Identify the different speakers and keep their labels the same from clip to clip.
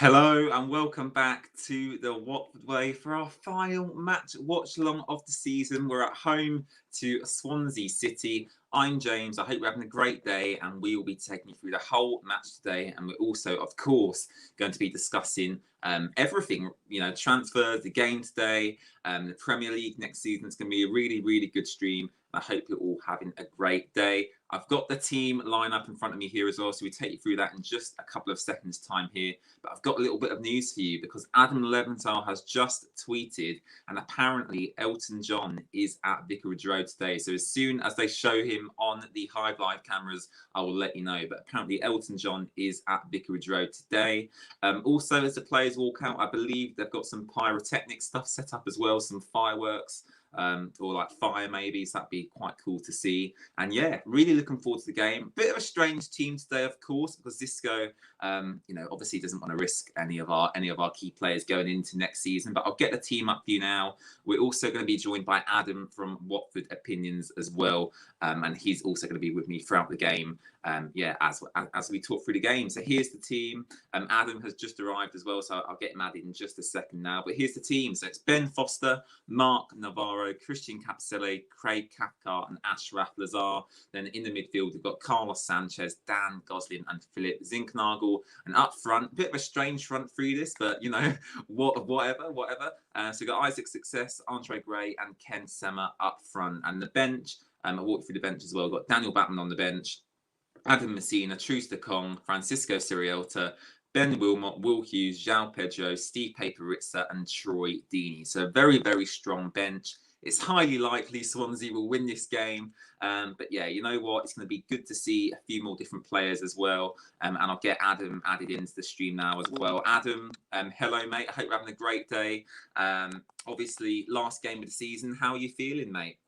Speaker 1: Hello and welcome back to the Watford Way for our final match watch along of the season. We're at home to Swansea City. I'm James. I hope you're having a great day, and we will be taking you through the whole match today. And we're also, of course, going to be discussing everything, transfers, the game today, the Premier League next season. It's going to be a really, really good stream. I hope you're all having a great day. I've got the team line up in front of me here as well, so we take you through that in just a couple of seconds time here. But I've got a little bit of news for you because Adam Leventhal has just tweeted, and apparently Elton John is at Vicarage Road today. So as soon as they show him on the Hive Live cameras, I will let you know. But apparently Elton John is at Vicarage Road today. Also, as the players walk out, I believe they've got some pyrotechnic stuff set up as well, some fireworks. Or like fire maybe, so that'd be quite cool to see. And yeah, really looking forward to the game. Bit of a strange team today, of course, because Xisco, obviously doesn't want to risk any of our key players going into next season. But I'll get the team up for you now. We're also going to be joined by Adam from Watford Opinions as well, and he's also going to be with me throughout the game. As we talk through the game. So here's the team. Adam has just arrived as well, so I'll get him added in just a second now. But here's the team. So it's Ben Foster, Mark Navarro, Christian Capsele, Craig Cathcart, and Ashraf Lazar. Then in the midfield, we've got Carlos Sanchez, Dan Gosling, and Philip Zinknagel. And up front, a bit of a strange front through this, but whatever. So we've got Isaac Success, Andre Gray, and Ken Semmer up front. And the bench, I walked through the bench as well. We've got Daniel Batman on the bench, Adam Messina, Truce de Kong, Francisco Sirielta, Ben Wilmot, Will Hughes, João Pedro, Steve Paperitza, and Troy Deeney. So a very, very strong bench. It's highly likely Swansea will win this game. But yeah, you know what? It's going to be good to see a few more different players as well. And I'll get Adam added into the stream now as well. Adam, hello, mate. I hope you're having a great day. Obviously, last game of the season. How are you feeling, mate?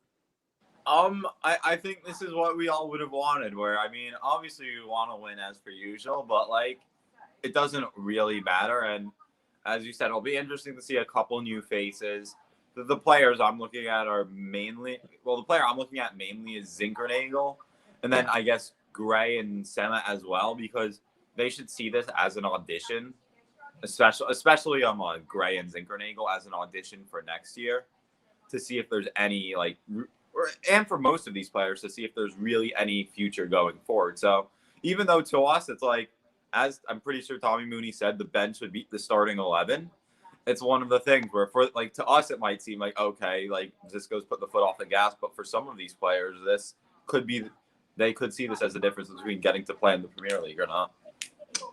Speaker 2: I think this is what we all would have wanted, where, I mean, obviously we want to win as per usual, but, like, it doesn't really matter. And as you said, it'll be interesting to see a couple new faces. The players I'm looking at are mainly, the player I'm looking at mainly is Zinkernagel, and then I guess Gray and Sema as well, because they should see this as an audition, especially Gray and Zinkernagel as an audition for next year, to see if there's any, like, and for most of these players to see if there's really any future going forward. So even though to us, it's like, as I'm pretty sure Tommy Mooney said, the bench would beat the starting 11. It's one of the things where, for like, to us, it might seem like, okay, like Xisco's put the foot off the gas, but for some of these players, they could see this as the difference between getting to play in the Premier League or not.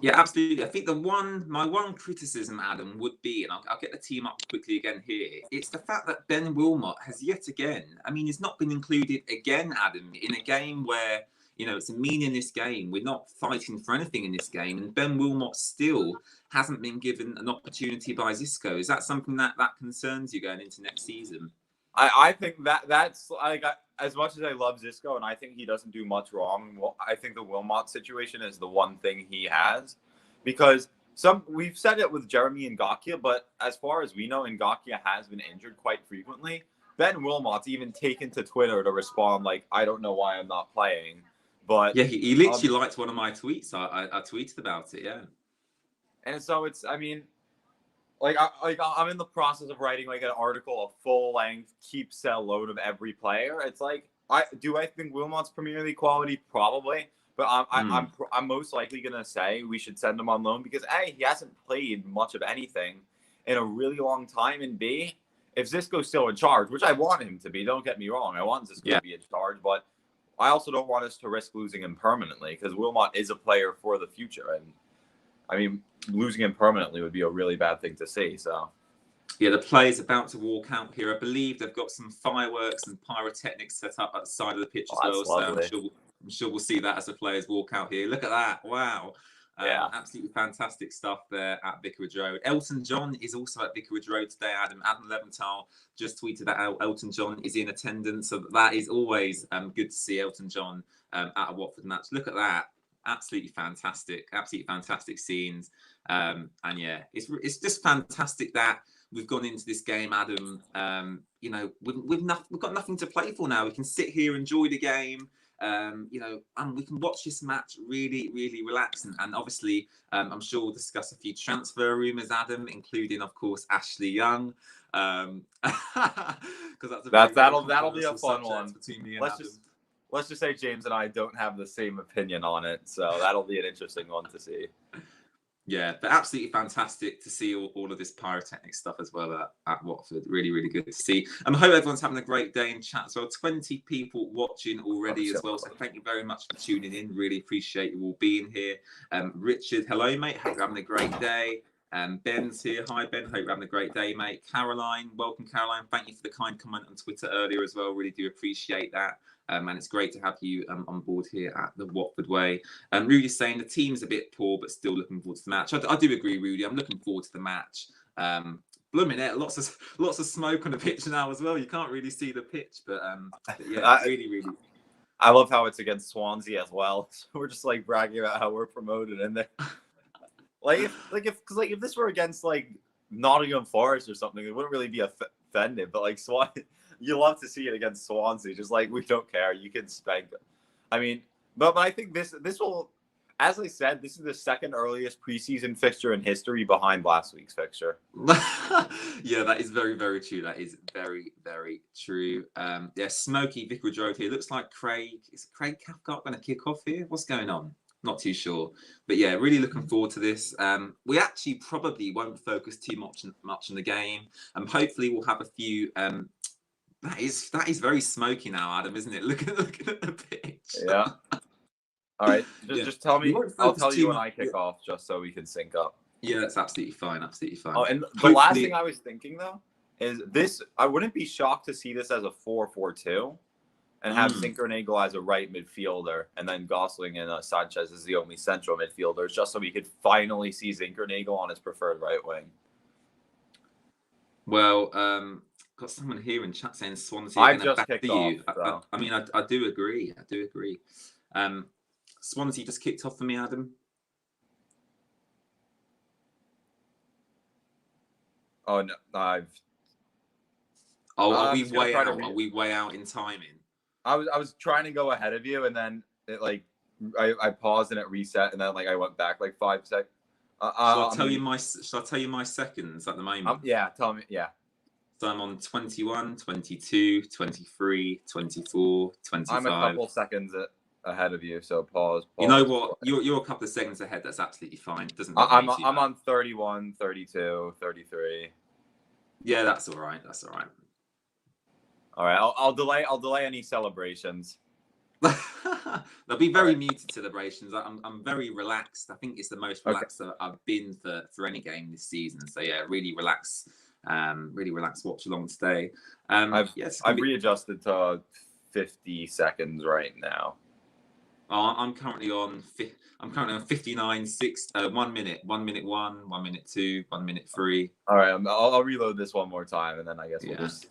Speaker 1: Yeah, absolutely. I think my one criticism, Adam, would be, and I'll get the team up quickly again here, it's the fact that Ben Wilmot has yet again, I mean, he's not been included again, Adam, in a game where, it's a meaningless game. We're not fighting for anything in this game, and Ben Wilmot still hasn't been given an opportunity by Xisco. Is that something that concerns you going into next season?
Speaker 2: I think that's like, as much as I love Xisco and I think he doesn't do much wrong, I think the Wilmot situation is the one thing he has, because we've said it with Jeremy Ngakia, but as far as we know, Ngakia has been injured quite frequently. Ben Wilmot's even taken to Twitter to respond like, I don't know why I'm not playing. But
Speaker 1: yeah, he literally liked one of my tweets. I tweeted about it, yeah.
Speaker 2: And so it's, I mean, I'm in the process of writing like an article, a full-length keep sell load of every player. It's like, I think Wilmot's Premier League quality? Probably, but I'm most likely gonna say we should send him on loan because A, he hasn't played much of anything in a really long time, and B, if Xisco's still in charge, which I want him to be, don't get me wrong, I want Xisco to be in charge, but I also don't want us to risk losing him permanently because Wilmot is a player for the future, and I mean, losing him permanently would be a really bad thing to see. So,
Speaker 1: yeah, the players about to walk out here. I believe they've got some fireworks and pyrotechnics set up at the side of the pitch as well.
Speaker 2: Lovely.
Speaker 1: So I'm sure we'll see that as the players walk out here. Look at that! Wow, absolutely fantastic stuff there at Vicarage Road. Elton John is also at Vicarage Road today. Adam Leventhal just tweeted that out. Elton John is in attendance, so that is always good to see Elton John at a Watford match. Look at that. Absolutely fantastic scenes, and yeah, it's just fantastic that we've gone into this game, Adam. We've got nothing to play for now. We can sit here, enjoy the game, and we can watch this match really, really relaxed. And obviously, I'm sure we'll discuss a few transfer rumours, Adam, including, of course, Ashley Young. Because
Speaker 2: that'll be a fun one
Speaker 1: between me and Adam.
Speaker 2: Let's just say James and I don't have the same opinion on it, so that'll be an interesting one to see.
Speaker 1: Yeah, but absolutely fantastic to see all of this pyrotechnic stuff as well at Watford. Really, really good to see. I hope everyone's having a great day in chat as well. 20 people watching already as well. So thank you very much for tuning in. Really appreciate you all being here. Richard, hello, mate. Hope you're having a great day. Ben's here. Hi, Ben. Hope you're having a great day, mate. Caroline, welcome, Caroline. Thank you for the kind comment on Twitter earlier as well. Really do appreciate that. And it's great to have you on board here at the Watford Way. Rudy's saying the team's a bit poor, but still looking forward to the match. I do agree, Rudy. I'm looking forward to the match. Blooming it, lots of smoke on the pitch now as well. You can't really see the pitch, but yeah, really.
Speaker 2: I love how it's against Swansea as well. So we're just like bragging about how we're promoted, and then if this were against like Nottingham Forest or something, it wouldn't really be offended. But like Swansea. You love to see it against Swansea. Just like, we don't care. You can spank them. I mean, but I think this will, as I said, this is the second earliest preseason fixture in history behind last week's fixture.
Speaker 1: Yeah, that is very, very true. That is very, very true. Smoky Vicarage Road here. Looks like is Craig Cathcart going to kick off here? What's going on? Not too sure. But yeah, really looking forward to this. We actually probably won't focus too much on the game. Hopefully we'll have a few... That is very smoky now, Adam, isn't it? Look at the pitch.
Speaker 2: Yeah. All right. Just tell me. I'll tell you when I kick off, just so we can sync up.
Speaker 1: Yeah, that's absolutely fine. Absolutely fine.
Speaker 2: Oh, and the last thing I was thinking though is this. I wouldn't be shocked to see this as a 4-4-2, and have Zinkernagel as a right midfielder, and then Gosling and Sanchez as the only central midfielders, just so we could finally see Zinkernagel on his preferred right wing.
Speaker 1: Well, got someone here in chat saying Swansea.
Speaker 2: I've just kicked off. So.
Speaker 1: I mean, I do agree. Swansea just kicked off for me, Adam.
Speaker 2: Oh no,
Speaker 1: are we way out? Are we way out in timing?
Speaker 2: I was trying to go ahead of you, and then it like I paused and it reset, and then like I went back like 5 seconds.
Speaker 1: Shall I tell you my seconds at the moment?
Speaker 2: Yeah, tell me. Yeah.
Speaker 1: So I'm on 21, 22, 23, 24, 25.
Speaker 2: I'm a couple seconds ahead of you, so pause.
Speaker 1: You know what? You're a couple of seconds ahead. That's absolutely fine.
Speaker 2: I'm on 31, 32, 33.
Speaker 1: Yeah, that's all right.
Speaker 2: All right, I'll delay any celebrations.
Speaker 1: There'll be very muted celebrations. I'm very relaxed. I think it's the most relaxed that I've been for any game this season. So yeah, really relaxed. Really relaxed watch along today.
Speaker 2: I've readjusted to 50 seconds right now.
Speaker 1: I'm currently on 59, 1 minute, 1 minute 1, 1 minute 2, 1 minute 3.
Speaker 2: All right, I'll reload this one more time, and then I guess we'll just.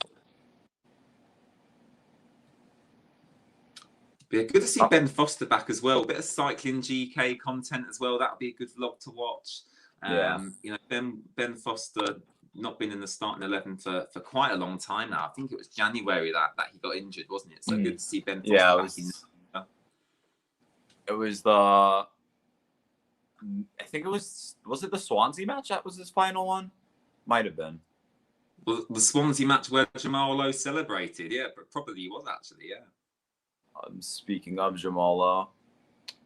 Speaker 1: Yeah, good to see Ben Foster back as well. A bit of cycling GK content as well. That'll be a good vlog to watch. Ben Foster. Not been in the starting 11 for quite a long time now. I think it was January that he got injured, wasn't it? So good to see Ben Foster back in.
Speaker 2: It was I think it was it the Swansea match that was his final one? Might have been.
Speaker 1: Well, the Swansea match where Jamal Lowe celebrated. Yeah, but probably he was actually, yeah.
Speaker 2: Speaking of Jamal Lowe,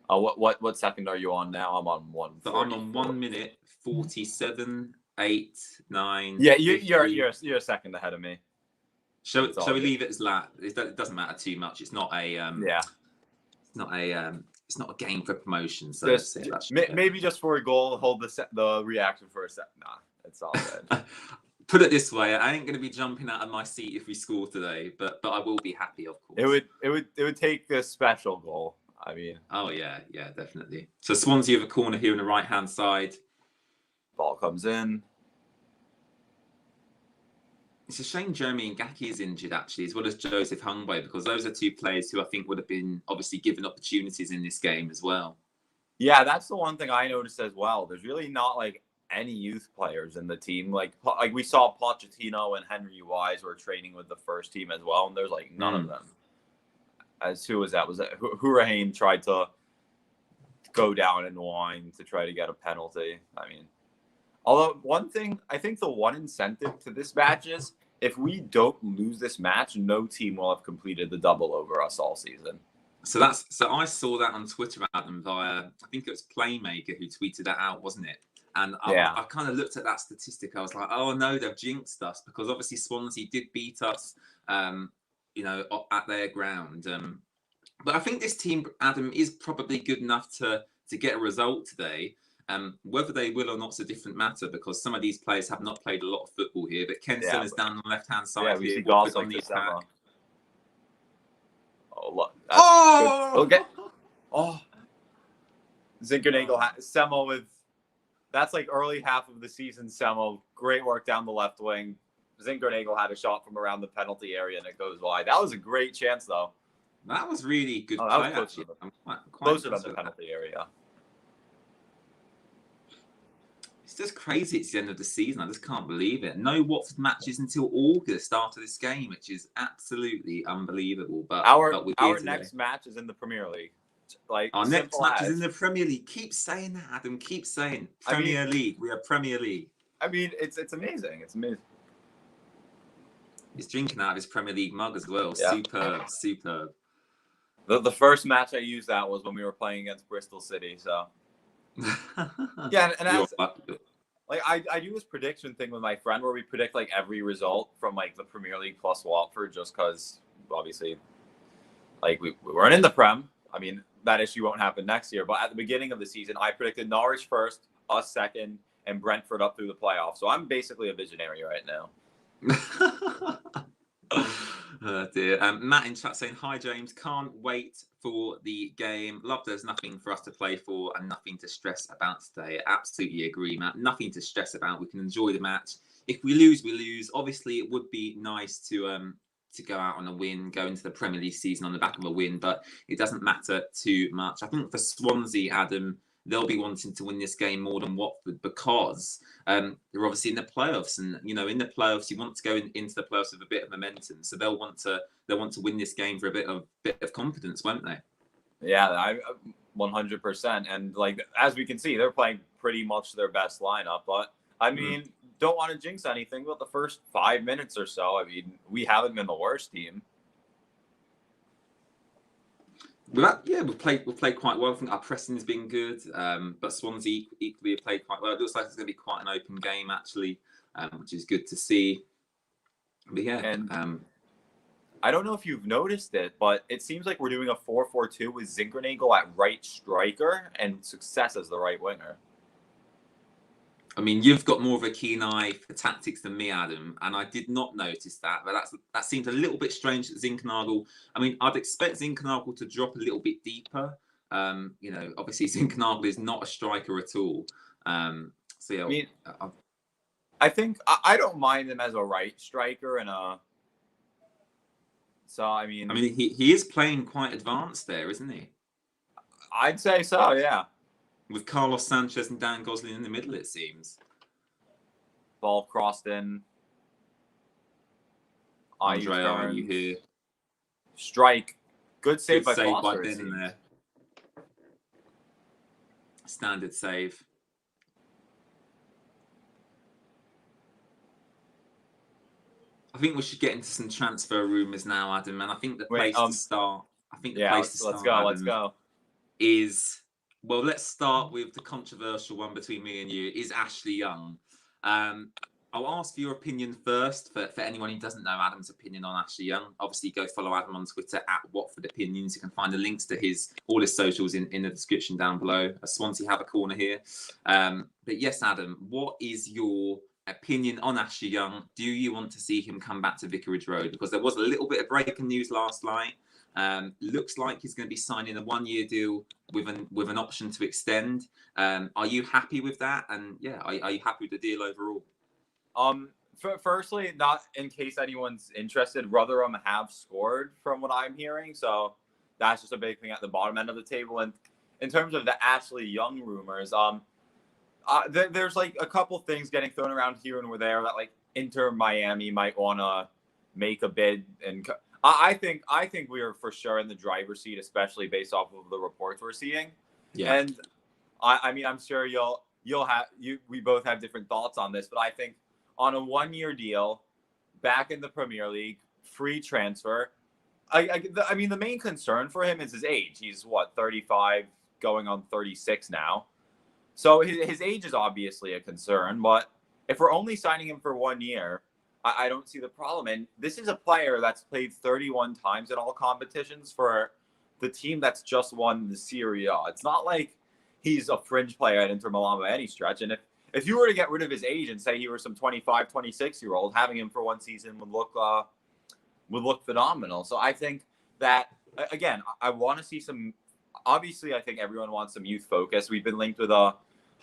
Speaker 2: what second are you on now? I'm on 1.
Speaker 1: So I'm on 1 minute 47. 8, 9.
Speaker 2: Yeah, you're a second ahead of me.
Speaker 1: Shall we leave it as that? It doesn't matter too much. It's not a it's not a game for promotion. So
Speaker 2: maybe just for a goal, hold the reaction for a second. Nah, it's all good.
Speaker 1: Put it this way, I ain't going to be jumping out of my seat if we score today, but I will be happy, of course.
Speaker 2: It would take a special goal. I mean.
Speaker 1: Oh yeah, definitely. So Swansea have a corner here on the right hand side.
Speaker 2: Ball comes in.
Speaker 1: It's a shame Jeremy Ngaki is injured, actually, as well as Joseph Hungway, because those are two players who I think would have been obviously given opportunities in this game as well.
Speaker 2: Yeah, that's the one thing I noticed as well. There's really not like any youth players in the team. Like we saw Pochettino and Henry Wise were training with the first team as well, and there's like none of them. as who was that? Was that Hurahan tried to go down and whine to try to get a penalty? I mean, although one thing, I think the one incentive to this match is if we don't lose this match, no team will have completed the double over us all season.
Speaker 1: So I saw that on Twitter about them via, I think it was Playmaker who tweeted that out, wasn't it? And I kind of looked at that statistic. I was like, oh no, they've jinxed us, because obviously Swansea did beat us, you know, at their ground. But I think this team, Adam, is probably good enough to get a result today. Whether they will or not is a different matter, because some of these players have not played a lot of football here. But Kenson is down on the left-hand side.
Speaker 2: Yeah, we
Speaker 1: here.
Speaker 2: see goals
Speaker 1: on
Speaker 2: like
Speaker 1: the
Speaker 2: this.
Speaker 1: attack.
Speaker 2: Oh, look.
Speaker 1: Oh!
Speaker 2: Okay. Oh. Zinkernagel, Semo with, that's like early half of the season. Semo, great work down the left wing. Zinkernagel had a shot from around the penalty area and it goes wide. That was a great chance, though.
Speaker 1: That was really good play, actually.
Speaker 2: Closer than the penalty area.
Speaker 1: It's just crazy. It's the end of the season. I just can't believe it. No Watford matches until August after this game, which is absolutely unbelievable. But
Speaker 2: our next match is in the Premier League. Like
Speaker 1: our next match is in the Premier League. Keep saying that, Adam. Keep saying Premier League. We are Premier League.
Speaker 2: I mean, it's amazing. It's amazing.
Speaker 1: He's drinking out of his Premier League mug as well. Yeah. Superb, superb.
Speaker 2: The first match I used that was when we were playing against Bristol City. So yeah, and as, like I do this prediction thing with my friend where we predict like every result from like the Premier League plus Watford, just because obviously like we weren't in the Prem. I mean, that issue won't happen next year. But at the beginning of the season, I predicted Norwich first, us second, and Brentford up through the playoffs. So I'm basically a visionary right now.
Speaker 1: Oh dear. Matt in chat saying, hi James, can't wait for the game. Love there's nothing for us to play for and nothing to stress about today. Absolutely agree, Matt. Nothing to stress about. We can enjoy the match. If we lose, we lose. Obviously, it would be nice to go out on a win, go into the Premier League season on the back of a win, but it doesn't matter too much. I think for Swansea, Adam, they'll be wanting to win this game more than Watford, because they're obviously in the playoffs, and you know, in the playoffs, you want to go into the playoffs with a bit of momentum. So they'll want to win this game for a bit of confidence, won't they?
Speaker 2: Yeah, 100%. And like as we can see, they're playing pretty much their best lineup. But I mean, don't want to jinx anything, but the first 5 minutes or so, I mean, we haven't been the worst team.
Speaker 1: We've played quite well. I think our pressing has been good, but Swansea equally have played quite well. It looks like it's going to be quite an open game, actually, which is good to see. But yeah,
Speaker 2: and I don't know if you've noticed it, but it seems like we're doing a 4-4-2 with Zinkernagel at right striker and Success as the right winger.
Speaker 1: I mean, you've got more of a keen eye for tactics than me, Adam, and I did not notice that. But that seems a little bit strange that Zinkernagel. I mean, I'd expect Zinkernagel to drop a little bit deeper. You know, obviously Zinkernagel is not a striker at all. So yeah, I mean,
Speaker 2: I think I don't mind him as a right striker and a. So I mean,
Speaker 1: he is playing quite advanced there, isn't he?
Speaker 2: I'd say so, yeah.
Speaker 1: With Carlos Sanchez and Dan Gosling in the middle, it seems.
Speaker 2: Ball crossed in.
Speaker 1: Andre, are you here?
Speaker 2: Strike. Good save by
Speaker 1: Ben
Speaker 2: Foster.
Speaker 1: In there. Standard save. I think we should get into some transfer rumours now, Adam. And I think the place to start.
Speaker 2: Let's go.
Speaker 1: Is. Well, let's start with the controversial one between me and you. Is Ashley Young? I'll ask for your opinion first. For anyone who doesn't know Adam's opinion on Ashley Young, obviously go follow Adam on Twitter at Watford Opinions. You can find the links to all his socials in the description down below. A Swansea have a corner here. But yes, Adam, what is your opinion on Ashley Young? Do you want to see him come back to Vicarage Road? Because there was a little bit of breaking news last night. Looks like he's going to be signing a 1-year deal with an option to extend. Are you happy with that? And yeah, are you happy with the deal overall?
Speaker 2: Firstly, not in case anyone's interested, Rotherham have scored from what I'm hearing, so that's just a big thing at the bottom end of the table. And in terms of the Ashley Young rumors, there's like a couple things getting thrown around here and there that like Inter Miami might want to make a bid, and I think we are for sure in the driver's seat, especially based off of the reports we're seeing.
Speaker 1: Yeah.
Speaker 2: And I mean, I'm sure we both have different thoughts on this, but I think on a 1-year deal, back in the Premier League, free transfer. I mean, the main concern for him is his age. He's 35, going on 36 now. So his age is obviously a concern, but if we're only signing him for 1 year, I don't see the problem. And this is a player that's played 31 times in all competitions for the team that's just won the Serie A. It's not like he's a fringe player at Inter Milan by any stretch. And if you were to get rid of his age and say he were some 25, 26-year-old, having him for one season would look phenomenal. So I think that, again, I want to see some. Obviously, I think everyone wants some youth focus. We've been linked with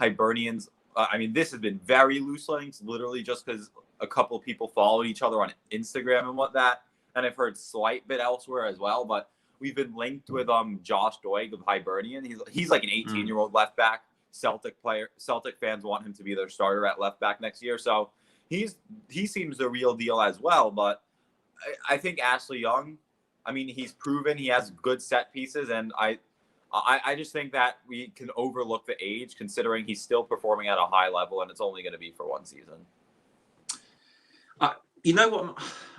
Speaker 2: Hibernians. I mean, this has been very loose links, literally just because a couple of people followed each other on Instagram and whatnot. And I've heard slight bit elsewhere as well. But we've been linked with Josh Doig of Hibernian. He's like an 18-year-old left back. Celtic player. Celtic fans want him to be their starter at left back next year. So he seems the real deal as well. But I think Ashley Young, I mean, he's proven he has good set pieces, and I just think that we can overlook the age, considering he's still performing at a high level, and it's only going to be for one season.
Speaker 1: You know what?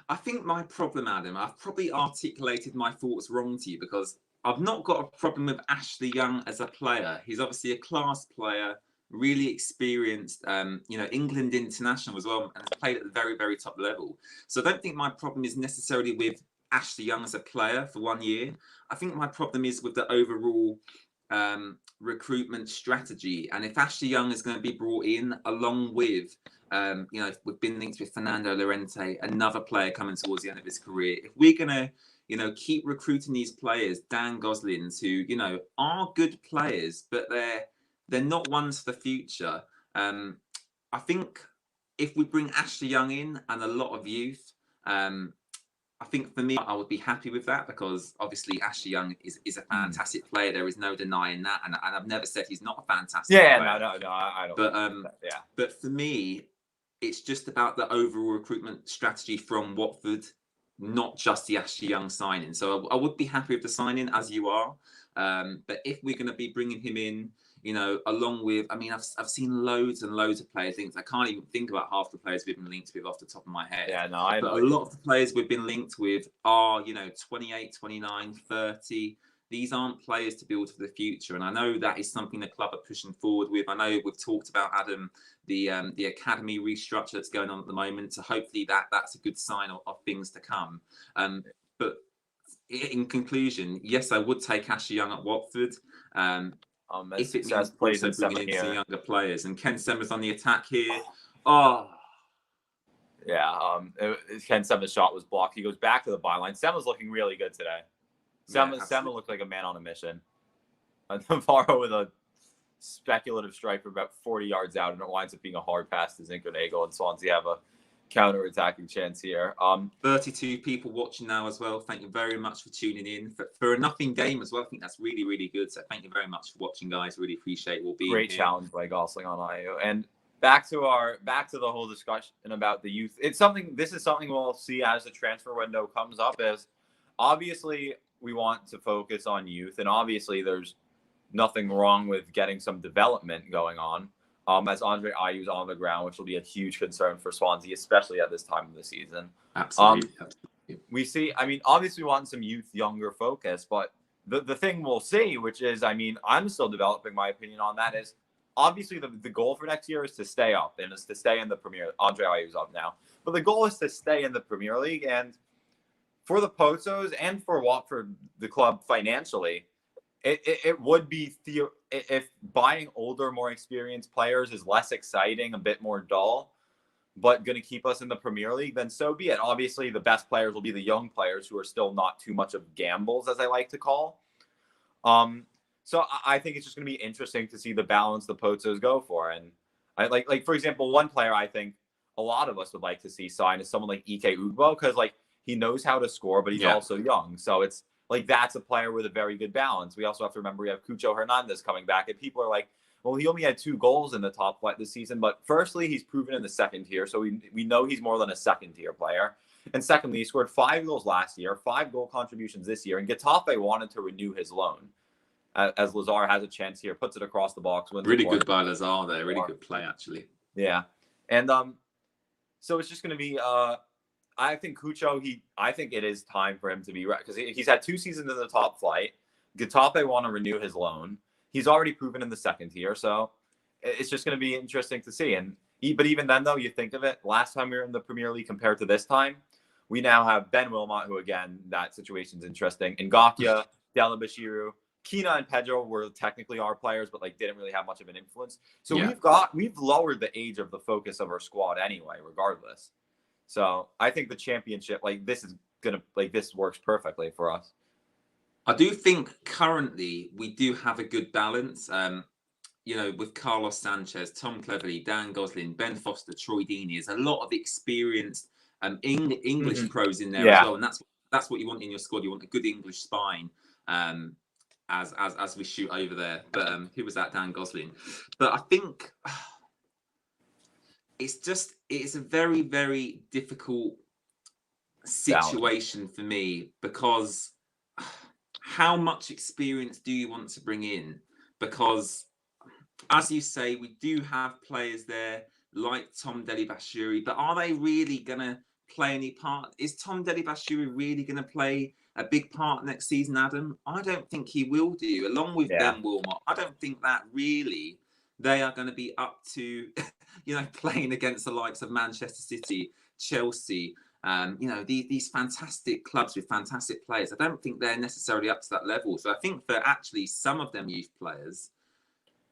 Speaker 1: I think my problem, Adam, I've probably articulated my thoughts wrong to you, because I've not got a problem with Ashley Young as a player. He's obviously a class player, really experienced, England international as well, and has played at the very, very top level. So I don't think my problem is necessarily with Ashley Young as a player for 1 year. I think my problem is with the overall recruitment strategy. And if Ashley Young is going to be brought in along with, we've been linked with Fernando Llorente, another player coming towards the end of his career. If we're going to, keep recruiting these players, Dan Goslings, who, are good players, but they're not ones for the future. I think if we bring Ashley Young in and a lot of youth, I think for me, I would be happy with that, because obviously Ashley Young is a fantastic player. There is no denying that, and I've never said he's not a fantastic player.
Speaker 2: No, I don't. But
Speaker 1: but for me, it's just about the overall recruitment strategy from Watford, not just the Ashley Young signing. So I would be happy with the signing, as you are. But if we're going to be bringing him in, along with, I mean, I've seen loads and loads of players. I can't even think about half the players we've been linked with off the top of my head.
Speaker 2: Yeah, no, I know.
Speaker 1: But a lot of the players we've been linked with are, 28, 29, 30. These aren't players to build for the future. And I know that is something the club are pushing forward with. I know we've talked about, Adam, the academy restructure that's going on at the moment. So hopefully that's a good sign of things to come. But in conclusion, yes, I would take Ashley Young at Watford. If it means also bringing in some younger players, and Ken Sema's on the attack here. Oh,
Speaker 2: yeah. Ken Sema's shot was blocked. He goes back to the byline. Sema's looking really good today. Sema looked like a man on a mission. Navarro with a speculative strike for about 40 yards out, and it winds up being a hard pass to Zinchenko, and Swansea have a counter-attacking chance here.
Speaker 1: 32 people watching now as well. Thank you very much for tuning in for a nothing game as well. I think that's really, really good. So thank you very much for watching, guys. Really appreciate it. We'll be
Speaker 2: great challenge by Gosling on IO. And back to the whole discussion about the youth. This is something we'll see as the transfer window comes up. As obviously we want to focus on youth, and obviously there's nothing wrong with getting some development going on. As Andre Ayew's on the ground, which will be a huge concern for Swansea, especially at this time of the season.
Speaker 1: Absolutely.
Speaker 2: We see, I mean, obviously we want some younger focus, but the thing we'll see, which is, I mean, I'm still developing my opinion on that, is obviously the goal for next year is to stay up, and is to stay in the Premier. Andre Ayew's up now, but the goal is to stay in the Premier League. And for the Pozzos and for Watford, the club financially, it would be if buying older, more experienced players is less exciting, a bit more dull, but going to keep us in the Premier League, then so be it. Obviously, the best players will be the young players who are still not too much of gambles, as I like to call. So I think it's just going to be interesting to see the balance the Pozzos go for. And I like for example, one player I think a lot of us would like to see sign is someone like Ike Ugbo, because he knows how to score, but he's also young. So it's that's a player with a very good balance. We also have to remember we have Cucho Hernandez coming back, and people are like, well, he only had 2 goals in the top flight this season. But firstly, he's proven in the second tier, so we know he's more than a second tier player. And secondly, he scored 5 goals last year, 5 goal contributions this year. And Getafe wanted to renew his loan. As Lazar has a chance here, puts it across the box.
Speaker 1: Really good by Lazar there. Really good play, actually.
Speaker 2: Yeah. And so it's just going to be, I think Cucho, I think it is time for him to be, because he's had 2 seasons in the top flight. Getafe want to renew his loan. He's already proven in the second tier. So it's just going to be interesting to see. But even then, though, you think of it, last time we were in the Premier League compared to this time, we now have Ben Wilmot, who, again, that situation's interesting. Ngakia, Delabashiru, Kina and Pedro were technically our players, but like didn't really have much of an influence. So we've lowered the age of the focus of our squad anyway, regardless. So I think the championship, like this works perfectly for us.
Speaker 1: I do think currently we do have a good balance. With Carlos Sanchez, Tom Cleverley, Dan Gosling, Ben Foster, Troy Deeney, there's a lot of experienced English pros in there as well, and that's what you want in your squad. You want a good English spine. As we shoot over there, but who was that? Dan Gosling. But I think it's a very, very difficult situation for me, because how much experience do you want to bring in? Because as you say, we do have players there like Tom Delibashiri, but are they really gonna play any part? Is Tom Delibashiri really gonna play a big part next season, Adam? I don't think he will do, along with Ben Wilmot. I don't think that really they are going to be up to, playing against the likes of Manchester City, Chelsea, these fantastic clubs with fantastic players. I don't think they're necessarily up to that level. So I think for actually some of them youth players,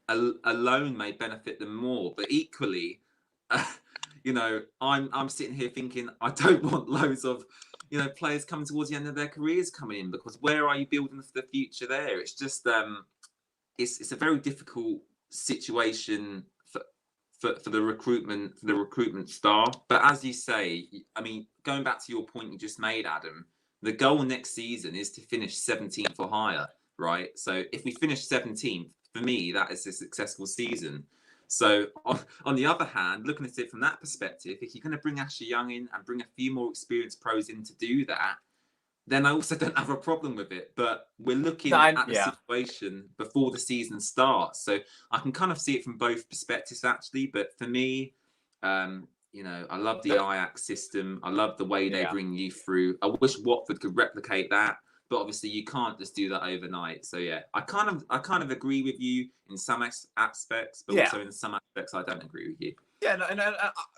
Speaker 1: alone may benefit them more. But equally, I'm sitting here thinking I don't want loads of players coming towards the end of their careers coming in, because where are you building for the future there? It's just it's a very difficult situation for the recruitment staff. But as you say, I mean, going back to your point you just made, Adam, the goal next season is to finish 17th or higher, right? So if we finish 17th, for me, that is a successful season. So on the other hand, looking at it from that perspective, if you're going to bring Ashley Young in and bring a few more experienced pros in to do that, then I also don't have a problem with it. But we're looking at the situation before the season starts. So I can kind of see it from both perspectives, actually. But for me, I love the Ajax system. I love the way they bring you through. I wish Watford could replicate that. But obviously, you can't just do that overnight. So yeah, I kind of agree with you in some aspects, but also in some aspects, I don't agree with you.
Speaker 2: Yeah, and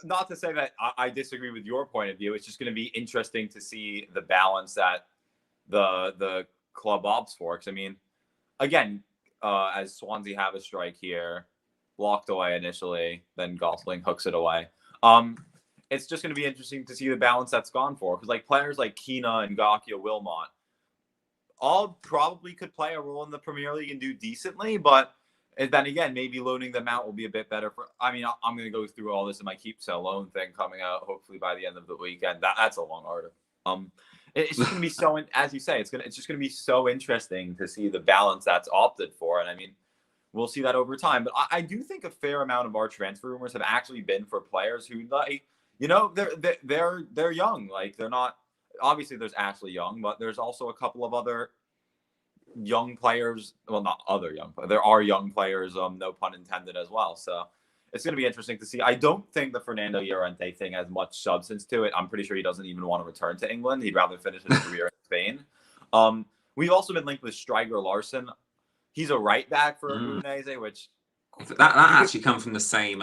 Speaker 2: not to say that I disagree with your point of view. It's just going to be interesting to see the balance that the club opts for. Because I mean, again, as Swansea have a strike here, blocked away initially, then Gosling hooks it away. It's just going to be interesting to see the balance that's gone for. Because like players like Kina and Ngakia, Wilmot, all probably could play a role in the Premier League and do decently, but then again, maybe loaning them out will be a bit better for. I mean, I'm going to go through all this in my keep sell loan thing coming out hopefully by the end of the weekend. That's a long article. It's just going to be so, as you say, it's just going to be so interesting to see the balance that's opted for, and I mean, we'll see that over time. But I do think a fair amount of our transfer rumors have actually been for players who, like, they're young, like they're not. Obviously, there's Ashley Young, but there's also a couple of other young players. Well, not other young, but there are young players, no pun intended, as well. So it's going to be interesting to see. I don't think the Fernando Llorente thing has much substance to it. I'm pretty sure he doesn't even want to return to England. He'd rather finish his career in Spain. We've also been linked with Stryger Larson. He's a right back for Udinese, which
Speaker 1: that actually come from the same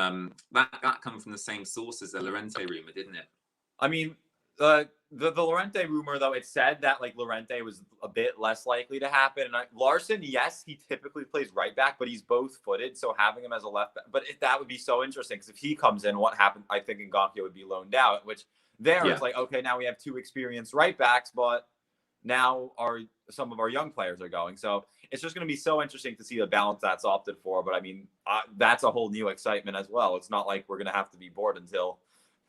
Speaker 1: that come from the same source as the Llorente rumor, didn't it?
Speaker 2: I mean, the Llorente rumor, though, it said that like Llorente was a bit less likely to happen. And Larson, yes, he typically plays right back, but he's both footed, so having him as a left back, but that would be so interesting, because if he comes in, what happened? I think Ngakia would be loaned out, which it's like, okay, now we have 2 experienced right backs, but now some of our young players are going. So it's just going to be so interesting to see the balance that's opted for. But I mean, that's a whole new excitement as well. It's not like we're going to have to be bored until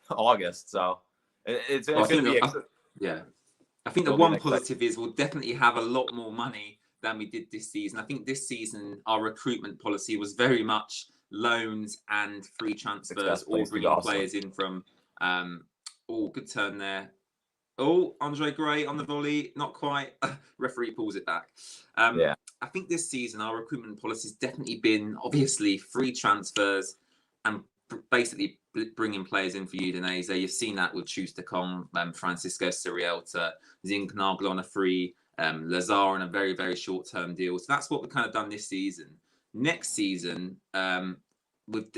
Speaker 2: August. So it's going to be.
Speaker 1: I think the one positive is we'll definitely have a lot more money than we did this season. I think this season our recruitment policy was very much loans and free transfers, or bringing players in from. Good turn there. Oh, Andre Gray on the volley, not quite. Referee pulls it back.
Speaker 2: Yeah.
Speaker 1: I think this season our recruitment policy has definitely been obviously free transfers and basically bringing players in for Udinese. You've seen that with Chustakong, Francisco Sirielta, Zinknagel on a free, Lazar on a very, very short-term deal. So that's what we've kind of done this season. Next season, with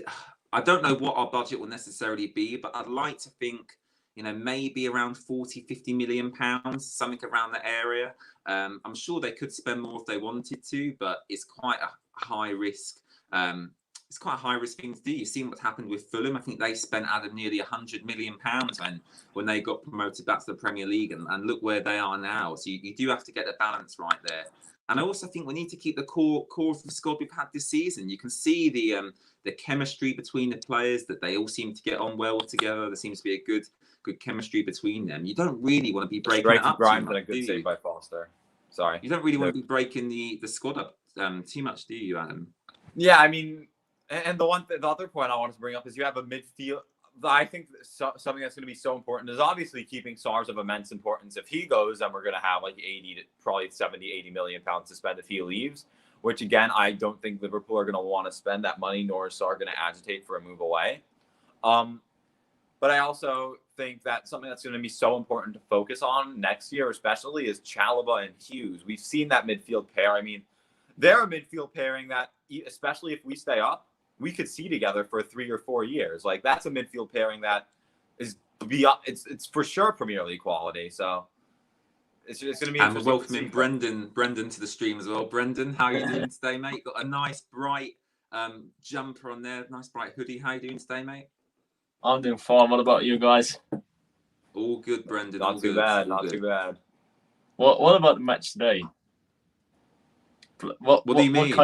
Speaker 1: I don't know what our budget will necessarily be, but I'd like to think, maybe around 40, 50 million pounds, something around that area. I'm sure they could spend more if they wanted to, but it's quite a high risk. It's quite a high risk thing to do. You've seen what's happened with Fulham. I think they spent nearly 100 million pounds when they got promoted back to the Premier League, and look where they are now. So you do have to get the balance right there. And I also think we need to keep the core of the squad we've had this season. You can see the chemistry between the players, that they all seem to get on well together. There seems to be a good chemistry between them. You don't really want to be breaking it up too much,
Speaker 2: a good save by Foster. Sorry.
Speaker 1: You don't really want to be breaking the squad up too much, do you, Adam?
Speaker 2: Yeah, I mean, and the other point I wanted to bring up is you have a midfield. I think something that's going to be so important is obviously keeping Sars of immense importance. If he goes, then we're going to have like 80 to probably 70, 80 million pounds to spend if he leaves, which again, I don't think Liverpool are going to want to spend that money, nor is Sar going to agitate for a move away. But I also think that something that's going to be so important to focus on next year, especially, is Chalobah and Hughes. We've seen that midfield pair. I mean, they're a midfield pairing that, especially if we stay up, we could see together for 3 or 4 years. Like, that's a midfield pairing that is it's for sure Premier League quality. So it's going to be interesting.
Speaker 1: And we're welcoming Brendan to the stream as well. Brendan, how are you doing today, mate? Got a nice bright jumper on there, nice bright hoodie. How are you doing today, mate?
Speaker 3: I'm doing fine. What about you guys?
Speaker 1: All good, Brendan.
Speaker 2: Not too bad. Too bad.
Speaker 3: What about the match today? What
Speaker 1: do you mean?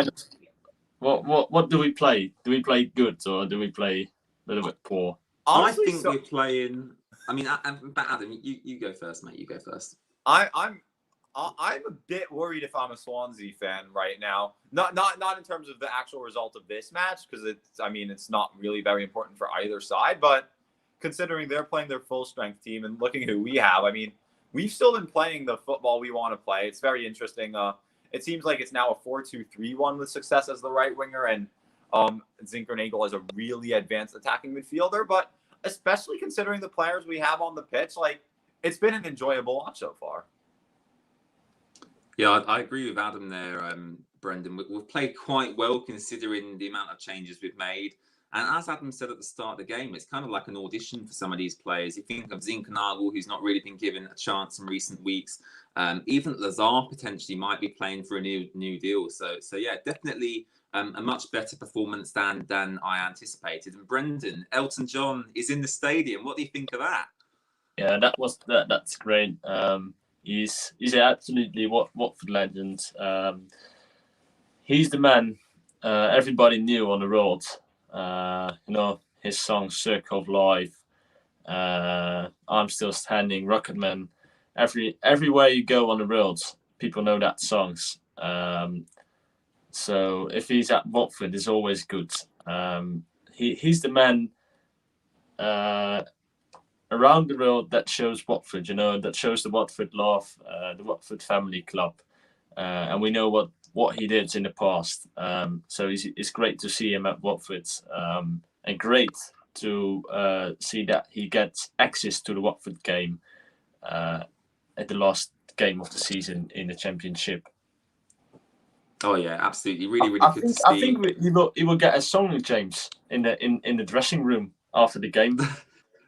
Speaker 3: What do we play? Do we play good, or do we play a little bit poor?
Speaker 1: Honestly, I think we're playing. I mean, Adam, you go first, mate. You go first.
Speaker 2: I'm a bit worried if I'm a Swansea fan right now. Not in terms of the actual result of this match, because it's not really very important for either side. But considering they're playing their full strength team and looking who we have, I mean, we've still been playing the football we want to play. It's very interesting. It seems like it's now a 4-2-3-1 with success as the right winger, and Zinkernagel as a really advanced attacking midfielder. But especially considering the players we have on the pitch, like, it's been an enjoyable watch so far.
Speaker 1: Yeah, I agree with Adam there, Brendan. We've played quite well considering the amount of changes we've made. And as Adam said at the start of the game, it's kind of like an audition for some of these players. You think of Zinkernagel, who's not really been given a chance in recent weeks. Even Lazar potentially might be playing for a new deal. So yeah, definitely a much better performance than I anticipated. And Brendan, Elton John is in the stadium. What do you think of that?
Speaker 3: Yeah, that's great. He's absolutely Watford legend. He's the man everybody knew on the road. His song "Circle of Life," "I'm Still Standing," "Recruitment." Everywhere you go on the road, people know that songs. So if he's at Watford, it's always good. He's the man around the world that shows Watford, that shows the Watford love, the Watford family club. And we know what he did in the past. So it's great to see him at Watford, and great to see that he gets access to the Watford game at the last game of the season in the Championship.
Speaker 1: Oh yeah, absolutely, really good to see.
Speaker 3: I think he will get a song, James, in the dressing room after the game.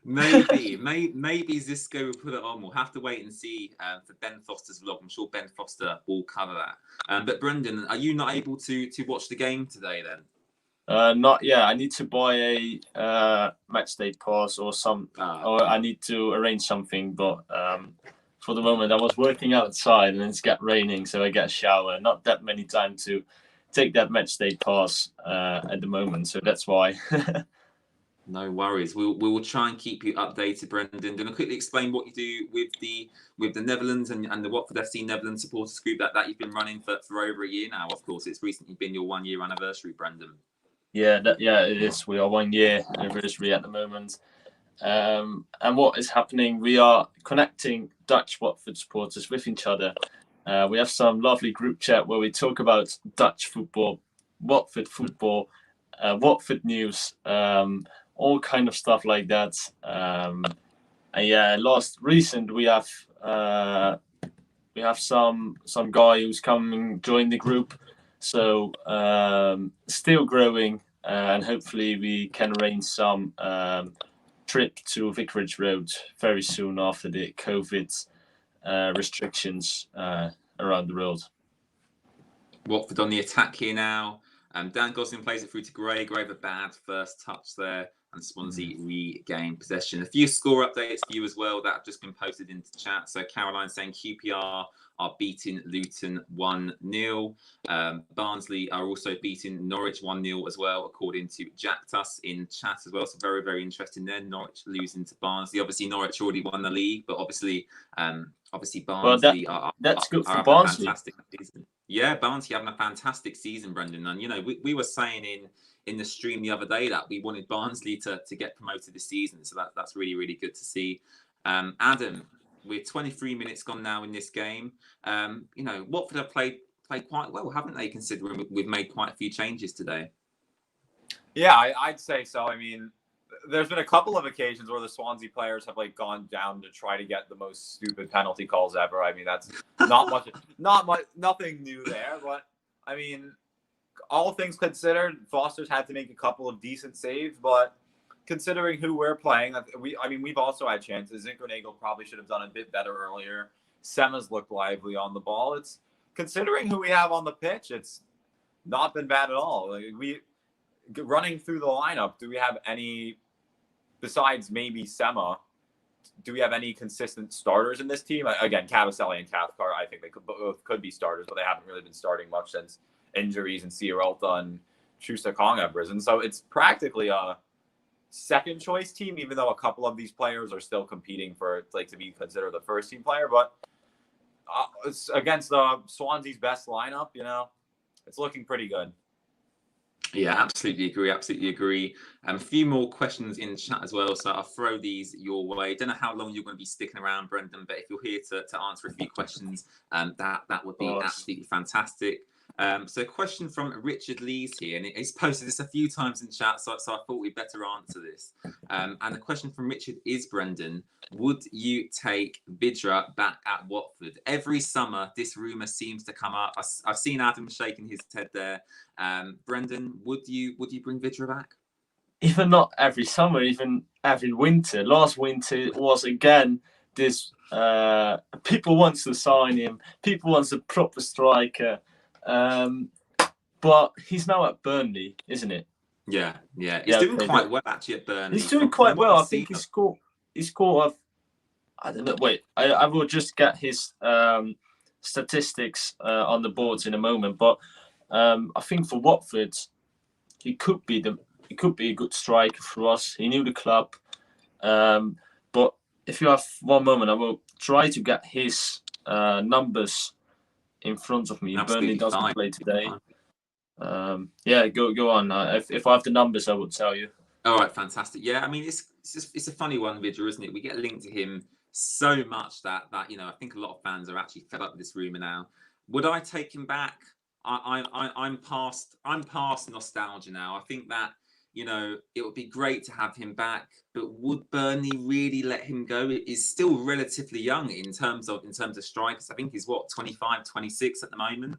Speaker 1: Maybe Zisco will put it on. We'll have to wait and see for Ben Foster's vlog. I'm sure Ben Foster will cover that. But Brendan, are you not able to watch the game today then?
Speaker 3: Not yet. I need to buy a match day pass or or I need to arrange something. But for the moment, I was working outside and it's got raining, so I get a shower. Not that many time to take that match day pass at the moment, so that's why.
Speaker 1: No worries. We will try and keep you updated, Brendan. Going to quickly explain what you do with the Netherlands and the Watford FC Netherlands supporters group that you've been running for over a year now. Of course, it's recently been your 1 year anniversary, Brendan.
Speaker 3: Yeah, it is. We are 1 year anniversary at the moment, And what is happening? We are connecting Dutch Watford supporters with each other. We have some lovely group chat where we talk about Dutch football, Watford Watford news, all kind of stuff like that. And yeah, recent we have some guy who's coming join the group, so still growing, and hopefully we can arrange some trip to Vicarage Road very soon after the COVID restrictions around the world.
Speaker 1: Watford on the attack here now. Dan Gosling plays it through to Gray. Gray with a bad first touch there, and Swansea regain possession. A few score updates for you as well that have just been posted into chat. So Caroline saying QPR are beating Luton 1-0. Barnsley are also beating Norwich 1-0 as well, according to Jacktus in chat as well. So very, very interesting there. Norwich losing to Barnsley. Obviously, Norwich already won the league, but obviously Barnsley
Speaker 3: that's good for
Speaker 1: having
Speaker 3: Barnsley.
Speaker 1: a fantastic season. Yeah, Barnsley having a fantastic season, Brendan. And, you know, we were saying in the stream the other day that we wanted Barnsley to get promoted this season. So that's really, really good to see. Adam, we're 23 minutes gone now in this game. You know, Watford have played quite well, haven't they, considering we've made quite a few changes today?
Speaker 2: Yeah, I'd say so. I mean, there's been a couple of occasions where the Swansea players have like gone down to try to get the most stupid penalty calls ever. I mean, that's not much, nothing new there. But I mean, all things considered, Foster's had to make a couple of decent saves. But considering who we're playing, we've also had chances. Zinchenko probably should have done a bit better earlier. Sema's looked lively on the ball. It's considering who we have on the pitch, it's not been bad at all. Like, running through the lineup, do we have any, besides maybe Sema, do we have any consistent starters in this team? Again, Cavaselli and Cathcart, I think they both could be starters, but they haven't really been starting much since injuries and Ciarolta and Chusakong have risen. So it's practically a second choice team, even though a couple of these players are still competing for to be considered the first team player. But it's against Swansea's best lineup, you know, it's looking pretty good.
Speaker 1: Yeah, absolutely agree. A few more questions in chat as well, so I'll throw these your way. Don't know how long you're going to be sticking around, Brendan, but if you're here to answer a few questions, that would be absolutely fantastic. So a question from Richard Lees here, and he's posted this a few times in chat, so I thought we'd better answer this. And the question from Richard is, Brendan, would you take Vydra back at Watford? Every summer, this rumour seems to come up. I've seen Adam shaking his head there. Brendan, would you bring Vydra back?
Speaker 3: Even not every summer, even every winter. Last winter it was again this. People wants to sign him. People wants a proper striker. But he's now at Burnley, isn't it?
Speaker 1: Yeah. He's doing quite well actually at Burnley.
Speaker 3: He's doing quite well. I think he scored. I don't know. Wait, I will just get his statistics on the boards in a moment. But I think for Watford, he could be a good striker for us. He knew the club. But if you have one moment, I will try to get his numbers in front of me. Absolutely. Burnley doesn't play today. Go on. If I have the numbers, I would tell you.
Speaker 1: All right, fantastic. Yeah, I mean, it's a funny one, Vydra, isn't it? We get linked to him so much that you know, I think a lot of fans are actually fed up with this rumor now. Would I take him back? I'm past nostalgia now. I think that, you know, it would be great to have him back, but would Burnley really let him go? It is still relatively young in terms of strikers. I think he's 25, 26 at the moment.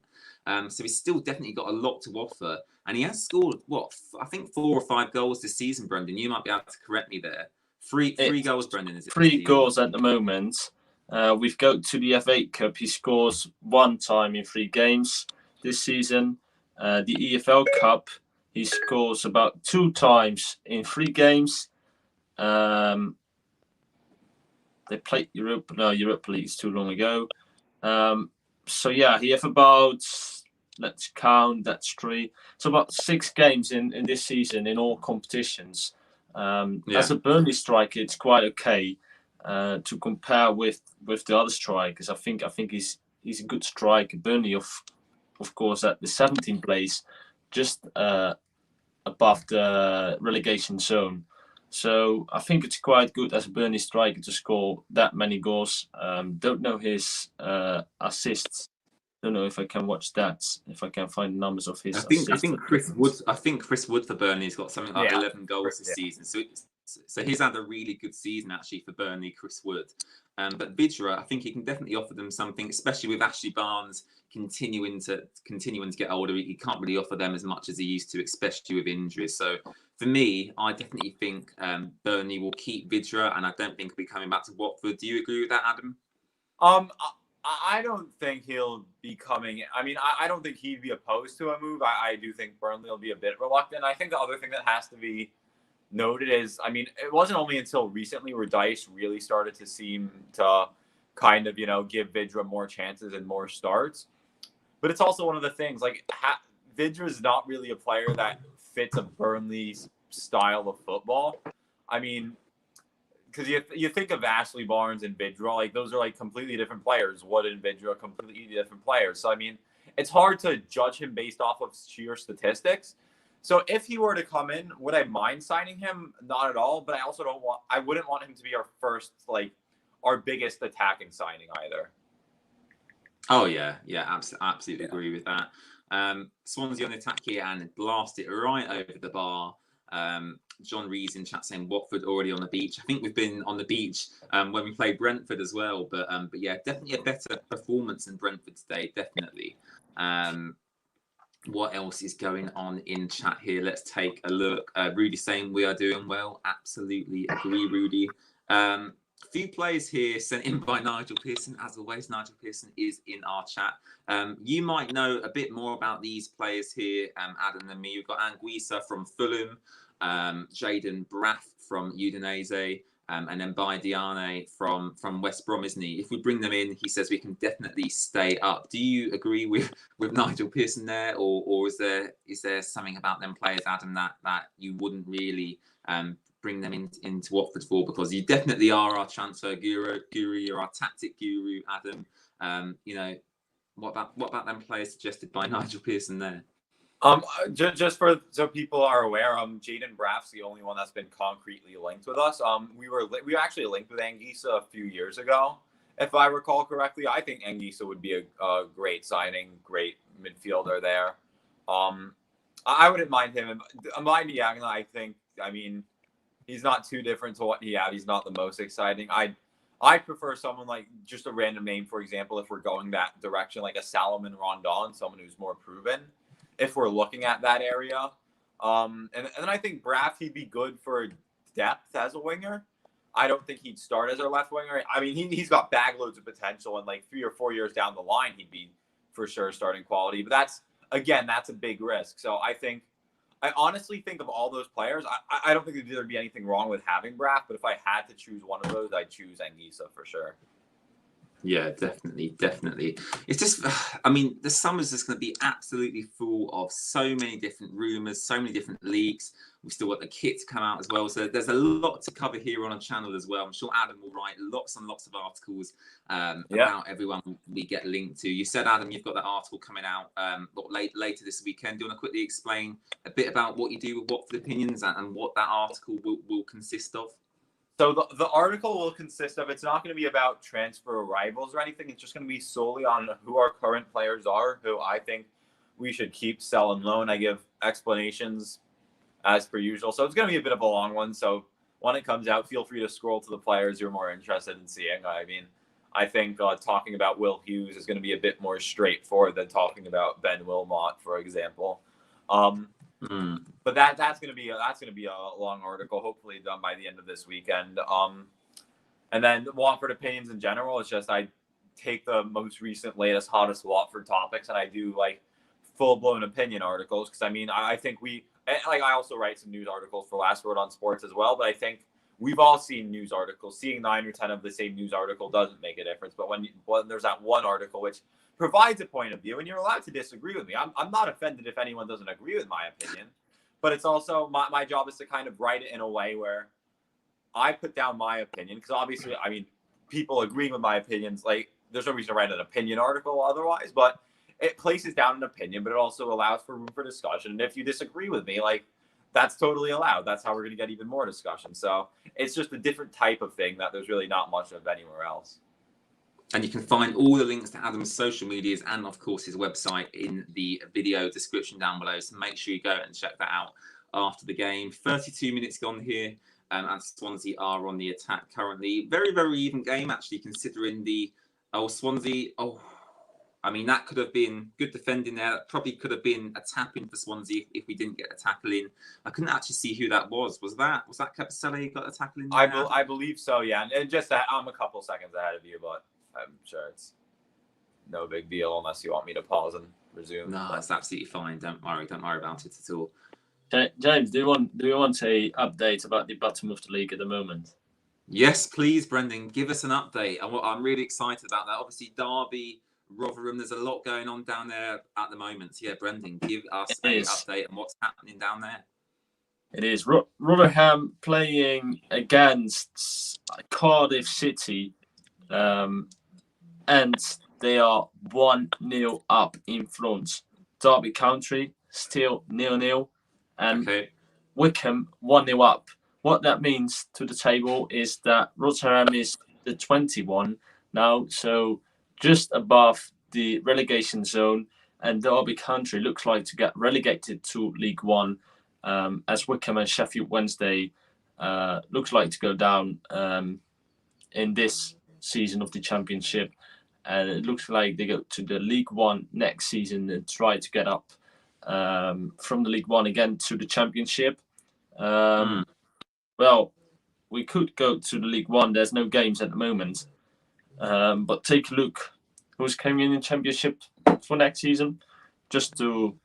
Speaker 1: So he's still definitely got a lot to offer, and he has scored I think 4 or 5 goals this season. Brendan, you might be able to correct me there. Three goals, Brendan. Is it
Speaker 3: 3 goals at the moment? We've got to the FA Cup. He scores 1 time in 3 games this season. The EFL Cup, he scores about 2 times in 3 games. They played Europa League is too long ago. So yeah, he have about, let's count, that's 3. So about 6 games in this season in all competitions. As a Burnley striker, it's quite okay to compare with the other strikers. I think he's a good striker. Burnley, of course, at the 17th place, just above the relegation zone. So I think it's quite good as a Burnley striker to score that many goals. Don't know his assists. Don't know if I can watch that. If I can find the numbers of his
Speaker 1: I
Speaker 3: assists.
Speaker 1: think Chris Wood. I think Chris Wood for Burnley's got something like 11 goals this season. So he's had a really good season actually for Burnley, Chris Wood. But Vydra, I think he can definitely offer them something, especially with Ashley Barnes continuing to get older. He can't really offer them as much as he used to, especially with injuries. So for me, I definitely think Burnley will keep Vydra, and I don't think he'll be coming back to Watford. Do you agree with that, Adam?
Speaker 2: I don't think he'll be coming. I mean, I don't think he'd be opposed to a move. I do think Burnley will be a bit reluctant. I think the other thing that has to be noted is, I mean, it wasn't only until recently where Dice really started to seem to kind of, give Vydra more chances and more starts. But it's also one of the things, like, Vydra is not really a player that fits a Burnley style of football. I mean, because you think of Ashley Barnes and Vydra, like those are like completely different players. Wood and Vydra, completely different players. So I mean, it's hard to judge him based off of sheer statistics. So if he were to come in, would I mind signing him? Not at all. But I also I wouldn't want him to be our first, like, our biggest attacking signing either.
Speaker 1: Oh yeah, absolutely agree with that. Swansea on the attack here and blasted it right over the bar. John Rees in chat saying Watford already on the beach. I think we've been on the beach when we played Brentford as well. But yeah, definitely a better performance than Brentford today. Definitely. What else is going on in chat here? Let's take a look. Rudy saying we are doing well. Absolutely agree, Rudy. Few players here sent in by Nigel Pearson. As always, Nigel Pearson is in our chat. You might know a bit more about these players here, Adam, than me. We've got Anguissa from Fulham, Jaden Braff from Udinese, and then Diane from West Brom, isn't he? If we bring them in, he says we can definitely stay up. Do you agree with Nigel Pearson there, or is there something about them players, Adam, that you wouldn't really bring them into Watford for, because you definitely are our transfer guru, you're our tactic guru, Adam. What about them players suggested by Nigel Pearson there?
Speaker 2: Just for so people are aware, Jaden Braff's the only one that's been concretely linked with us. We were actually linked with Anguissa a few years ago, if I recall correctly. I think Anguissa would be a great signing, great midfielder there. I wouldn't mind him. Mind Diagna, I mean, he's not too different to what he had. He's not the most exciting. I'd prefer someone like just a random name, for example, if we're going that direction, like a Salomon Rondon, someone who's more proven, if we're looking at that area. And then I think Braff, he'd be good for depth as a winger. I don't think he'd start as our left winger. I mean, he's got bag loads of potential, and like 3 or 4 years down the line, he'd be for sure starting quality. But that's a big risk. So I honestly think of all those players, I don't think there'd be anything wrong with having Braff, but if I had to choose one of those, I'd choose Anguissa for sure.
Speaker 1: Yeah, definitely. It's just, I mean, the summer's just going to be absolutely full of so many different rumours, so many different leaks. We've still got the kit to come out as well. So there's a lot to cover here on our channel as well. I'm sure Adam will write lots and lots of articles about everyone we get linked to. You said, Adam, you've got that article coming out later this weekend. Do you want to quickly explain a bit about what you do with Watford Opinions and what that article will consist of?
Speaker 2: So the article will consist of, it's not going to be about transfer arrivals or anything. It's just going to be solely on who our current players are, who I think we should keep, sell, and loan. I give explanations as per usual. So it's going to be a bit of a long one. So when it comes out, feel free to scroll to the players you're more interested in seeing. I mean, I think talking about Will Hughes is going to be a bit more straightforward than talking about Ben Wilmot, for example. But that's gonna be a long article, hopefully done by the end of this weekend. And then Watford opinions in general. It's just I take the most recent, latest, hottest Watford topics, and I do like full blown opinion articles. Because I mean, I think I also write some news articles for Last Word on Sports as well. But I think we've all seen news articles. Seeing 9 or 10 of the same news article doesn't make a difference. But when there's that one article which provides a point of view, and you're allowed to disagree with me. I'm not offended if anyone doesn't agree with my opinion, but it's also my job is to kind of write it in a way where I put down my opinion, because obviously, I mean, people agreeing with my opinions, like there's no reason to write an opinion article otherwise, but it places down an opinion, but it also allows for room for discussion. And if you disagree with me, like that's totally allowed. That's how we're going to get even more discussion. So it's just a different type of thing that there's really not much of anywhere else.
Speaker 1: And you can find all the links to Adam's social medias and, of course, his website in the video description down below. So make sure you go and check that out after the game. 32 minutes gone here, and Swansea are on the attack currently. Very, very even game, actually, considering the Swansea. Oh, I mean, that could have been good defending there. That probably could have been a tap in for Swansea if we didn't get a tackle in. I couldn't actually see who that was. Was that Capicella who got a tackle in there?
Speaker 2: I believe so, yeah. And just I'm a couple seconds ahead of you, but I'm sure it's no big deal unless you want me to pause and resume.
Speaker 1: No, it's absolutely fine. Don't worry about it at all.
Speaker 3: James, do you want a update about the bottom of the league at the moment?
Speaker 1: Yes, please, Brendan. Give us an update. I'm really excited about that. Obviously, Derby, Rotherham, there's a lot going on down there at the moment. So yeah, Brendan, give us an update on what's happening down there.
Speaker 3: It is Rotherham playing against Cardiff City, and they are 1-0 up in front. Derby County still 0-0, and Wycombe 1-0 up. What that means to the table is that Rotherham is the 21 now, so just above the relegation zone, and Derby County looks like to get relegated to League One, as Wycombe and Sheffield Wednesday looks like to go down in this season of the Championship, and it looks like they go to the League One next season and try to get up from the League One again to the Championship. Well, we could go to the League One. There's no games at the moment. But take a look who's coming in the Championship for next season. Just to,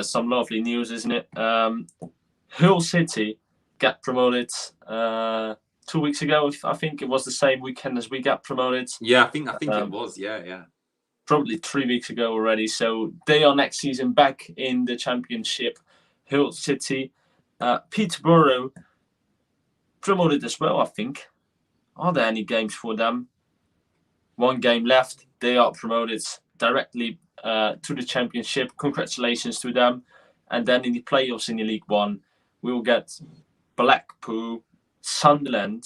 Speaker 3: some lovely news, isn't it? Hull City got promoted 2 weeks ago. I think it was the same weekend as we got promoted.
Speaker 1: Yeah, I think it was. Yeah.
Speaker 3: Probably 3 weeks ago already. So they are next season back in the Championship. Hull City. Peterborough promoted as well, I think. Are there any games for them? 1 game left. They are promoted directly to the Championship. Congratulations to them. And then in the playoffs in the League One, we will get Blackpool, Sunderland,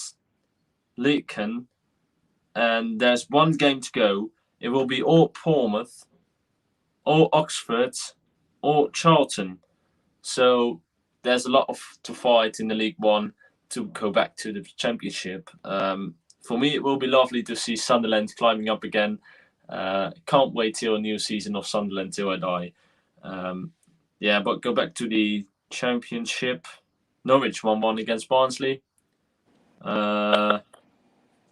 Speaker 3: Lincoln, and there's 1 game to go. It will be or Bournemouth, or Oxford, or Charlton. So there's a lot to fight in the League One to go back to the Championship. For me, it will be lovely to see Sunderland climbing up again. Can't wait till a new season of Sunderland till I die. But go back to the Championship. Norwich 1-1 against Barnsley. There are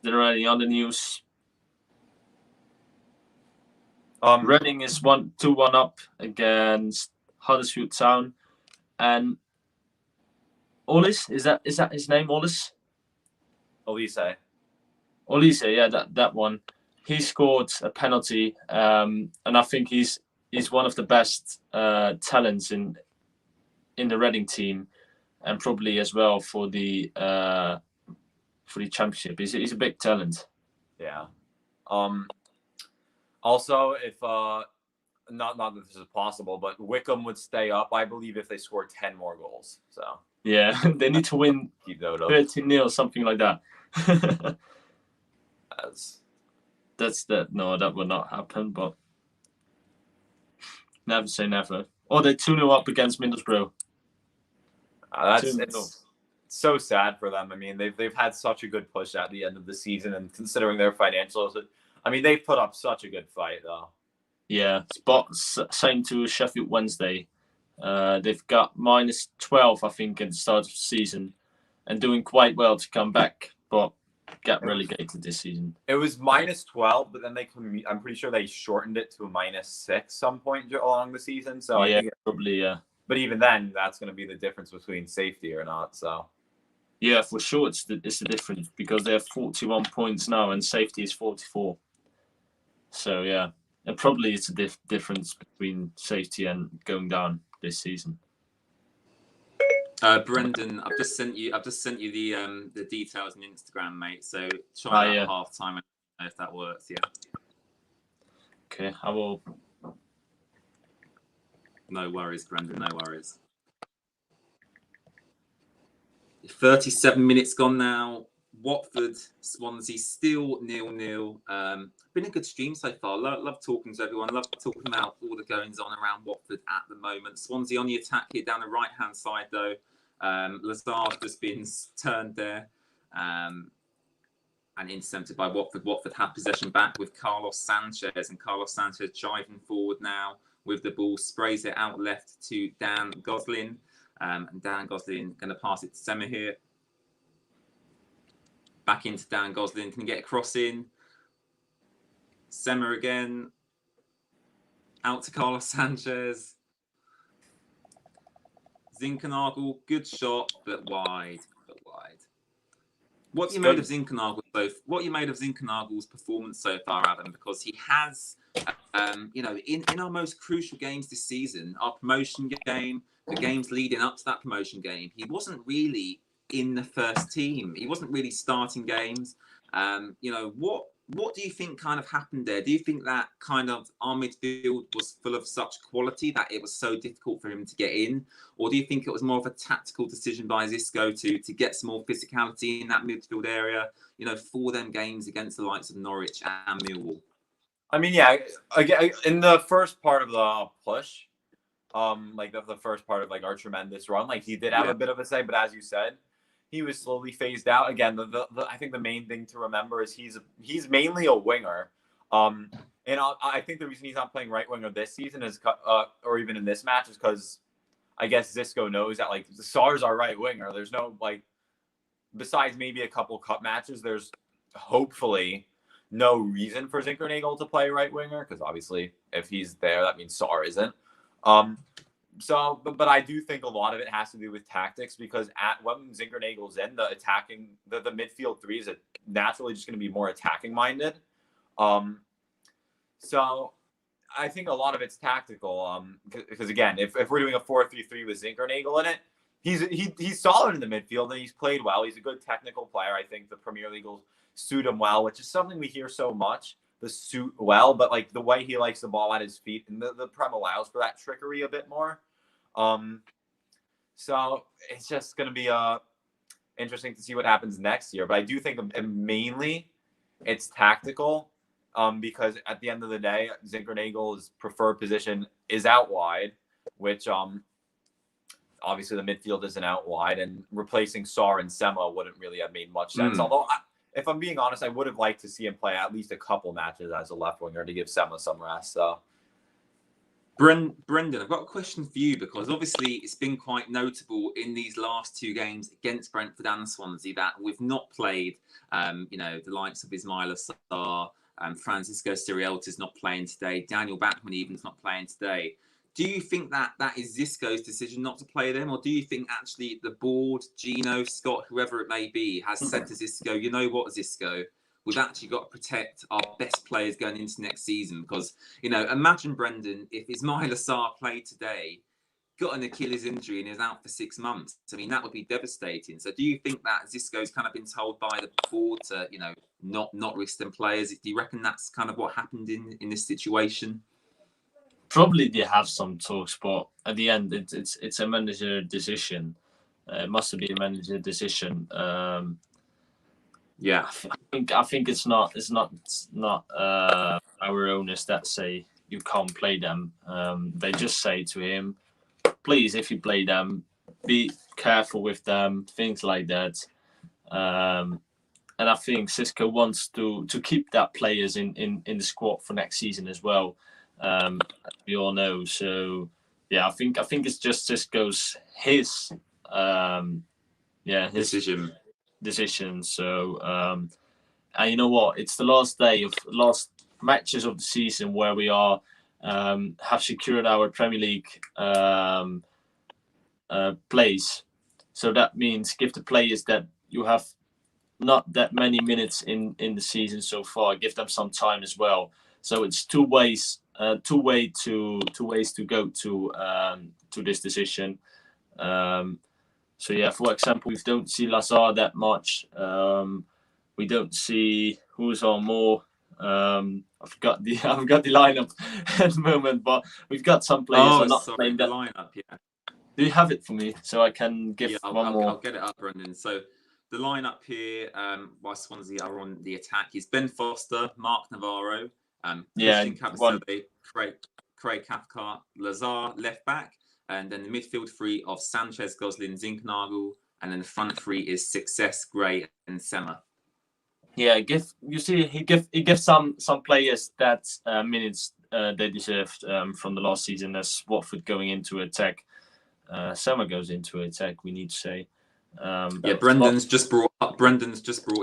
Speaker 3: any other news? Reading is 2-1 up against Huddersfield Town, and Ollis, is that his name? Ollis, yeah, that one. He scored a penalty, and I think he's one of the best talents in the Reading team, and probably as well for the Championship. He's a big talent.
Speaker 2: Yeah. Also, if not that this is possible, but Wycombe would stay up, I believe, if they score 10 more goals. So
Speaker 3: yeah, they need to win 13-0, something like that. That will not happen, but never say never. Or they 2-0 up against Middlesbrough.
Speaker 2: It's so sad for them. I mean, they've had such a good push at the end of the season, and considering their financials, I mean, they've put up such a good fight, though.
Speaker 3: Yeah, but same to Sheffield Wednesday. They've got -12, I think, at the start of the season, and doing quite well to come back, but get relegated this season.
Speaker 2: It was -12, but then I'm pretty sure they shortened it to a -6 some point along the season. So
Speaker 3: yeah,
Speaker 2: I think
Speaker 3: probably.
Speaker 2: But even then, that's going to be the difference between safety or not. So
Speaker 3: yeah, for sure, it's the difference because they have 41 points now and safety is 44. So yeah, and probably it's a difference between safety and going down this season.
Speaker 1: Brendan, I've just sent you the details on Instagram, mate. So try that at half time and know if that works. Yeah.
Speaker 3: Okay, I will.
Speaker 1: No worries, Brendan. No worries. 37 minutes gone now. Watford, Swansea still 0-0. Been a good stream so far. Love talking to everyone. Love talking about all the goings on around Watford at the moment. Swansea on the attack here down the right hand side though. Lazard just been turned there and intercepted by Watford. Watford have possession back with Carlos Sanchez, and Carlos Sanchez driving forward now with the ball, sprays it out left to Dan Gosling, and Dan Gosling going to pass it to Sema here. Back into Dan Gosling, can he get a cross in? Sema again, out to Carlos Sanchez. Zinkernagel, good shot, but wide. What you made of Zinkernagel's performance so far, Adam? Because he has, in our most crucial games this season, our promotion game, the games leading up to that promotion game, he wasn't really in the first team. He wasn't really starting games. What do you think kind of happened there? Do you think that kind of our midfield was full of such quality that it was so difficult for him to get in? Or do you think it was more of a tactical decision by Xisco to get some more physicality in that midfield area, for them games against the likes of Norwich and Millwall?
Speaker 2: I mean, yeah, again, in the first part of the push, the first part of our tremendous run, he did have a bit of a say, but as you said, he was slowly phased out. Again, I think the main thing to remember is he's mainly a winger. And I think the reason he's not playing right winger this season is, or even in this match, is because I guess Xisco knows that Sarr's our right winger. There's no besides maybe a couple cup matches, there's hopefully no reason for Zinkernagel to play right winger, because obviously if he's there, that means Sarr isn't. But I do think a lot of it has to do with tactics, because when Zinkernagel's in, the midfield three is naturally just going to be more attacking minded. So I think a lot of it's tactical. Because again, if we're doing a 4-3-3 with Zinkernagel in it, he's solid in the midfield and he's played well. He's a good technical player. I think the Premier League will suit him well, which is something we hear so much. The suit well, but the way he likes the ball at his feet, and the Prem allows for that trickery a bit more. So it's just going to be interesting to see what happens next year. But I do think mainly it's tactical, because at the end of the day, Zinkernagel's preferred position is out wide, which obviously the midfield isn't out wide, and replacing Sarr and Sema wouldn't really have made much sense. Although if I'm being honest, I would have liked to see him play at least a couple matches as a left winger to give Sema some rest. So,
Speaker 1: Brendan, I've got a question for you, because obviously it's been quite notable in these last two games against Brentford and Swansea that we've not played, the likes of Ismaila Sarr, Francisco Sirielta's not playing today, Daniel Bachmann even's not playing today. Do you think that is Xisco's decision not to play them, or do you think actually the board, Gino, Scott, whoever it may be, has said to Xisco, you know what, Xisco, we've actually got to protect our best players going into next season? Because, imagine, Brendan, if Ismaila Sarr played today, got an Achilles injury and is out for 6 months. I mean, that would be devastating. So do you think that Xisco's kind of been told by the board to, not risk them players? Do you reckon that's kind of what happened in this situation?
Speaker 3: Probably they have some talks, but at the end, it's a manager decision. It must be a manager decision.
Speaker 1: Yeah,
Speaker 3: I think it's not our owners that say you can't play them. They just say to him, please, if you play them, be careful with them, things like that. And I think Xisco wants to keep that players in the squad for next season as well. As we all know. So yeah, I think it's just Xisco's his decision. So and you know what? It's the last matches of the season where we are have secured our Premier League place. So that means give the players that you have not that many minutes in the season so far, give them some time as well. So it's two ways to go to this decision. So yeah, for example, we don't see Lazard that much. We don't see who's on more. I forgot the lineup at the moment, but we've got some players not playing that
Speaker 1: lineup. Yeah,
Speaker 3: Do you have it for me so I can give one more?
Speaker 1: I'll get it up, Brendan. So the lineup here, by Swansea are on the attack is Ben Foster, Mark Navarro, Christian Kabasele, Craig Cathcart, Lazar left back, and then the midfield three of Sanchez, Gosling, Zinkernagel, and then the front three is Success, Gray, and Sema.
Speaker 3: Yeah, he gives some players that minutes they deserved from the last season as Watford going into attack. Sema goes into attack, we need to say.
Speaker 1: Brendan's just brought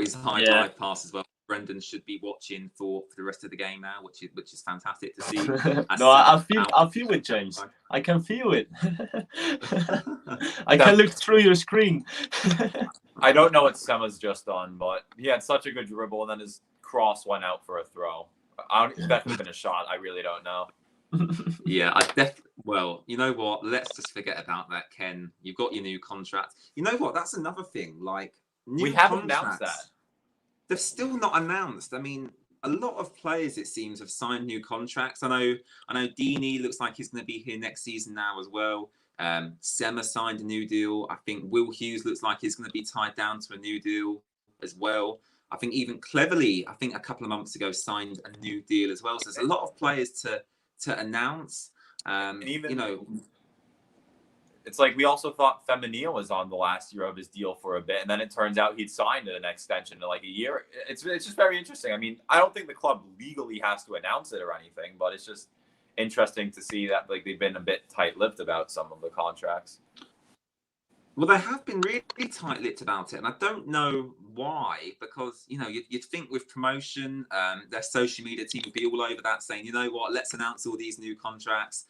Speaker 1: his high drive pass as well. Brendan should be watching for the rest of the game now, which is fantastic to see.
Speaker 3: No, I feel it, James. I can feel it. I can look through your screen.
Speaker 2: I don't know what Sema's just done, but he had such a good dribble, and then his cross went out for a throw. That could have been a shot. I really don't know.
Speaker 1: Yeah, well, you know what? Let's just forget about that, Ken. You've got your new contract. You know what? That's another thing. Like,
Speaker 2: we haven't announced that.
Speaker 1: They've still not announced. I mean, a lot of players, it seems, have signed new contracts. I know Deeney looks like he's going to be here next season now as well. Sema signed a new deal. I think Will Hughes looks like he's going to be tied down to a new deal as well. I think even Cleverly, I think a couple of months ago, signed a new deal as well. So there's a lot of players to announce.
Speaker 2: And even,
Speaker 1: you know,
Speaker 2: it's like we also thought Feminine was on the last year of his deal for a bit, and then it turns out he'd signed an extension to like a year. It's just very interesting. I mean, I don't think the club legally has to announce it or anything, but it's just interesting to see that like they've been a bit tight-lipped about some of the contracts.
Speaker 1: Well, they have been really tight-lipped about it, and I don't know why, because, you know, you'd think with promotion, their social media team would be all over that, saying, you know what, let's announce all these new contracts,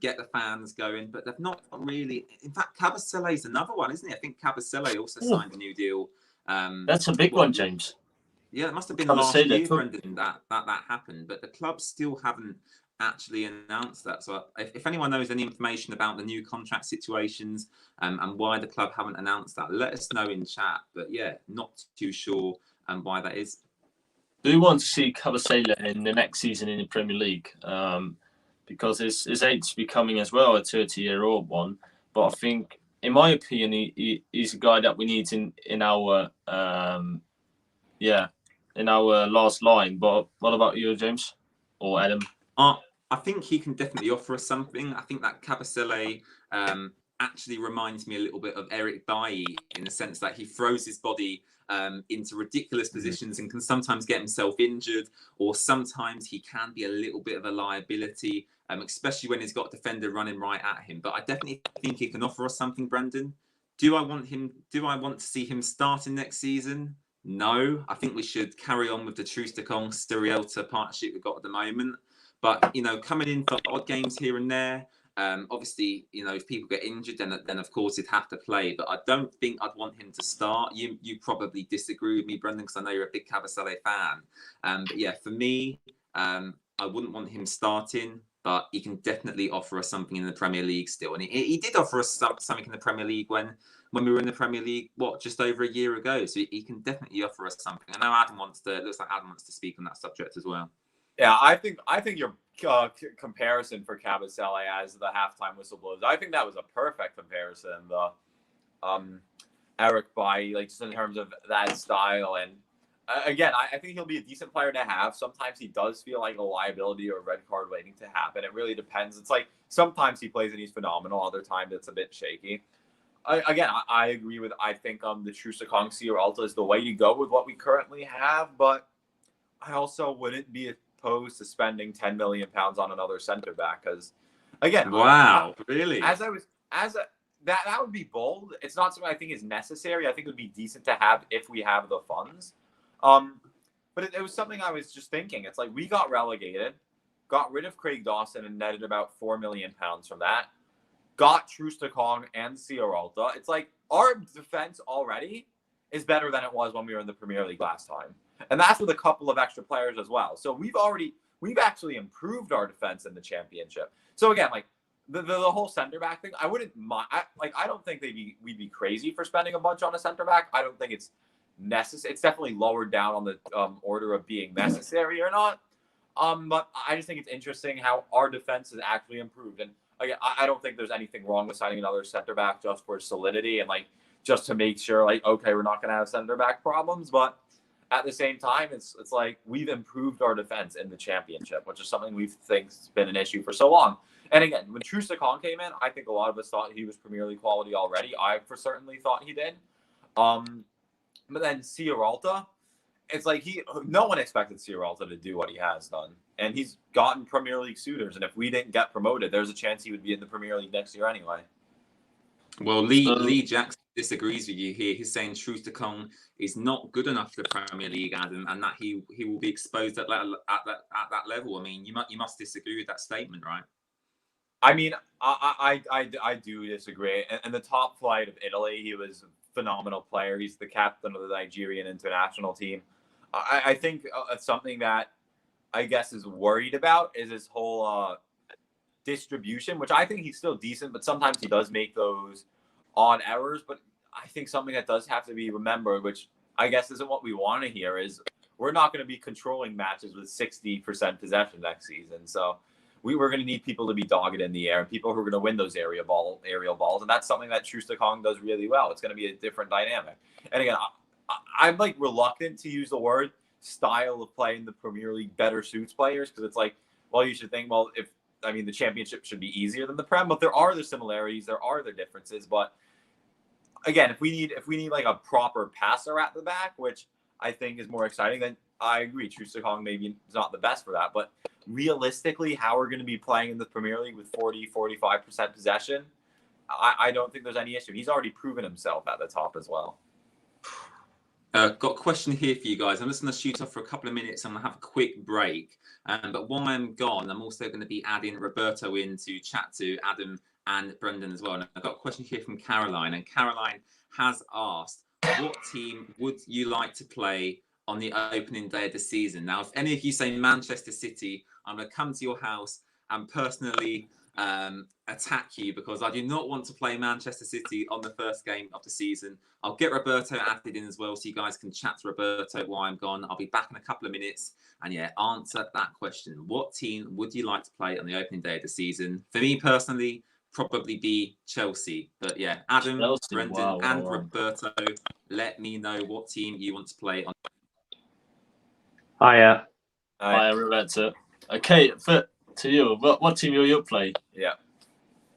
Speaker 1: get the fans going, but they've not really. In fact, Kabasele is another one, isn't he? I think Kabasele also signed a new deal.
Speaker 3: That's a big one, James.
Speaker 1: Yeah, it must have been last year, Brendan, that happened, but the clubs still haven't actually announced that. So if anyone knows any information about the new contract situations and why the club haven't announced that, let us know in chat. But yeah, not too sure why that is.
Speaker 3: Do you want to see Kabasele in the next season in the Premier League? Because his age's becoming as well a 30-year-old one. But I think, in my opinion, he's a guy that we need in our in our last line. But what about you, James or Adam?
Speaker 1: I think he can definitely offer us something. I think that Kabasele actually reminds me a little bit of Eric Bailly in the sense that he throws his body into ridiculous positions and can sometimes get himself injured, or sometimes he can be a little bit of a liability, especially when he's got a defender running right at him. But I definitely think he can offer us something, Brendan. Do I want to see him starting next season? No. I think we should carry on with the Troost-Ekong-Sterielta partnership we've got at the moment. But, you know, coming in for odd games here and there, obviously, you know, if people get injured, then of course he'd have to play. But I don't think I'd want him to start. You probably disagree with me, Brendan, because I know you're a big Kabasele fan. But yeah, for me, I wouldn't want him starting, but he can definitely offer us something in the Premier League still. And he did offer us something in the Premier League when we were in the Premier League, just over a year ago. So he can definitely offer us something. I know looks like Adam wants to speak on that subject as well.
Speaker 2: Yeah, I think your comparison for Kabasele as the halftime whistle blows, I think that was a perfect comparison. The Eric Bailly, like just in terms of that style, and again, I think he'll be a decent player to have. Sometimes he does feel like a liability or a red card waiting to happen. It really depends. It's like sometimes he plays and he's phenomenal. Other times it's a bit shaky. I agree with. I think the Troost-Ekong-Sterielta is the way to go with what we currently have, but I also wouldn't be opposed to spending £10 million on another centre back, because again,
Speaker 1: really,
Speaker 2: that would be bold. It's not something I think is necessary. I think it would be decent to have if we have the funds. But it was something I was just thinking. It's like we got relegated, got rid of Craig Dawson and netted about £4 million from that. Got Troost-Ekong and Sterielta. It's like our defense already is better than it was when we were in the Premier League last time. And that's with a couple of extra players as well. So we've actually improved our defense in the championship. So again, like the whole center back thing, I wouldn't mind. I don't think we'd be crazy for spending a bunch on a center back. I don't think it's necessary. It's definitely lowered down on the order of being necessary or not. But I just think it's interesting how our defense has actually improved. And like I don't think there's anything wrong with signing another center back just for solidity and like just to make sure like okay, we're not going to have center back problems, but at the same time, it's like we've improved our defense in the championship, which is something we think's been an issue for so long. And again, when Troost-Ekong came in, I think a lot of us thought he was Premier League quality already. I for certainly thought he did. But then Ciaralta, it's like no one expected Ciaralta to do what he has done. And he's gotten Premier League suitors. And if we didn't get promoted, there's a chance he would be in the Premier League next year anyway.
Speaker 1: Well, Lee Jackson disagrees with you here. He's saying Troost-Ekong is not good enough for the Premier League, Adam, and that he will be exposed at that level. I mean, you must disagree with that statement, right?
Speaker 2: I mean, I do disagree. And the top flight of Italy, he was a phenomenal player. He's the captain of the Nigerian international team. I think something that I guess is worried about is his whole distribution, which I think he's still decent, but sometimes he does make those odd errors. But I think something that does have to be remembered, which I guess isn't what we want to hear, is we're not going to be controlling matches with 60% possession next season. So we're going to need people to be dogged in the air, people who are going to win those aerial balls. And that's something that Troost-Ekong does really well. It's going to be a different dynamic. And again, I'm like reluctant to use the word style of play in the Premier League better suits players, because it's like, well, you should think, well, the championship should be easier than the Prem, but there are the similarities, there are the differences. But again, if we need like a proper passer at the back, which I think is more exciting, then I agree. Troost-Ekong maybe is not the best for that, but realistically, how we're going to be playing in the Premier League with 45% possession, I don't think there's any issue. He's already proven himself at the top as well.
Speaker 1: Got a question here for you guys. I'm just going to shoot off for a couple of minutes. I'm going to have a quick break. But while I'm gone, I'm also going to be adding Roberto in to chat to Adam and Brendan as well. And I've got a question here from Caroline. And Caroline has asked, what team would you like to play on the opening day of the season? Now, if any of you say Manchester City, I'm going to come to your house and personally attack you, because I do not want to play Manchester City on the first game of the season. I'll get Roberto added in as well, so you guys can chat to Roberto while I'm gone. I'll be back in a couple of minutes and answer that question. What team would you like to play on the opening day of the season? For me personally, probably be Chelsea. But Adam, Chelsea, Brendan, and Roberto, let me know what team you want to play on.
Speaker 3: Hiya, Roberto. Okay, to you, what team will you play?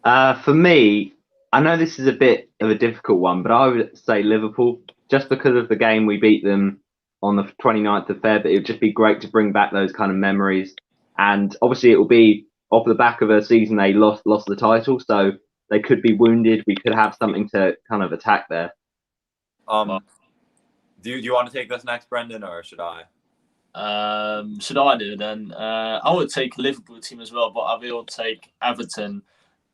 Speaker 4: For me, I know this is a bit of a difficult one, but I would say Liverpool, just because of the game we beat them on the 29th of Feb. It would just be great to bring back those kind of memories. And obviously it will be off the back of a season they lost the title, so they could be wounded. We could have something to kind of attack there.
Speaker 2: Do you want to take this next, Brendan, or should I?
Speaker 3: Should I do then? I would take a Liverpool team as well, but I will take Everton.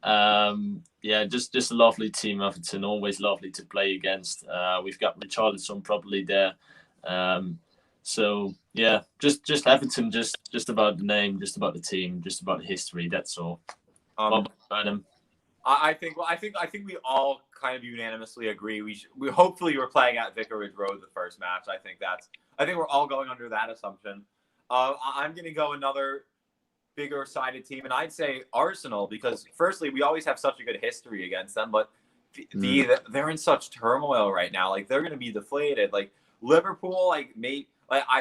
Speaker 3: Just a lovely team, Everton. Always lovely to play against. We've got Richarlison probably there. Just Everton. Just about the name, just about the team, just about the history. That's all. Adam?
Speaker 2: I think we all kind of unanimously agree. We hopefully we're playing at Vicarage Road the first match. I think we're all going under that assumption. I'm going to go another bigger sided team, and I'd say Arsenal, because firstly, we always have such a good history against them, but they're in such turmoil right now. Like, they're going to be deflated. Like Liverpool, I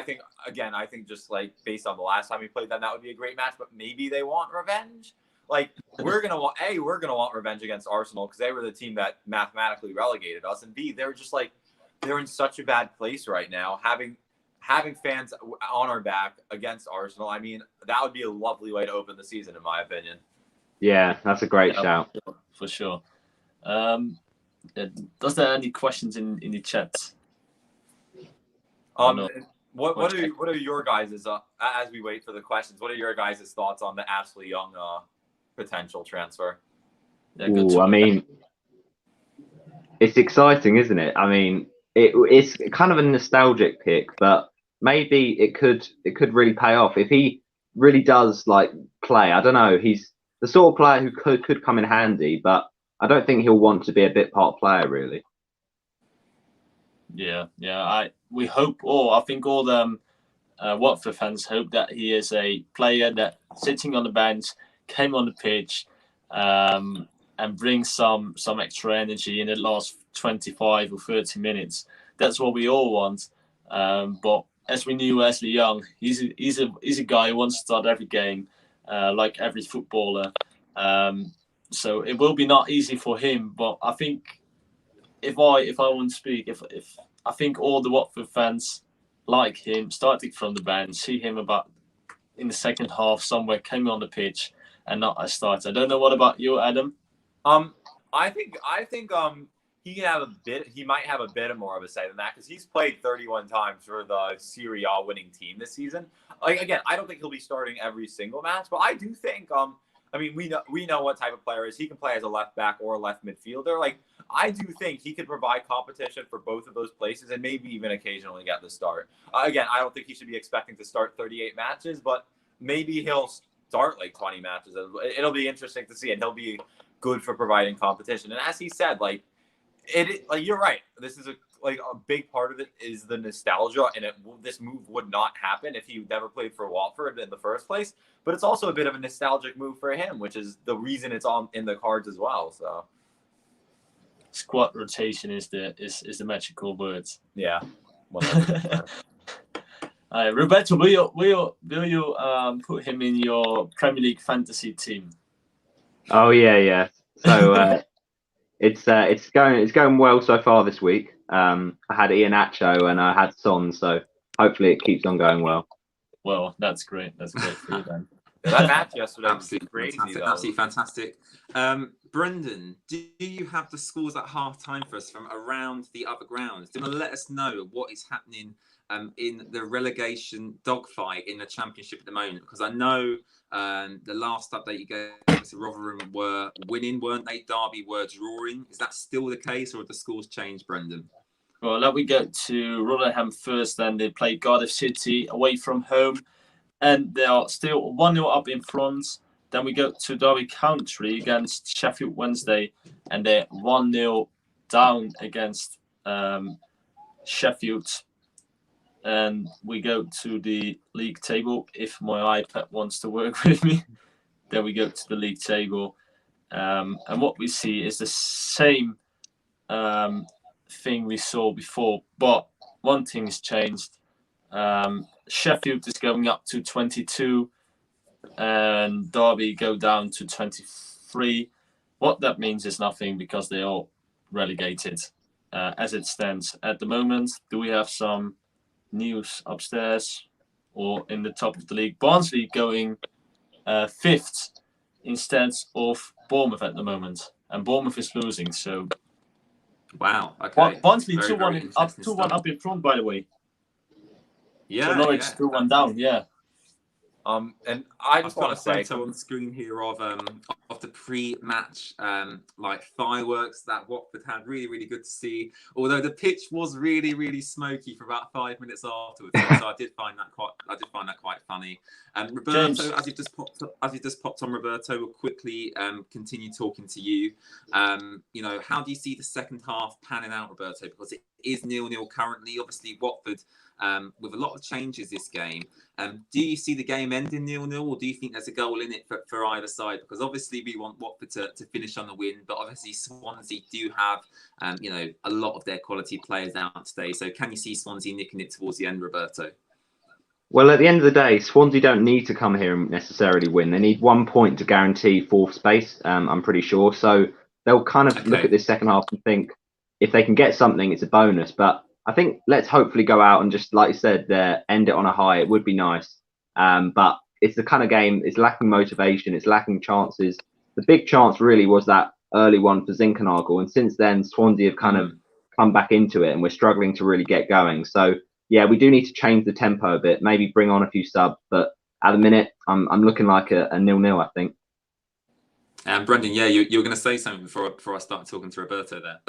Speaker 2: think just like based on the last time we played them, that would be a great match, but maybe they want revenge. Like, we're going to want revenge against Arsenal because they were the team that mathematically relegated us, and B, they're in such a bad place right now. Having fans on our back against Arsenal, I mean, that would be a lovely way to open the season, in my opinion.
Speaker 4: Yeah, that's a great shout.
Speaker 3: For sure. Does there any questions in the chat?
Speaker 2: What are your guys' as we wait for the questions? What are your guys' thoughts on the Ashley Young potential transfer?
Speaker 4: I mean, it's exciting, isn't it? I mean, it's kind of a nostalgic pick, but maybe it could really pay off if he really does play. I don't know. He's the sort of player who could come in handy, but I don't think he'll want to be a bit part player, really.
Speaker 3: Yeah. We hope, I think all the Watford fans hope that he is a player that sitting on the bench, came on the pitch, and bring some extra energy in the last 25 or 30 minutes. That's what we all want. But as we knew Wesley Young, he's a guy who wants to start every game, like every footballer. So it will be not easy for him. But I think if I want to speak, if I think all the Watford fans like him, starting from the bench, see him about in the second half somewhere, came on the pitch and not a starter. I don't know. What about you, Adam?
Speaker 2: I think he might have a bit more of a say than that, because he's played 31 times for the Serie A winning team this season. Like, again, I don't think he'll be starting every single match, but I do think I mean, we know what type of player is. He can play as a left back or a left midfielder. Like, I do think he could provide competition for both of those places and maybe even occasionally get the start. Again, I don't think he should be expecting to start 38 matches, but maybe he'll start like 20 matches. It'll be interesting to see, and he'll be good for providing competition. And as he said, like you're right. This is a big part of it is the nostalgia, and this move would not happen if he never played for Watford in the first place. But it's also a bit of a nostalgic move for him, which is the reason it's in the cards as well. So
Speaker 3: squad rotation is the magical word.
Speaker 2: Yeah.
Speaker 3: Roberto, will you put him in your Premier League fantasy team?
Speaker 4: Oh yeah. So it's going well so far this week. I had Iheanacho and I had Son, so hopefully it keeps on going well.
Speaker 3: Well, that's great. That's great for you then.
Speaker 2: That match yesterday
Speaker 1: absolutely
Speaker 2: was crazy.
Speaker 1: Fantastic, absolutely fantastic. Brendan, do you have the scores at half time for us from around the other grounds? Do you want to let us know what is happening in the relegation dogfight in the Championship at the moment? Because I know the last update you gave us, Rotherham were winning, weren't they? Derby were drawing. Is that still the case, or have the scores changed, Brendan?
Speaker 3: Well, let me go to Rotherham first. Then they play Cardiff City away from home, and they are still 1-0 up in front. Then we go to Derby County against Sheffield Wednesday, and they're 1-0 down against Sheffield. And we go to the league table. If my iPad wants to work with me, then we go to the league table. And what we see is the same thing we saw before, but one thing has changed. Sheffield is going up to 22 and Derby go down to 23. What that means is nothing, because they are relegated as it stands at the moment. Do we have some news upstairs or in the top of the league? Barnsley going 5th instead of Bournemouth at the moment, and Bournemouth is losing. So
Speaker 1: wow, okay.
Speaker 3: Barnsley 2-1 up in front, by the way.
Speaker 1: Yeah,
Speaker 3: so Norwich 2-1 down. Yeah.
Speaker 2: And I just want to say,
Speaker 1: a photo on the screen here of the pre-match fireworks that Watford had. Really, really good to see. Although the pitch was really, really smoky for about 5 minutes afterwards, so I did find that quite funny. Roberto,
Speaker 3: James,
Speaker 1: as you've just popped on, Roberto, we'll quickly continue talking to you. How do you see the second half panning out, Roberto? Because it is 0-0 currently. Obviously, Watford. With a lot of changes this game, do you see the game ending 0-0, or do you think there's a goal in it for either side? Because obviously we want Watford to finish on the win, but obviously Swansea do have a lot of their quality players out today. So can you see Swansea nicking it towards the end, Roberto?
Speaker 4: Well, at the end of the day, Swansea don't need to come here and necessarily win. They need 1 point to guarantee fourth space, I'm pretty sure. So they'll kind of look at this second half and think, if they can get something, it's a bonus. But I think let's hopefully go out and just, like you said, end it on a high. It would be nice. But it's the kind of game, it's lacking motivation, it's lacking chances. The big chance really was that early one for Zinkernagel. And since then, Swansea have kind of come back into it and we're struggling to really get going. So, yeah, we do need to change the tempo a bit, maybe bring on a few subs. But at the minute, I'm looking like a 0-0, I think.
Speaker 1: And Brendan, yeah, you were going to say something before I started talking to Roberto there.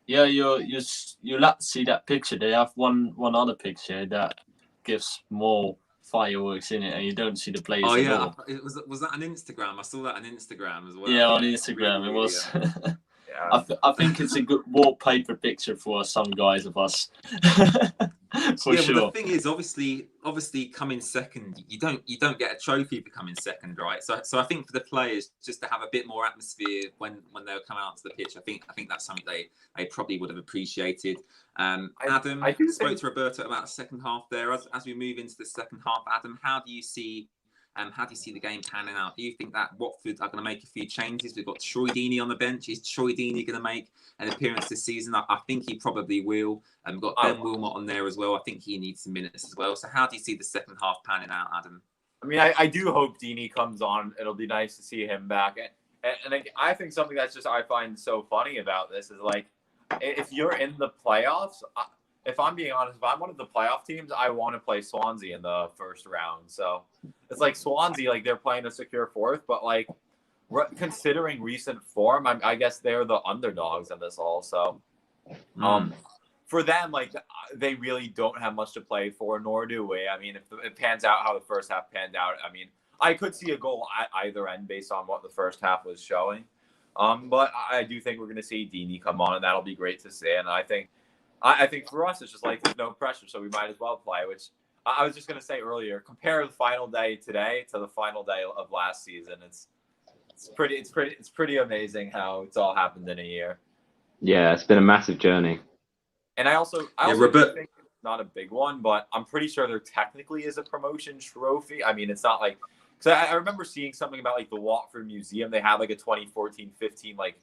Speaker 3: Yeah, you see that picture. They have one other picture that gives more fireworks in it, and you don't see the players.
Speaker 1: Oh yeah,
Speaker 3: at all.
Speaker 1: Was that on Instagram? I saw that on Instagram as well.
Speaker 3: Yeah, on Instagram it was. Yeah. I think it's a good wallpaper picture for some guys of us. for
Speaker 1: yeah,
Speaker 3: sure.
Speaker 1: well, the thing is, obviously, coming second, you don't get a trophy for coming second, right? So I think for the players, just to have a bit more atmosphere when they'll come out to the pitch, I think that's something they probably would have appreciated. Adam,
Speaker 2: I do
Speaker 1: spoke
Speaker 2: think
Speaker 1: to Roberto about the second half there. As we move into the second half, Adam, how do you see the game panning out? Do you think that Watford are going to make a few changes? We've got Troy Deeney on the bench. Is Troy Deeney going to make an appearance this season? I think he probably will. We've got Ben Wilmot on there as well. I think he needs some minutes as well. So how do you see the second half panning out, Adam?
Speaker 2: I mean, I do hope Deeney comes on. It'll be nice to see him back. And I think something that's just I find so funny about this is like, if you're in the playoffs, if I'm being honest, if I'm one of the playoff teams, I want to play Swansea in the first round. So it's like Swansea, like they're playing a secure fourth, but like considering recent form, I guess they're the underdogs in this all. So for them, like they really don't have much to play for, nor do we. I mean, if it pans out how the first half panned out, I mean, I could see a goal at either end based on what the first half was showing. But I do think we're going to see Deeney come on, and that'll be great to see. And I think for us, it's just like there's no pressure, so we might as well play. Which I was just going to say earlier. Compare the final day today to the final day of last season. It's pretty amazing how it's all happened in a year.
Speaker 4: Yeah, it's been a massive journey.
Speaker 2: And I also do think it's not a big one, but I'm pretty sure there technically is a promotion trophy. I mean, it's not like. So I remember seeing something about like the Watford Museum. They have like a 2014-15 like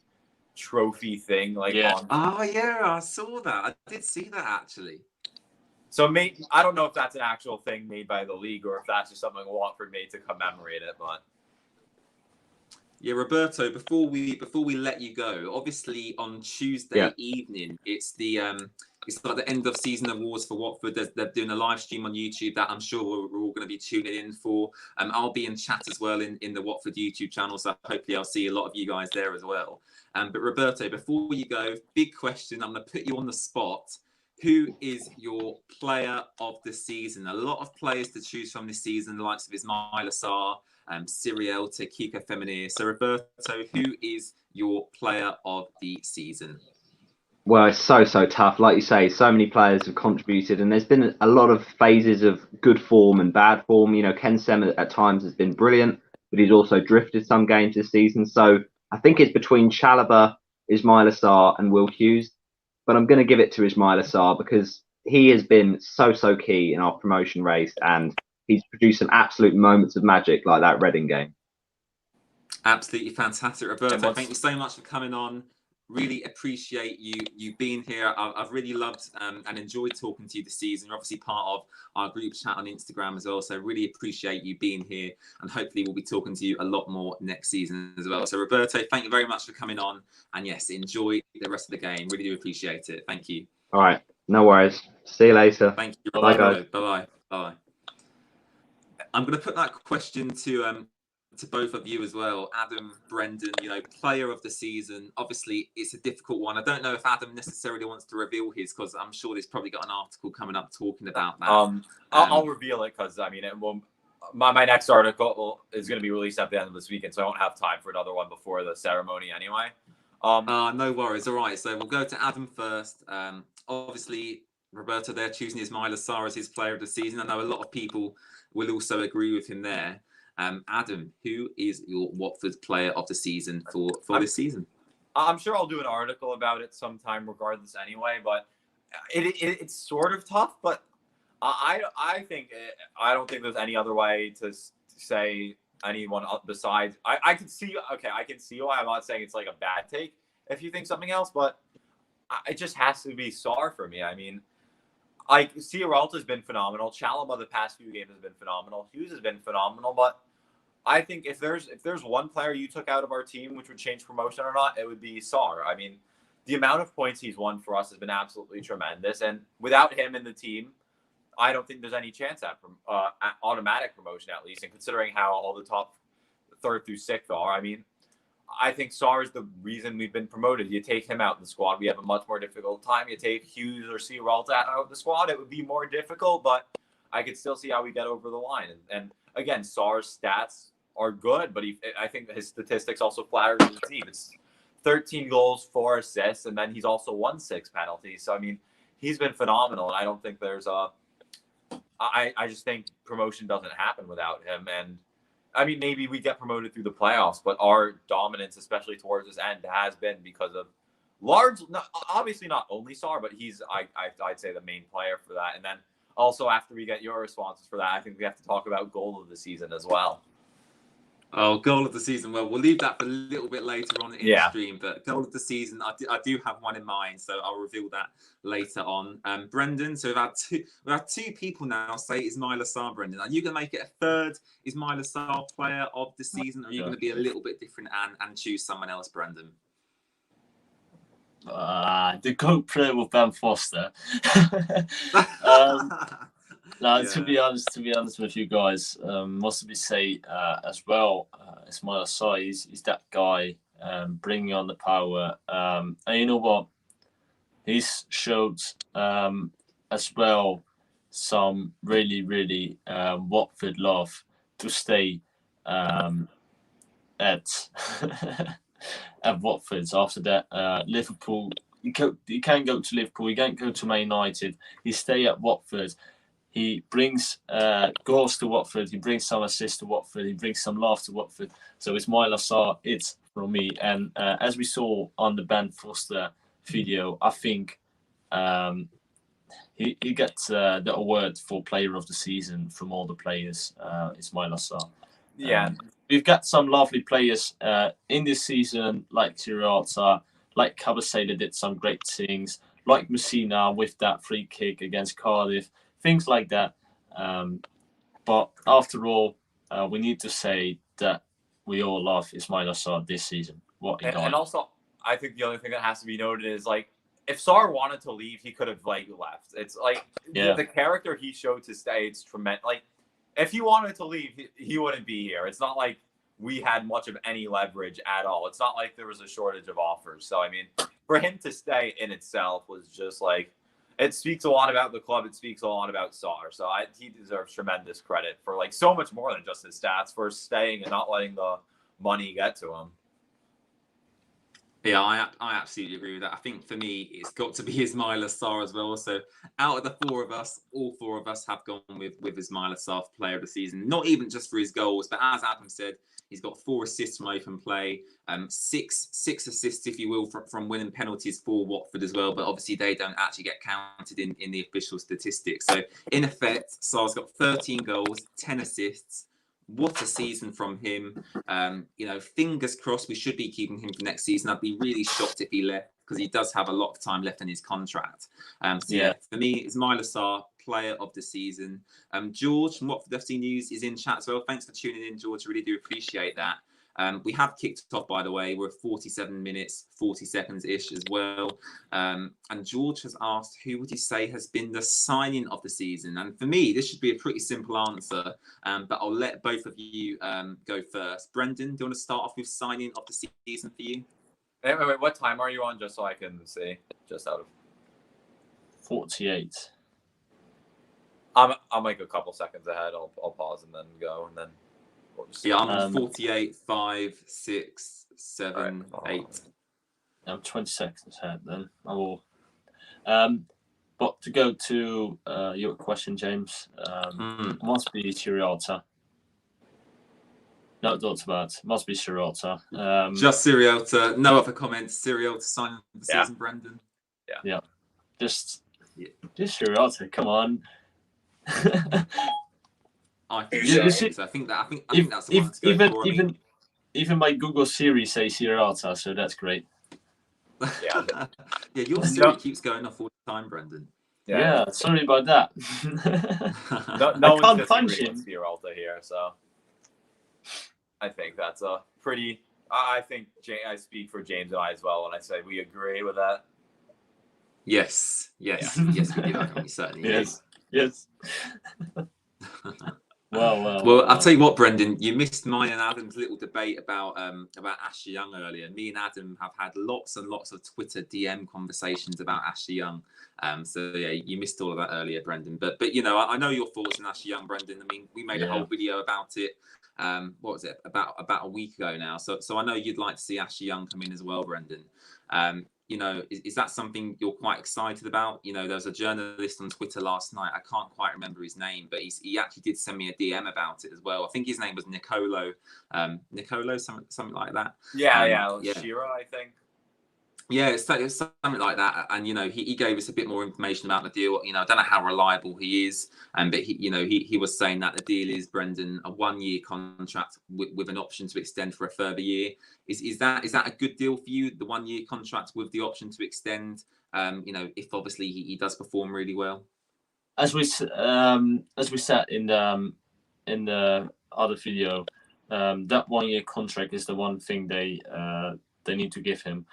Speaker 2: trophy thing. Like
Speaker 1: Oh yeah, I saw that. I did see that actually.
Speaker 2: So I don't know if that's an actual thing made by the league or if that's just something Watford made to commemorate it. But
Speaker 1: yeah, Roberto, before we let you go, obviously on Tuesday evening, it's like the end of season awards for Watford. They're doing a live stream on YouTube that I'm sure we're all going to be tuning in for. I'll be in chat as well in the Watford YouTube channel, so hopefully I'll see a lot of you guys there as well. But Roberto, before you go, big question. I'm going to put you on the spot. Who is your player of the season? A lot of players to choose from this season, the likes of Ismail Assar, Cyril to Kiko Feminir. So Roberto, who is your player of the season?
Speaker 4: Well, it's so tough. Like you say, so many players have contributed, and there's been a lot of phases of good form and bad form. You know, Ken Sem at times has been brilliant, but he's also drifted some games this season. So I think it's between Chalobah, Ismail Assar, and Will Hughes. But I'm going to give it to Ismail Assar because he has been so key in our promotion race, and he's produced some absolute moments of magic like that Reading game.
Speaker 1: Absolutely fantastic, Roberto. Thank you so much for coming on. Really appreciate you being here. I've really loved and enjoyed talking to you this season. You're obviously part of our group chat on Instagram as well, so really appreciate you being here, and hopefully we'll be talking to you a lot more next season as well. So Roberto, thank you very much for coming on, and yes, enjoy the rest of the game. Really do appreciate it. Thank you.
Speaker 4: All right, no worries. See you later.
Speaker 1: Thank you.
Speaker 4: Bye, guys.
Speaker 1: Bye. I'm going to put that question to both of you as well. Adam, Brendan, player of the season. Obviously, it's a difficult one. I don't know if Adam necessarily wants to reveal his, because I'm sure there's probably got an article coming up talking about that.
Speaker 2: I'll reveal it because, I mean, my next article is going to be released at the end of this weekend, so I won't have time for another one before the ceremony anyway.
Speaker 1: No worries. All right, so we'll go to Adam first. Obviously, Roberto there choosing Ismail Assar as his player of the season. I know a lot of people will also agree with him there. Adam, who is your Watford player of the season for this season?
Speaker 2: I'm sure I'll do an article about it sometime regardless anyway, but it's sort of tough, but I don't think there's any other way to say anyone besides I can see why. I'm not saying it's like a bad take if you think something else, but it just has to be Sarr for me. I mean, Ciaralta has been phenomenal. Chalobah the past few games has been phenomenal. Hughes has been phenomenal, but I think if there's one player you took out of our team which would change promotion or not, it would be Sarr. I mean, the amount of points he's won for us has been absolutely tremendous, and without him in the team, I don't think there's any chance at automatic promotion, at least. And considering how all the top 3rd through 6th are, I mean, I think Sarr is the reason we've been promoted. You take him out of the squad, we have a much more difficult time. You take Hughes or Ciaralta out of the squad, it would be more difficult, but I could still see how we get over the line. And again, Sarr's stats are good, but I think his statistics also flatter the team. It's 13 goals, 4 assists, and then he's also won 6 penalties. So, I mean, he's been phenomenal, and I don't think there's I just think promotion doesn't happen without him. And I mean, maybe we get promoted through the playoffs, but our dominance, especially towards this end, has been because of obviously not only Sar, but he's I'd say the main player for that. And then also, after we get your responses for that, I think we have to talk about goal of the season as well.
Speaker 1: Oh, goal of the season. Well, we'll leave that for a little bit later on in the stream. But goal of the season, I do have one in mind, so I'll reveal that later on. Brendan, so we've had two people now say Ismaila Sarr, Brendan. Are you going to make it a third Ismaila Sarr player of the season, or are you going to be a little bit different and choose someone else, Brendan?
Speaker 3: The GOAT player with Ben Foster. To be honest with you guys, must be say as well, Ismaila Sarr, he's that guy bringing on the power. And you know what? He's showed as well some really Watford love to stay at at Watford. After that, Liverpool. You can't go to Liverpool. You can't go to Man United. You stay at Watford. He brings goals to Watford. He brings some assists to Watford. He brings some love to Watford. So Ismaila Sarr, it's from me. And as we saw on the Ben Foster video, I think he gets the award for Player of the Season from all the players. Ismaila Sarr.
Speaker 2: Yeah,
Speaker 3: we've got some lovely players in this season, like Siriota, like Kabaseda did some great things, like Messina with that free kick against Cardiff. Things like that. But after all, we need to say that we all love Ismaila Sarr this season.
Speaker 2: And also, I think the other thing that has to be noted is, like, if Sarr wanted to leave, he could have, like, left. It's like the character he showed to stay, it's tremendous. Like, if he wanted to leave, he wouldn't be here. It's not like we had much of any leverage at all. It's not like there was a shortage of offers. So, I mean, for him to stay in itself was just like, it speaks a lot about the club. It speaks a lot about Sarr. So he deserves tremendous credit for, like, so much more than just his stats, for staying and not letting the money get to him.
Speaker 1: Yeah, I absolutely agree with that. I think for me, it's got to be Ismaila Sarr as well. So out of the four of us, all four of us have gone with Ismaila Sarr Player of the Season. Not even just for his goals, but as Adam said, he's got 4 assists from open play, six assists, if you will, from winning penalties for Watford as well. But obviously, they don't actually get counted in the official statistics. So in effect, Sarr's got 13 goals, 10 assists. What a season from him. Fingers crossed we should be keeping him for next season. I'd be really shocked if he left, because he does have a lot of time left in his contract. For me, Ismaila Sarr, Player of the Season. George from Watford FC News is in chat as well. Thanks for tuning in, George. Really do appreciate that. We have kicked off, by the way. We're 47 minutes, 40 seconds-ish as well. And George has asked, who would you say has been the signing of the season? And for me, this should be a pretty simple answer, but I'll let both of you go first. Brendan, do you want to start off with signing of the season for you?
Speaker 2: Wait, what time are you on, just so I can see? Just out of
Speaker 3: 48.
Speaker 2: I'm like a couple seconds ahead. I'll pause and then go, and then we'll just...
Speaker 1: Yeah, I'm 48, 5, 6, 7,
Speaker 2: right,
Speaker 1: 8.
Speaker 3: I'm 20 seconds ahead then. I will. But to go to your question, James, must be Siriota. No, not about. Must be Siriota.
Speaker 1: Just Siriota. No other comments. Siriota signing of the season, Brendan.
Speaker 3: Yeah. Just Siriota. Come on.
Speaker 1: I think that's the one to go for.
Speaker 3: Even my Google Siri says Siriota, so that's great.
Speaker 2: Yeah,
Speaker 1: your Siri keeps going off all the time, Brendan.
Speaker 3: Yeah, sorry about that.
Speaker 2: No
Speaker 3: I
Speaker 2: one's
Speaker 3: can't punch him.
Speaker 2: Siriota here, so I think that's a pretty. I think I speak for James and I as well when I say we agree with that.
Speaker 1: Yes, we do. I think we certainly do.
Speaker 3: Yes.
Speaker 1: Well, I'll tell you what, Brendan, you missed mine and Adam's little debate about Ashley Young earlier. Me and Adam have had lots and lots of Twitter DM conversations about Ashley Young. You missed all of that earlier, Brendan. But I know your thoughts on Ashley Young, Brendan. I mean, we made a whole video about it. What was it, about a week ago now? So I know you'd like to see Ashley Young come in as well, Brendan. you know, is that something you're quite excited about? You know, there was a journalist on Twitter last night. I can't quite remember his name, but he actually did send me a DM about it as well. I think his name was Nicolo, something like that.
Speaker 2: Yeah, Shira, I think.
Speaker 1: Yeah, it's something like that. And, you know, he gave us a bit more information about the deal. You know, I don't know how reliable he is. But, he was saying that the deal is, Brendan, a 1-year contract with an option to extend for a further year. Is that a good deal for you, the 1-year contract with the option to extend, you know, if obviously he does perform really well?
Speaker 3: As we said in the other video, that 1-year contract is the one thing they need to give him.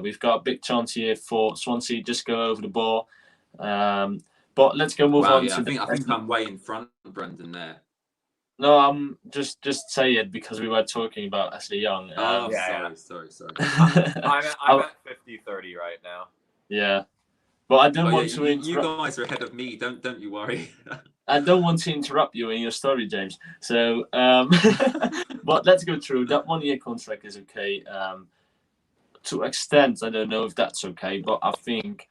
Speaker 3: We've got a big chance here for Swansea. Just go over the ball. But let's go move on.
Speaker 1: Yeah, I think I'm way in front, Brendan, there.
Speaker 3: No, I'm just say it because we were talking about Ashley Young.
Speaker 1: Sorry.
Speaker 2: I'm at 50-30 right now.
Speaker 3: Yeah, but I don't want to interrupt.
Speaker 1: You guys are ahead of me. Don't you worry.
Speaker 3: I don't want to interrupt you in your story, James. So, but let's go through that 1-year contract is okay. To extent, I don't know if that's okay, but I think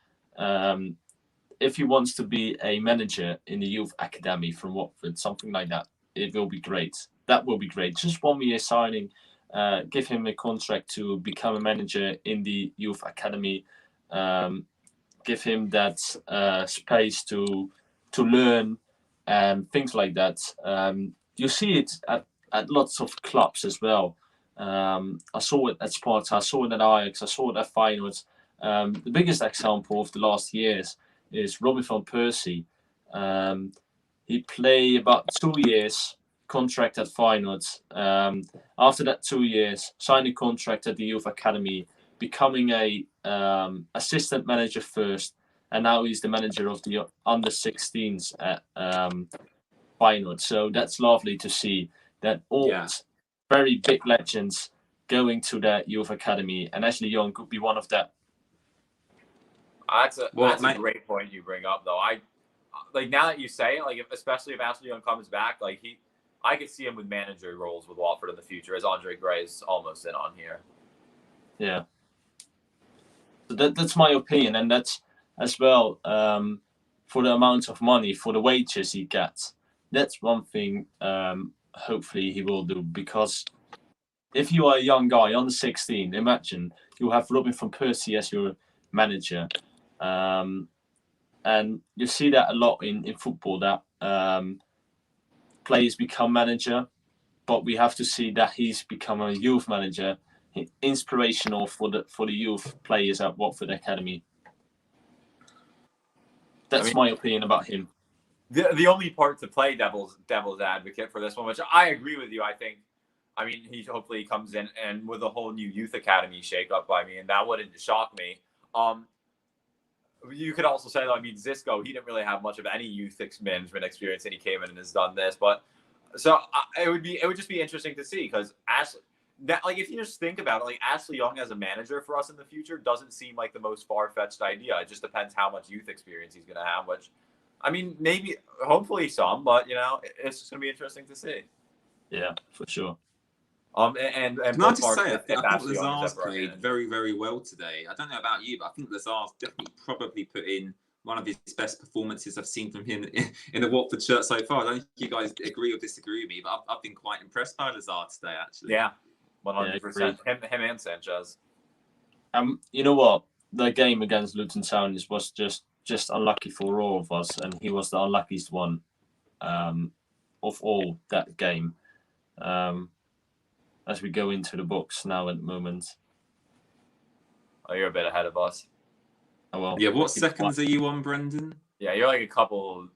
Speaker 3: if he wants to be a manager in the youth academy from Watford, something like that, it will be great. That will be great. Just 1-year signing, give him a contract to become a manager in the youth academy, give him that space to learn and things like that. You see it at lots of clubs as well. I saw it at Sparta, I saw it at Ajax, I saw it at Feyenoord. The biggest example of the last years is Robin van Persie. He played about 2 years, contract at Feyenoord. After that 2 years, signed a contract at the youth academy, becoming a assistant manager first, and now he's the manager of the under 16s at Feyenoord. So that's lovely to see that all very big legends going to that youth academy, and Ashley Young could be one of them.
Speaker 2: That's a great point you bring up, though. I like, now that you say it, like, especially if Ashley Young comes back, like, I could see him with manager roles with Watford in the future, as Andre Gray is almost in on here.
Speaker 3: Yeah, so that's my opinion, and that's as well for the amount of money, for the wages he gets. That's one thing. Hopefully he will do, because if you are a young guy under 16, imagine you have Robin van Persie as your manager, and you see that a lot in football, that players become manager, but we have to see that he's become a youth manager, inspirational for the youth players at Watford Academy. That's my opinion about him.
Speaker 2: The only part to play devil's advocate for this one, which I agree with you. He hopefully comes in and with a whole new youth academy shakeup. And that wouldn't shock me. You could also say, Zisco, he didn't really have much of any youth management experience, and he came in and has done this. But so it would just be interesting to see, because if you just think about it, Ashley Young as a manager for us in the future doesn't seem like the most far-fetched idea. It just depends how much youth experience he's going to have, which, maybe, hopefully some, but, it's just going to be interesting to see.
Speaker 3: Yeah, for sure.
Speaker 1: And can I just say, I think Lazar's played very, very well today. I don't know about you, but I think Lazar's definitely probably put in one of his best performances I've seen from him in the Watford shirt so far. I don't think you guys agree or disagree with me, but I've been quite impressed by Lazar today, actually.
Speaker 2: Yeah, 100%. Him and Sanchez.
Speaker 3: You know what? The game against Luton Town was just unlucky for all of us, and he was the unluckiest one of all that game. As we go into the box now at the moment.
Speaker 2: Oh, you're a bit ahead of us.
Speaker 3: Oh, well.
Speaker 1: Yeah, what seconds are you on, Brendan?
Speaker 2: Yeah, you're like a couple.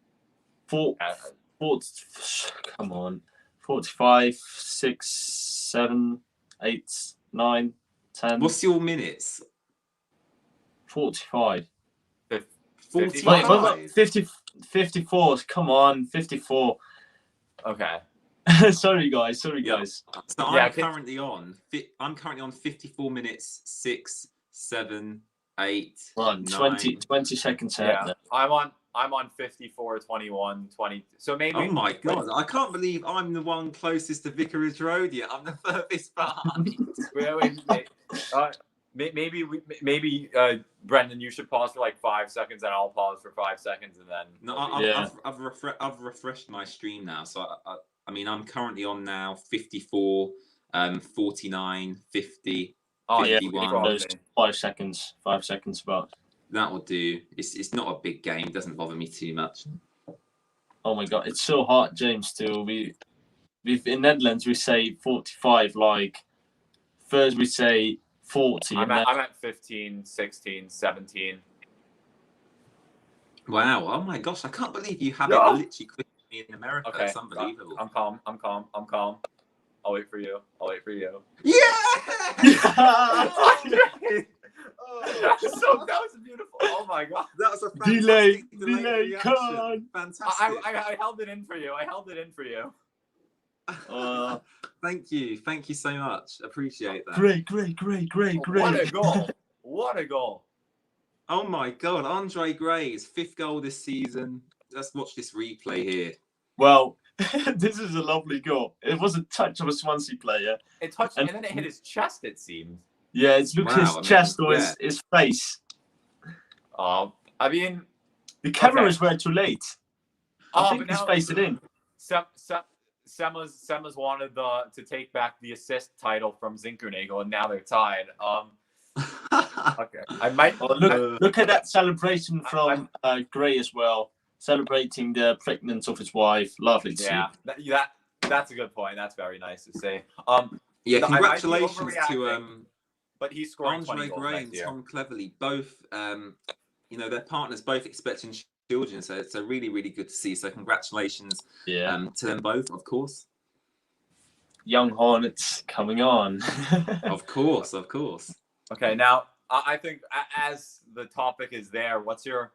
Speaker 3: Come on. 45, 6, 7, 8, 9, 10.
Speaker 1: What's your minutes?
Speaker 3: 45.
Speaker 2: 45.
Speaker 3: 54. Come on, 54.
Speaker 2: Okay.
Speaker 3: Sorry guys.
Speaker 1: So I'm currently on 54 minutes, 6, 7, 8, 9.
Speaker 3: 20 seconds out.
Speaker 2: Yeah. I'm on 54, 21, 20. So maybe.
Speaker 1: Oh my god! I can't believe I'm the one closest to Vicarage Road yet. I'm the furthest behind.
Speaker 2: maybe Brendan, you should pause for like 5 seconds, and I'll pause for 5 seconds, and then
Speaker 1: No, I've refreshed my stream now, so I mean I'm currently on now 54, 49, 50,
Speaker 2: Oh,
Speaker 1: 51.
Speaker 3: Those 5 seconds. 5 seconds about.
Speaker 1: That will do. It's not a big game. It doesn't bother me too much.
Speaker 3: Oh my god, it's so hard, James. We've in Netherlands we say 45. Like first we say 40.
Speaker 2: I'm at 15, 16, 17.
Speaker 1: Wow! Oh my gosh! I can't believe you have it
Speaker 2: Yeah.
Speaker 1: literally quicker than me in America.
Speaker 2: Okay,
Speaker 1: It's unbelievable.
Speaker 2: I'm calm. I'll wait for you.
Speaker 1: Yeah!
Speaker 2: That was beautiful. Oh my god.
Speaker 1: That was a
Speaker 3: Delay,
Speaker 1: fantastic delay
Speaker 3: come
Speaker 1: reaction.
Speaker 3: on.
Speaker 1: Fantastic.
Speaker 2: I held it in for you.
Speaker 1: Thank you so much. Appreciate that.
Speaker 3: Great.
Speaker 2: What a goal.
Speaker 1: Oh my god, Andre Gray's 5th goal this season. Let's watch this replay here.
Speaker 3: Well, this is a lovely goal. It was a touch of a Swansea player.
Speaker 2: It touched and then it hit his chest, it seemed.
Speaker 3: Yeah, it's looked his chest or his face.
Speaker 2: I mean,
Speaker 3: the cameras were too late. I think he's faced it in.
Speaker 2: Sema's wanted to take back the assist title from Zinkernagel, and now they're tied. Okay, I might
Speaker 3: look at that celebration from Gray as well, celebrating the pregnancy of his wife. Lovely to see.
Speaker 2: That's a good point. That's very nice to say.
Speaker 1: Yeah, congratulations to
Speaker 2: but he's scoring
Speaker 1: Andre
Speaker 2: 20 goals
Speaker 1: Gray and Tom Cleverley, both their partners both expecting children, so it's really good to see. So congratulations to them both, of course.
Speaker 3: Young Hornets coming on.
Speaker 1: Of course.
Speaker 2: Okay, now I think as the topic is there, what's your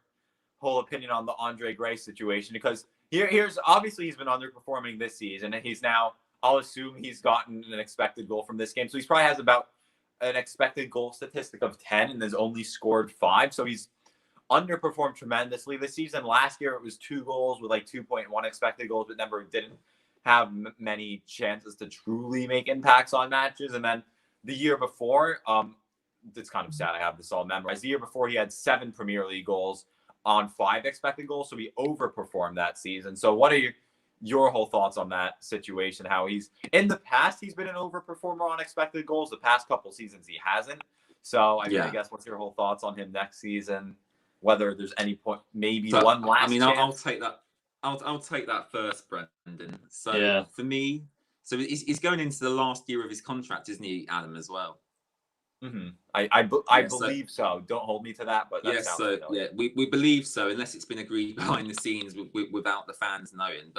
Speaker 2: whole opinion on the Andre Gray situation? Because here's obviously he's been underperforming this season, and he's now, I'll assume he's gotten an expected goal from this game, so he probably has about an expected goal statistic of 10 and has only scored 5, so he's underperformed tremendously this season. Last year it was 2 goals with like 2.1 expected goals, but never didn't have many chances to truly make impacts on matches. And then the year before, it's kind of sad I have this all memorized. The year before he had 7 Premier League goals on 5 expected goals, so he overperformed that season. So what are your whole thoughts on that situation? How he's in the past he's been an overperformer on expected goals. The past couple seasons he hasn't. So I guess what's your whole thoughts on him next season? Whether there's any point, maybe one last.
Speaker 1: I mean,
Speaker 2: chance?
Speaker 1: I'll take that. I'll take that first, Brendan. So for me, so he's going into the last year of his contract, isn't he, Adam, as well?
Speaker 2: Mm-hmm. I believe so. Don't hold me to that, but that
Speaker 1: we believe so, unless it's been agreed behind the scenes without the fans knowing.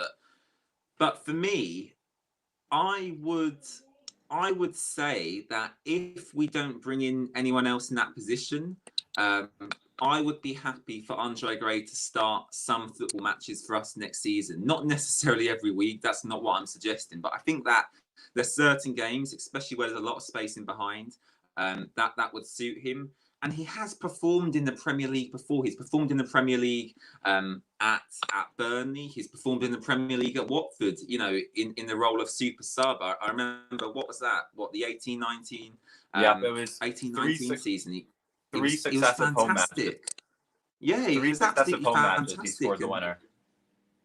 Speaker 1: But for me, I would say that if we don't bring in anyone else in that position, I would be happy for Andre Gray to start some football matches for us next season. Not necessarily every week. That's not what I'm suggesting. But I think that there's certain games, especially where there's a lot of space in behind, that would suit him. And he has performed in the Premier League before. He's performed in the Premier League at Burnley. He's performed in the Premier League at Watford, in the role of super sub. I remember, what was that? The 18-19?
Speaker 2: It was
Speaker 1: 18-19 season. He was
Speaker 2: successive home matches.
Speaker 1: Yeah, he was absolutely fantastic.
Speaker 2: He scored the winner.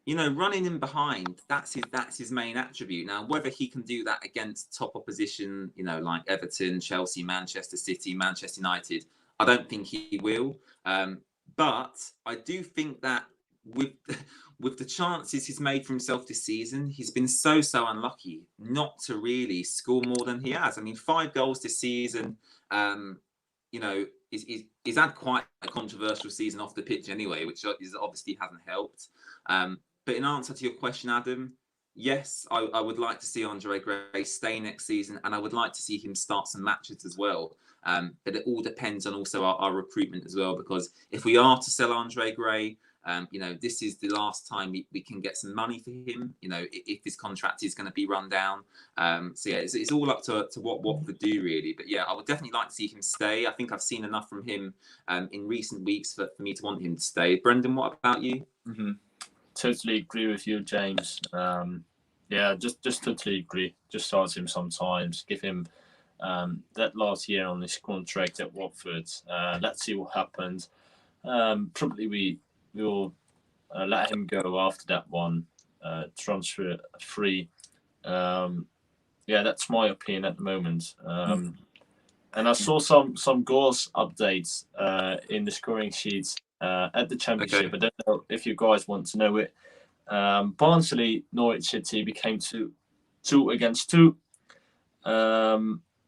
Speaker 1: Running in behind, that's his main attribute. Now, whether he can do that against top opposition, like Everton, Chelsea, Manchester City, Manchester United, I don't think he will. But I do think that with the chances he's made for himself this season, he's been so unlucky not to really score more than he has. I mean, 5 goals this season. He's had quite a controversial season off the pitch anyway, which obviously hasn't helped. But in answer to your question, Adam, yes, I would like to see Andre Gray stay next season, and I would like to see him start some matches as well. But it all depends on also our recruitment as well, because if we are to sell Andre Gray, this is the last time we can get some money for him, if his contract is going to be run down. It's all up to what Watford do, really. But yeah, I would definitely like to see him stay. I think I've seen enough from him in recent weeks for me to want him to stay. Brendan, what about you?
Speaker 3: Mm-hmm. Totally agree with you, James. Just totally agree. Just start him sometimes. Give him that last year on his contract at Watford. Let's see what happens. Probably we will let him go after that one, transfer free. That's my opinion at the moment. And I saw some goals updates in the scoring sheets at the Championship.
Speaker 1: Okay.
Speaker 3: I don't know if you guys want to know it. Barnsley, Norwich City became 2 against 2.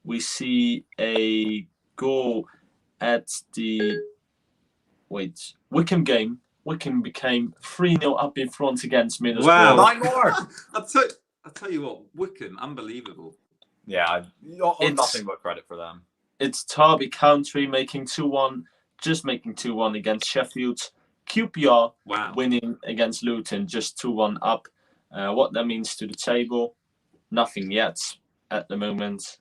Speaker 3: We see a goal at the Wycombe game. Wycombe became 3-0 up in front against Middlesbrough.
Speaker 1: Wow.
Speaker 2: 9 more.
Speaker 1: I'll tell you what, Wycombe, unbelievable.
Speaker 2: Yeah, nothing but credit for them.
Speaker 3: It's Derby County making 2-1, just making 2-1 against Sheffield. QPR winning against Luton, just 2-1 up. What that means to the table, nothing yet at the moment.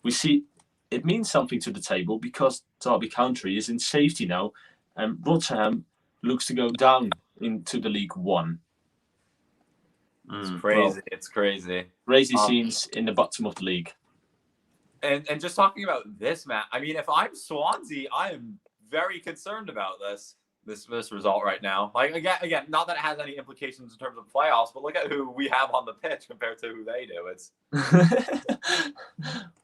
Speaker 3: We see it means something to the table because Derby County is in safety now, and Rotherham looks to go down into the League One.
Speaker 2: It's crazy. It's crazy.
Speaker 3: Crazy scenes in the bottom of the league.
Speaker 2: And just talking about this, Matt, I mean, if I'm Swansea, I am very concerned about this result right now. Like, again, not that it has any implications in terms of playoffs, but look at who we have on the pitch compared to who they do. It's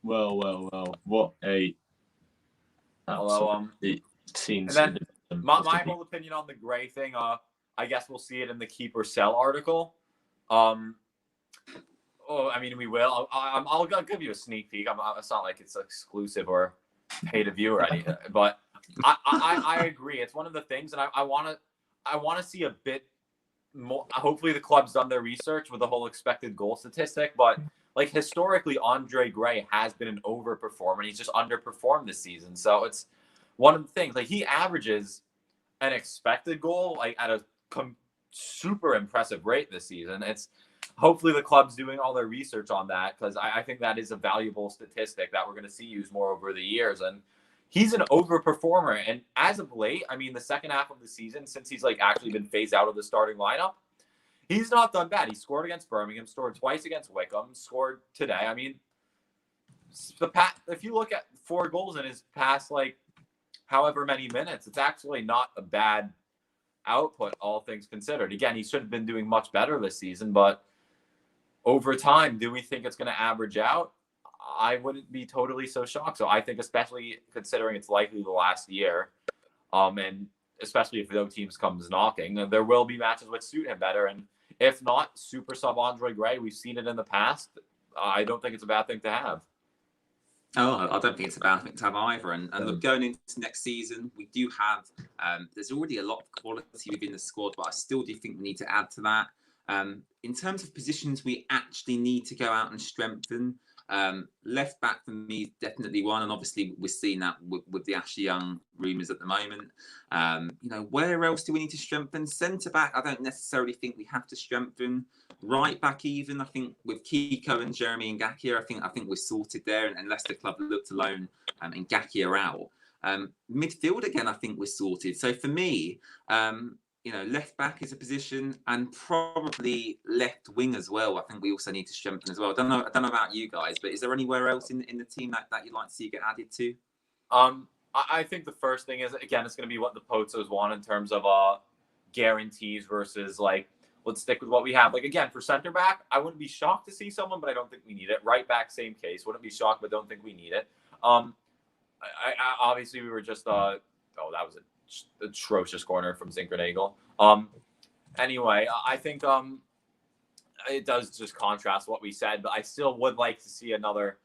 Speaker 3: well. What a scene.
Speaker 2: And then my whole opinion on the Gray thing, I guess we'll see it in the Keep or Sell article. I mean, we will. I'll give you a sneak peek. It's not like it's exclusive or pay to view or anything, but I agree. It's one of the things, and I want to see a bit more. Hopefully, the club's done their research with the whole expected goal statistic. But like historically, Andre Gray has been an overperformer, and he's just underperformed this season. So it's one of the things. Like he averages an expected goal like at a super impressive rate this season. It's hopefully the club's doing all their research on that, because I think that is a valuable statistic that we're going to see used more over the years. And he's an overperformer. And as of late, I mean, the second half of the season, since he's like actually been phased out of the starting lineup, he's not done bad. He scored against Birmingham, scored twice against Wycombe, scored today. I mean, if you look at 4 goals in his past, like however many minutes, it's actually not a bad output, all things considered. Again, he should have been doing much better this season, but over time, do we think it's going to average out? I wouldn't be totally so shocked. So I think, especially considering it's likely the last year, and especially if no teams comes knocking, there will be matches which suit him better. And if not, super sub Andre Gray, we've seen it in the past. I don't think it's a bad thing to have.
Speaker 1: Oh, I don't think it's a bad thing to have either. And look, going into next season, we do have, there's already a lot of quality within the squad, but I still do think we need to add to that. In terms of positions we actually need to go out and strengthen, left back for me is definitely one, and obviously we're seeing that with the Ashley Young rumours at the moment. Where else do we need to strengthen? Centre back, I don't necessarily think we have to strengthen. Right back, even I think with Kiko and Jeremy Ngakia, I think we're sorted there, and unless the club look to loan Ngakia out. Midfield again, I think we're sorted. So for me, left back is a position, and probably left wing as well. I think we also need to strengthen as well. I don't know about you guys, but is there anywhere else in the team that you'd like to see get added to?
Speaker 2: I think the first thing is, again, it's going to be what the Pozos want in terms of guarantees versus like, let's stick with what we have. Like, again, for center back, I wouldn't be shocked to see someone, but I don't think we need it. Right back, same case. Wouldn't be shocked, but don't think we need it. I obviously we were just that was an atrocious corner from Zinkernagel. Anyway, I think it does just contrast what we said, but I still would like to see another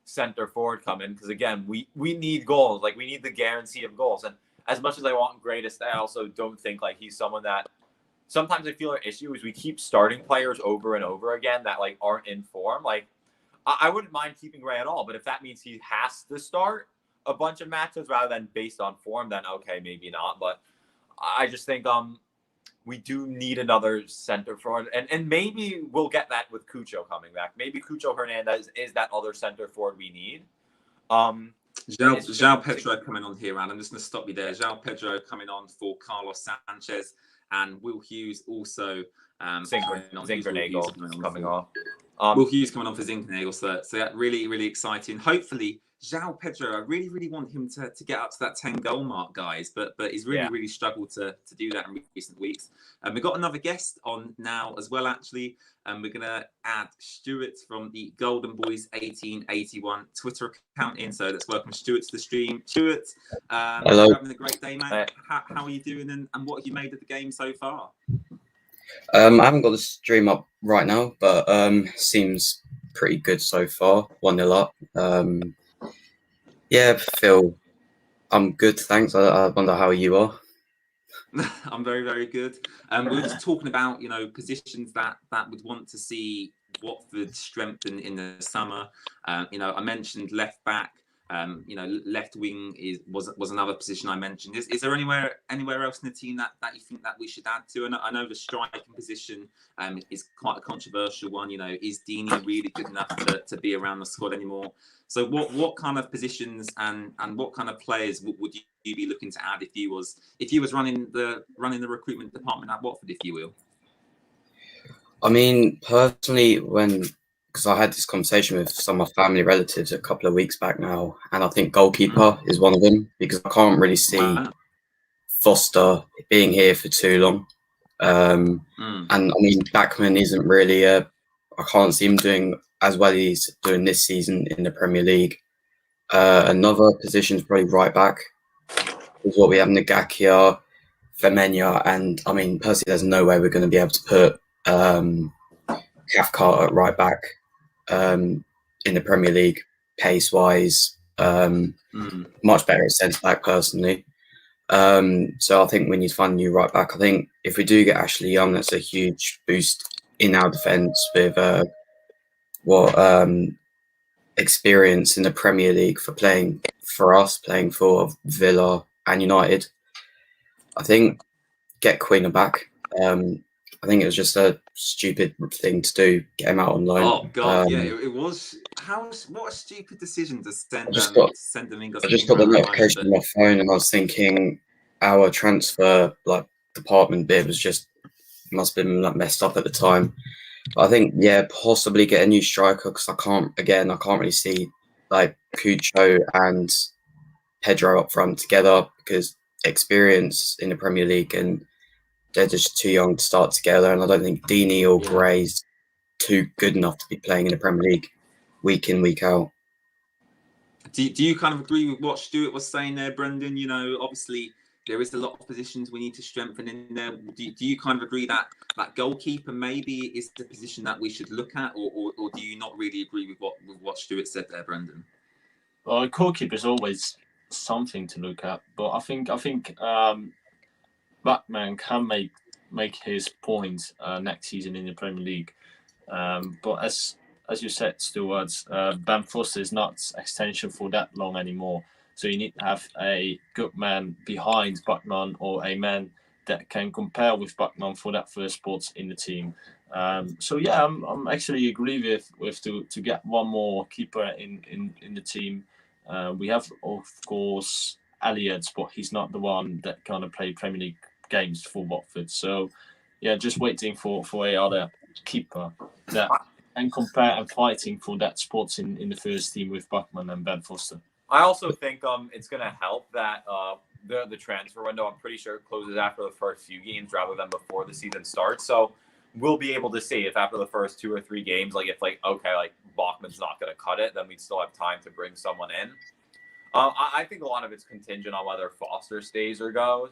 Speaker 2: center forward come in, because again, we need goals. Like, we need the guarantee of goals. And as much as I want greatest, I also don't think like he's someone that sometimes I feel our issue is we keep starting players over and over again that like aren't in form. Like, I wouldn't mind keeping Ray at all, but if that means he has to start a bunch of matches rather than based on form, then okay, maybe not. But I just think we do need another center forward, and maybe we'll get that with Cucho coming back. Maybe Cucho Hernandez is that other center forward we need.
Speaker 1: João Pedro coming on here, and I'm just going to stop you there. João Pedro coming on for Carlos Sanchez, and Will Hughes also
Speaker 2: Zinkernagel coming off.
Speaker 1: Will Hughes coming on for Zinkenagel, so that really, really exciting. Hopefully, João Pedro, I really want him to get up to that 10-goal mark, guys, but he's really struggled to do that in recent weeks. And we've got another guest on now as well, actually. And we're going to add Stuart from the Golden Boys 1881 Twitter account in. So let's welcome Stuart to the stream. Stuart,
Speaker 5: hello.
Speaker 1: You're having a great day, man. How are you doing, and what have you made of the game so far?
Speaker 5: I haven't got the stream up right now, but seems pretty good so far. 1-0 up. Yeah, Phil, I'm good, thanks. I wonder how you are.
Speaker 1: I'm very good. We were just talking about, positions that would want to see Watford strengthen in the summer. I mentioned left back. Left wing was another position I mentioned. Is there anywhere else in the team that you think that we should add to? And I know the striking position is quite a controversial one. Is Deeney really good enough to be around the squad anymore? So what kind of positions and what kind of players would you be looking to add if you was running the recruitment department at Watford, if you will?
Speaker 5: I mean, personally, because I had this conversation with some of my family relatives a couple of weeks back now, and I think goalkeeper is one of them, because I can't really see Foster being here for too long. And I mean, Bachmann isn't really I can't see him doing as well as he's doing this season in the Premier League. Another position is probably right back, is what we have Ngakia, Femenya, and I mean, personally, there's no way we're going to be able to put Cathcart at right back in the Premier League, pace-wise, much better at centre-back, personally. So I think we need to find a new right back. I think if we do get Ashley Young, that's a huge boost in our defence with experience in the Premier League playing for Villa and United. I think get Queener back. I think it was just a stupid thing to do, get him out on loan.
Speaker 1: Oh God, yeah, it was. What a stupid decision to send them.
Speaker 5: I just got the notification on my phone, and I was thinking our transfer department bit must have been messed up at the time. But I think possibly get a new striker, because I can't really see Cucho and Pedro up front together, because experience in the Premier League, and they're just too young to start together. And I don't think Deeney or Gray's too good enough to be playing in the Premier League week in, week out.
Speaker 1: Do you kind of agree with what Stuart was saying there, Brendan? Obviously there is a lot of positions we need to strengthen in there. Do you kind of agree that goalkeeper maybe is the position that we should look at, or do you not really agree with what Stuart said there, Brendan?
Speaker 3: Well, goalkeeper is always something to look at, but I think Bachmann can make his point next season in the Premier League. But as you said, Stuart, Ben Foster is not extension for that long anymore. So you need to have a good man behind Bachmann, or a man that can compare with Bachmann for that first spot in the team. I'm actually agree with to get one more keeper in the team. We have, of course, Elliott, but he's not the one that kind of play Premier League games for Watford. So just waiting for a other keeper that can compare and fighting for that spot in the first team with Bachmann and Ben Foster.
Speaker 2: I also think it's going to help that the transfer window, I'm pretty sure, it closes after the first few games rather than before the season starts. So we'll be able to see if after the first 2 or 3 games, Bachmann's not going to cut it, then we'd still have time to bring someone in. I think a lot of it's contingent on whether Foster stays or goes.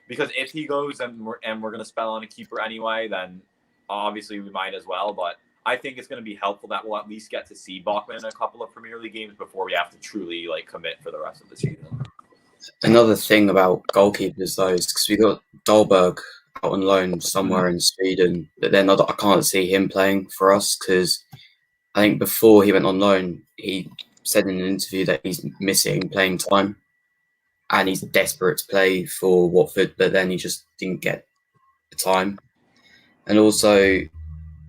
Speaker 2: Because if he goes and we're going to spell on a keeper anyway, then obviously we might as well. But I think it's going to be helpful that we'll at least get to see Bachmann in a couple of Premier League games before we have to truly commit for the rest of the season.
Speaker 5: Another thing about goalkeepers, though, is because we got Dahlberg out on loan somewhere in Sweden, but then I can't see him playing for us, because I think before he went on loan, he said in an interview that he's missing playing time. And he's desperate to play for Watford, but then he just didn't get the time. And also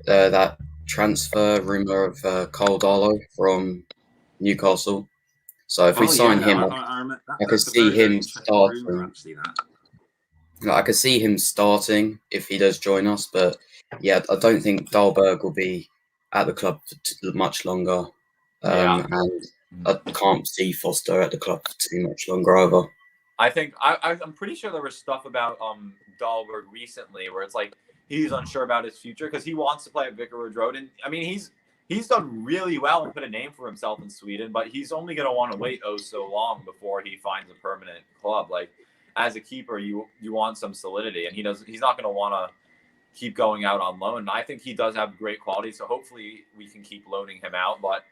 Speaker 5: that transfer rumour of Carl Darlow from Newcastle. So if we sign him, I could see him starting. I could see him starting if he does join us, but I don't think Dahlberg will be at the club for much longer.
Speaker 2: Yeah.
Speaker 5: And I can't see Foster at the club for too much longer either.
Speaker 2: I think I'm pretty sure there was stuff about Dahlberg recently where it's like he's unsure about his future because he wants to play at Vicarage Road, and I mean he's done really well and put a name for himself in Sweden, but he's only going to want to wait so long before he finds a permanent club. Like as a keeper, you want some solidity, and he's not going to want to keep going out on loan. And I think he does have great quality, so hopefully we can keep loaning him out, but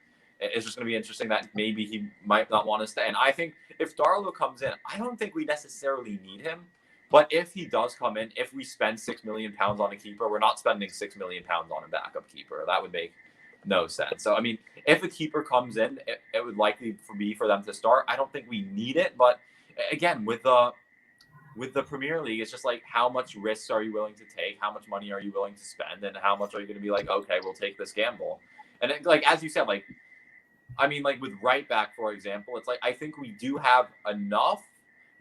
Speaker 2: it's just going to be interesting that maybe he might not want to stay. And I think if Darlow comes in, I don't think we necessarily need him. But if he does come in, if we spend £6 million on a keeper, we're not spending £6 million on a backup keeper. That would make no sense. So, I mean, if a keeper comes in, it would likely be for them to start. I don't think we need it. But again, with the Premier League, it's just like how much risks are you willing to take? How much money are you willing to spend? And how much are you going to be like, okay, we'll take this gamble? And like, as you said, like, I mean, like with right back, for example, it's like I think we do have enough,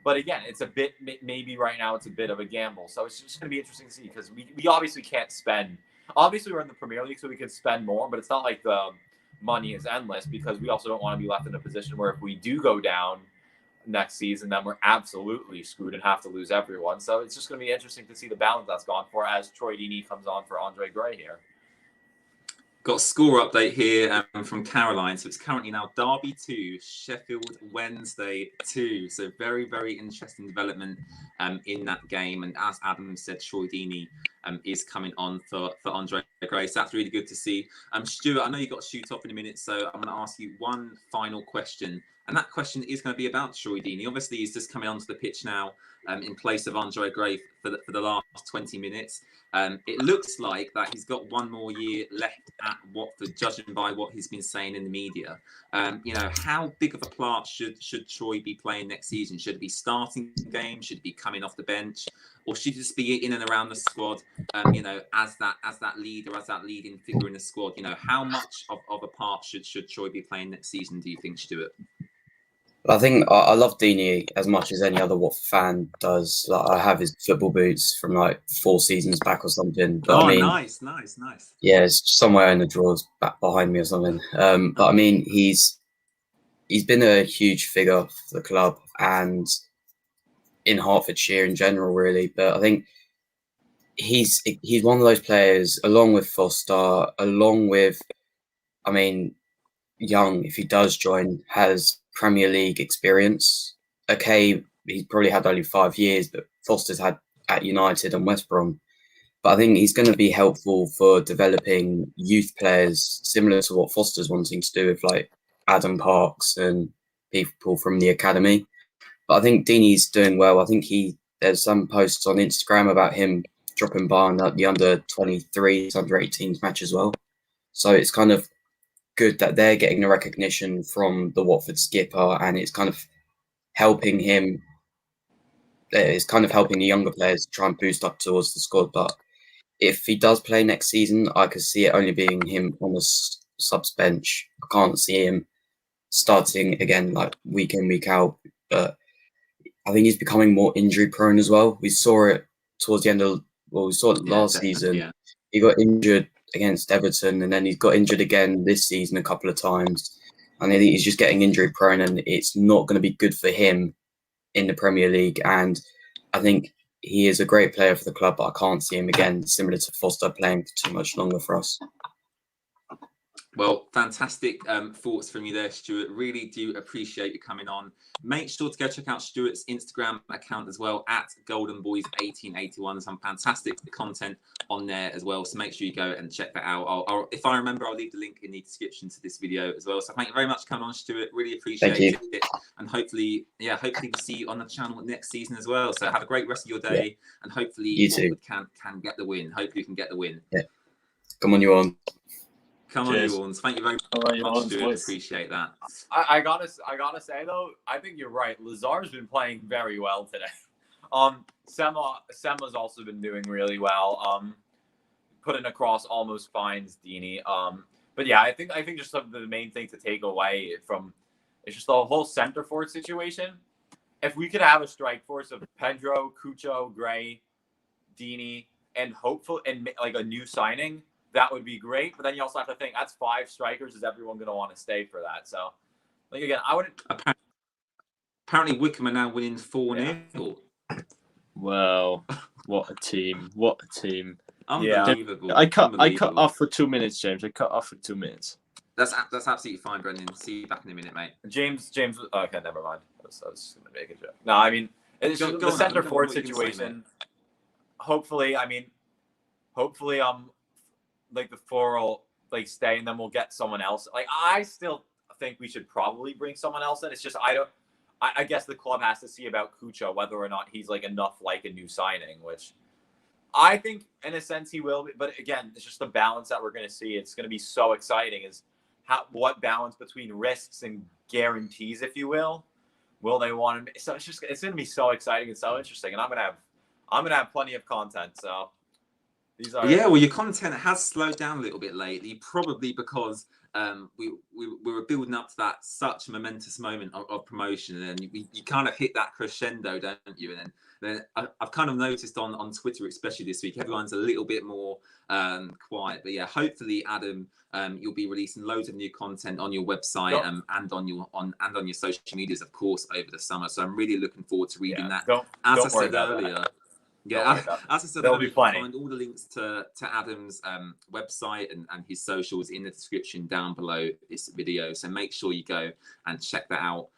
Speaker 2: but again, it's a bit maybe right now it's a bit of a gamble. So it's just going to be interesting to see because we obviously can't spend. Obviously, we're in the Premier League, so we could spend more, but it's not like the money is endless because we also don't want to be left in a position where if we do go down next season, then we're absolutely screwed and have to lose everyone. So it's just going to be interesting to see the balance that's gone for as Troy Deeney comes on for Andre Gray here.
Speaker 1: Got a score update here from Caroline. So it's currently now Derby 2, Sheffield Wednesday 2. So very, very interesting development in that game. And as Adam said, Troy Deeney is coming on for Andre Gray. So that's really good to see. Stuart, I know you've got to shoot off in a minute, so I'm going to ask you one final question. And that question is going to be about Troy Deeney. Obviously, he's just coming onto the pitch now in place of Andre Gray for the last 20 minutes. It looks like that he's got one more year left at Watford, judging by what he's been saying in the media. How big of a part should Troy be playing next season? Should it be starting games? Should it be coming off the bench? Or should he just be in and around the squad, as that leader, as that leading figure in the squad? How much of a part should Troy be playing next season, do you think, Stuart?
Speaker 5: I think I love Deeney as much as any other Watford fan does. Like I have his football boots from like 4 seasons back or something. But I mean,
Speaker 1: nice.
Speaker 5: Yeah, it's somewhere in the drawers back behind me or something. But I mean, he's been a huge figure for the club and in Hertfordshire in general, really. But I think he's one of those players, along with Foster, along with, I mean, Young, if he does join, has Premier League experience. Okay, he's probably had only 5 years, but Foster's had at United and West Brom. But I think he's going to be helpful for developing youth players, similar to what Foster's wanting to do with like Adam Parks and people from the academy. But I think Deeney's doing well. I think there's some posts on Instagram about him dropping by on the under-23s, under-18s match as well. So it's kind of good that they're getting the recognition from the Watford skipper, and it's kind of helping him. It's kind of helping the younger players try and boost up towards the squad. But if he does play next season, I could see it only being him on the subs bench. I can't see him starting again like week in, week out. But I think he's becoming more injury prone as well. We saw it towards the end of, we saw it last season. Yeah. He got injured against Everton, and then he's got injured again this season a couple of times. And I think he's just getting injury prone, and it's not going to be good for him in the Premier League. And I think he is a great player for the club, but I can't see him again, similar to Foster, playing for too much longer for us.
Speaker 1: Well, fantastic thoughts from you there, Stuart. Really do appreciate you coming on. Make sure to go check out Stuart's Instagram account as well, at GoldenBoys1881. Some fantastic content on there as well. So make sure you go and check that out. If I remember, I'll leave the link in the description to this video as well. So thank you very much for coming on, Stuart. Really appreciate it. And hopefully we'll see you on the channel next season as well. So have a great rest of your day, and hopefully you can get the win. Hopefully you can get the win.
Speaker 5: Yeah. Come on, you on.
Speaker 1: Come on, you ones. Thank you very much, Stuart. Appreciate that.
Speaker 2: I gotta say though, I think you're right. Lazar's been playing very well today. Sema's also been doing really well. Putting across almost finds Deeney. But yeah, I think just the main thing to take away from it's just the whole center forward situation. If we could have a strike force of Pedro, Cucho, Gray, Deeney, and hopeful and like a new signing, that would be great. But then you also have to think that's 5 strikers. Is everyone going to want to stay for that? So, like again, I wouldn't.
Speaker 1: Apparently, Wickham are now winning 4-0.
Speaker 3: Wow, what a team! What a team!
Speaker 1: Unbelievable.
Speaker 3: I cut off for 2 minutes, James. I cut off for 2 minutes.
Speaker 1: That's absolutely fine, Brendan. See you back in a minute, mate.
Speaker 2: James. Okay, never mind. I was just going to make a joke. No, I mean, it's
Speaker 1: Go
Speaker 2: the
Speaker 1: on,
Speaker 2: center
Speaker 1: Adam.
Speaker 2: forward
Speaker 1: What you can say,
Speaker 2: situation. Hopefully, like the 4 will like stay, and then we'll get someone else. Like I still think we should probably bring someone else in. It's just I guess the club has to see about Kucha whether or not he's like enough like a new signing, which I think in a sense he will be. But again, it's just the balance that we're going to see. It's going to be so exciting. Is what balance between risks and guarantees, if you will they want to? So it's going to be so exciting and so interesting, and I'm gonna have plenty of content. So these are
Speaker 1: well, your content has slowed down a little bit lately, probably because we were building up to that such momentous moment of promotion, and you kind of hit that crescendo, don't you? And then I've kind of noticed on Twitter, especially this week, everyone's a little bit more quiet. But yeah, hopefully, Adam, you'll be releasing loads of new content on your website and on your social medias, of course, over the summer. So I'm really looking forward to reading that. As I said earlier. Yeah, as I said,
Speaker 2: there'll be plenty.
Speaker 1: Find all the links to Adam's website and his socials in the description down below this video. So make sure you go and check that out.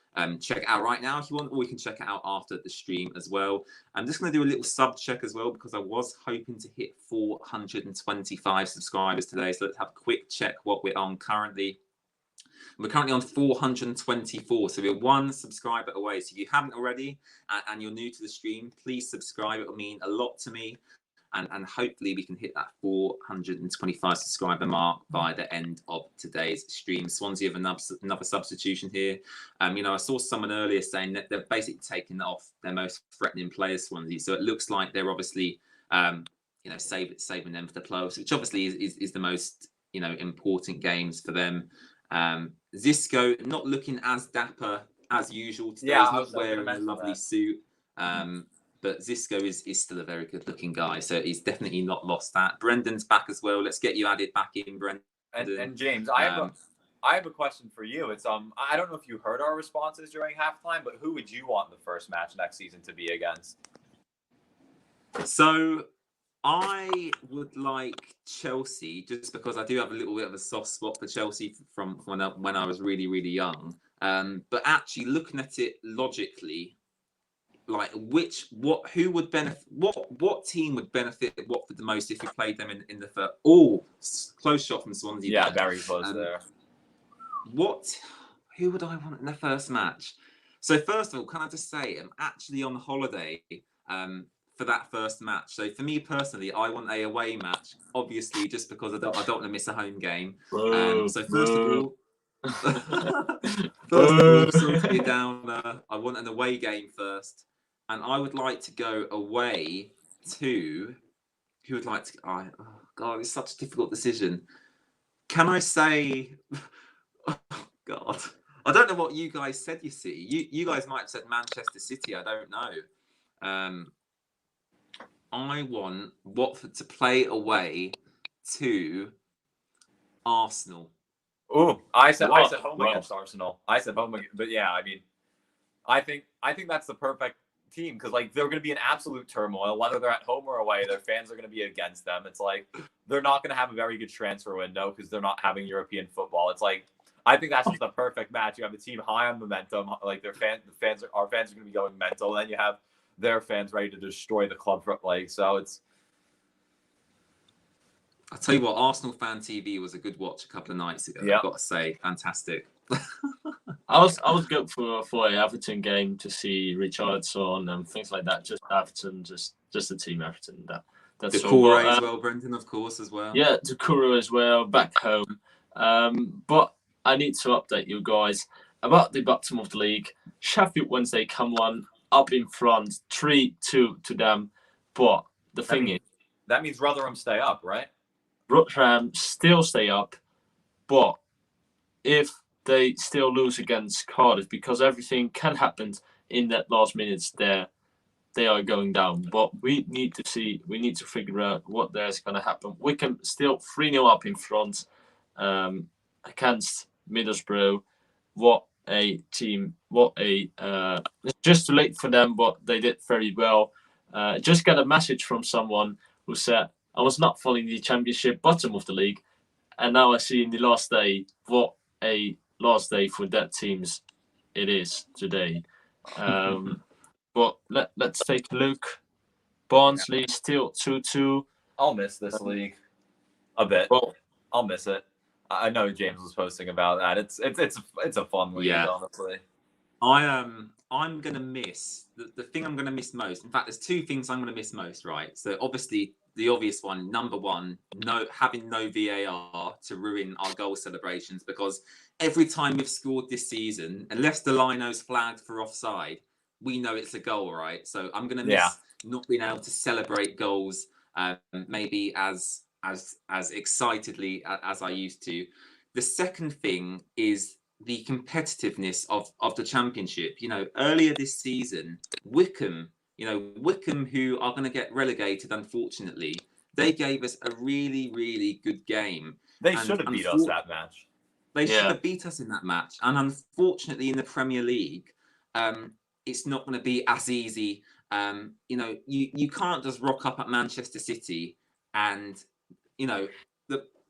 Speaker 1: Check it out right now if you want, or we can check it out after the stream as well. I'm just going to do a little sub check as well because I was hoping to hit 425 subscribers today. So let's have a quick check what we're on currently. We're currently on 424, so we're 1 subscriber away. So if you haven't already and you're new to the stream, please subscribe. It will mean a lot to me. And hopefully we can hit that 425 subscriber mark by the end of today's stream. Swansea have another substitution here. I saw someone earlier saying that they're basically taking off their most threatening players, Swansea. So it looks like they're obviously, saving them for the playoffs, which obviously is the most, important games for them. Zisco not looking as dapper as usual today. He's not wearing a lovely suit. But Zisco is still a very good looking guy, so he's definitely not lost that. Brendan's back as well. Let's get you added back in, Brendan.
Speaker 2: And James, I have a question for you. It's I don't know if you heard our responses during halftime, but who would you want the first match next season to be against?
Speaker 1: So I would like Chelsea, just because I do have a little bit of a soft spot for Chelsea from when I was really, really young. But actually looking at it logically, like who would benefit, what team would benefit Watford the most if we played them in the first? Close shot from Swansea.
Speaker 2: Yeah, very close there.
Speaker 1: Who would I want in the first match? So first of all, can I just say I'm actually on holiday for that first match. So for me personally, I want a away match, obviously, just because I don't want to miss a home game. So first of all, sorry to be down. I want an away game first. And I would like to go away to... Who would like to... Oh, God, it's such a difficult decision. Can I say... Oh, God. I don't know what you guys said, you see. You guys might have said Manchester City. I don't know. I want Watford to play away to Arsenal.
Speaker 2: Oh, I said home against Arsenal. I said home, but yeah, I mean, I think that's the perfect team because like they're going to be in absolute turmoil whether they're at home or away. Their fans are going to be against them. It's like they're not going to have a very good transfer window because they're not having European football. It's like I think that's just the perfect match. You have a team high on momentum, like our fans are going to be going mental, and then you have their fans ready to destroy the club for like so. It's.
Speaker 1: I'll tell you what, Arsenal Fan TV was a good watch a couple of nights ago. I've got to say, fantastic.
Speaker 3: I was good for an Everton game to see Richardson and things like that. Just Everton, just the team Everton. That's
Speaker 1: Decore as well, Brendan, of course, as well.
Speaker 3: Yeah, Decore as well, back home. But I need to update you guys about the bottom of the league. Sheffield Wednesday come one up in front, 3-2 to them. But the thing is,
Speaker 2: that means Rotherham stay up, right?
Speaker 3: Rotherham still stay up, but if they still lose against Cardiff, because everything can happen in that last minutes there, they are going down. But we need to figure out what there's going to happen. Wickham still 3-0 up in front against Middlesbrough. What a team! It's just too late for them, but they did very well. Just got a message from someone who said, I was not following the Championship, bottom of the league, and now I see in the last day, what a last day for that teams it is today. But let's take a look. Barnsley still 2-2.
Speaker 2: I'll miss this league a bit.
Speaker 3: Well,
Speaker 2: I'll miss it. I know James was posting about that. It's a fun league, honestly.
Speaker 1: I'm gonna miss the thing I'm gonna miss most. In fact, there's two things I'm gonna miss most, right? So obviously the obvious one, number one, having no VAR to ruin our goal celebrations, because every time we've scored this season, unless the lino's flagged for offside, we know it's a goal, right? So I'm gonna miss not being able to celebrate goals maybe as excitedly as I used to. The second thing is the competitiveness of the Championship. Earlier this season, Wickham, who are going to get relegated, unfortunately, they gave us a really, really good game.
Speaker 2: They should have beat us that match.
Speaker 1: They should have beat us in that match. And unfortunately, in the Premier League, it's not going to be as easy. You can't just rock up at Manchester City and,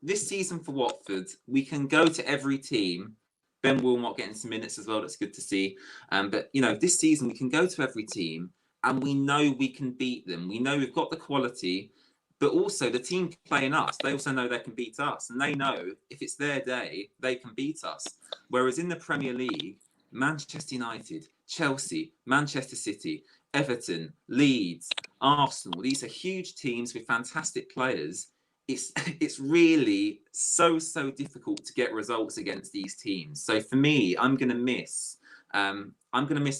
Speaker 1: this season for Watford, we can go to every team. Ben Wilmot getting some minutes as well. That's good to see. But this season we can go to every team and we know we can beat them. We know we've got the quality, but also the team playing us, they also know they can beat us, and they know if it's their day, they can beat us. Whereas in the Premier League, Manchester United, Chelsea, Manchester City, Everton, Leeds, Arsenal, these are huge teams with fantastic players. It's really so difficult to get results against these teams. So for me, I'm going to miss the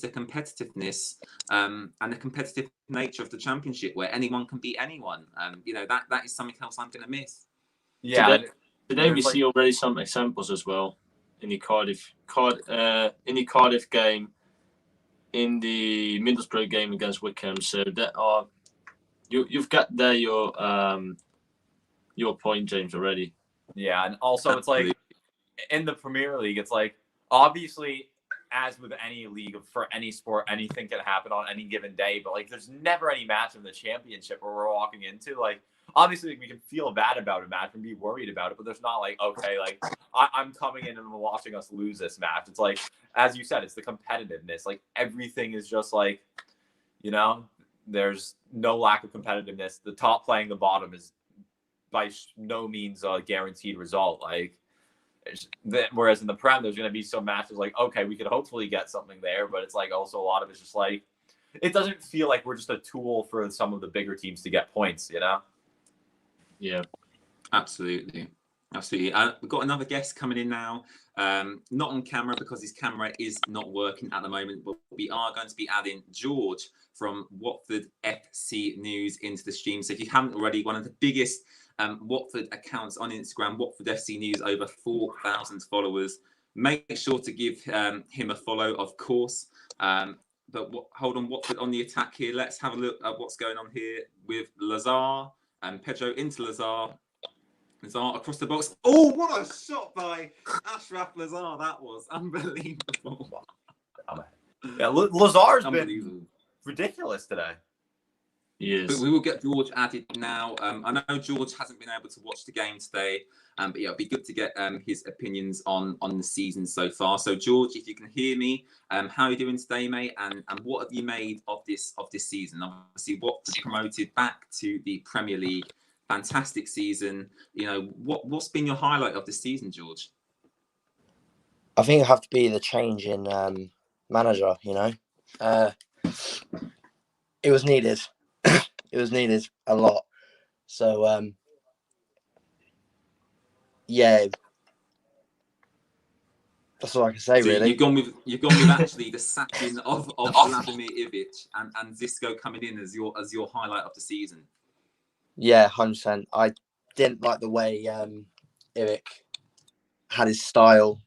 Speaker 1: competitiveness and the competitive nature of the Championship, where anyone can beat anyone. That is something else I'm going to miss.
Speaker 2: Yeah.
Speaker 3: Today we see already some examples as well in the Cardiff game, in the Middlesbrough game against Wickham. So that you've got there your point, James, already.
Speaker 2: Yeah, and also it's like in the Premier League, it's like obviously, as with any league for any sport, anything can happen on any given day. But like, there's never any match in the Championship where we're walking into like. Obviously, we can feel bad about a match and be worried about it, but there's not like, okay, like I'm coming in and watching us lose this match. It's like, as you said, it's the competitiveness. Like everything is just like, there's no lack of competitiveness. The top playing the bottom is by no means a guaranteed result. Like, whereas in the Prem, there's going to be some matches like, okay, we could hopefully get something there, but it's like also a lot of it's just like, it doesn't feel like we're just a tool for some of the bigger teams to get points,
Speaker 3: Yeah,
Speaker 1: absolutely. We've got another guest coming in now. Not on camera because his camera is not working at the moment, but we are going to be adding George from Watford FC News into the stream. So if you haven't already, one of the biggest Watford accounts on Instagram, Watford FC News, over 4,000 followers. Make sure to give him a follow, of course. But hold on, Watford on the attack here. Let's have a look at what's going on here with Lazar. And Pedro into Lazar. Lazar across the box. Oh, what a shot by Ashraf Lazar. That was unbelievable.
Speaker 2: Yeah, Lazar's been ridiculous today.
Speaker 3: Yes.
Speaker 1: But we will get George added now. I know George hasn't been able to watch the game today, but yeah, it'd be good to get his opinions on the season so far. So George, if you can hear me, how are you doing today, mate? And what have you made of this season? Obviously, Watford promoted back to the Premier League. Fantastic season. What's been your highlight of the season, George?
Speaker 6: I think it have to be the change in manager. It was needed. It was needed a lot. So yeah, that's all I can say. So really,
Speaker 1: you've gone with actually the sacking of Vladimir Ivic and Zisco coming in as your highlight of the season.
Speaker 6: Yeah, 100%. I didn't like the way Ivic had his style,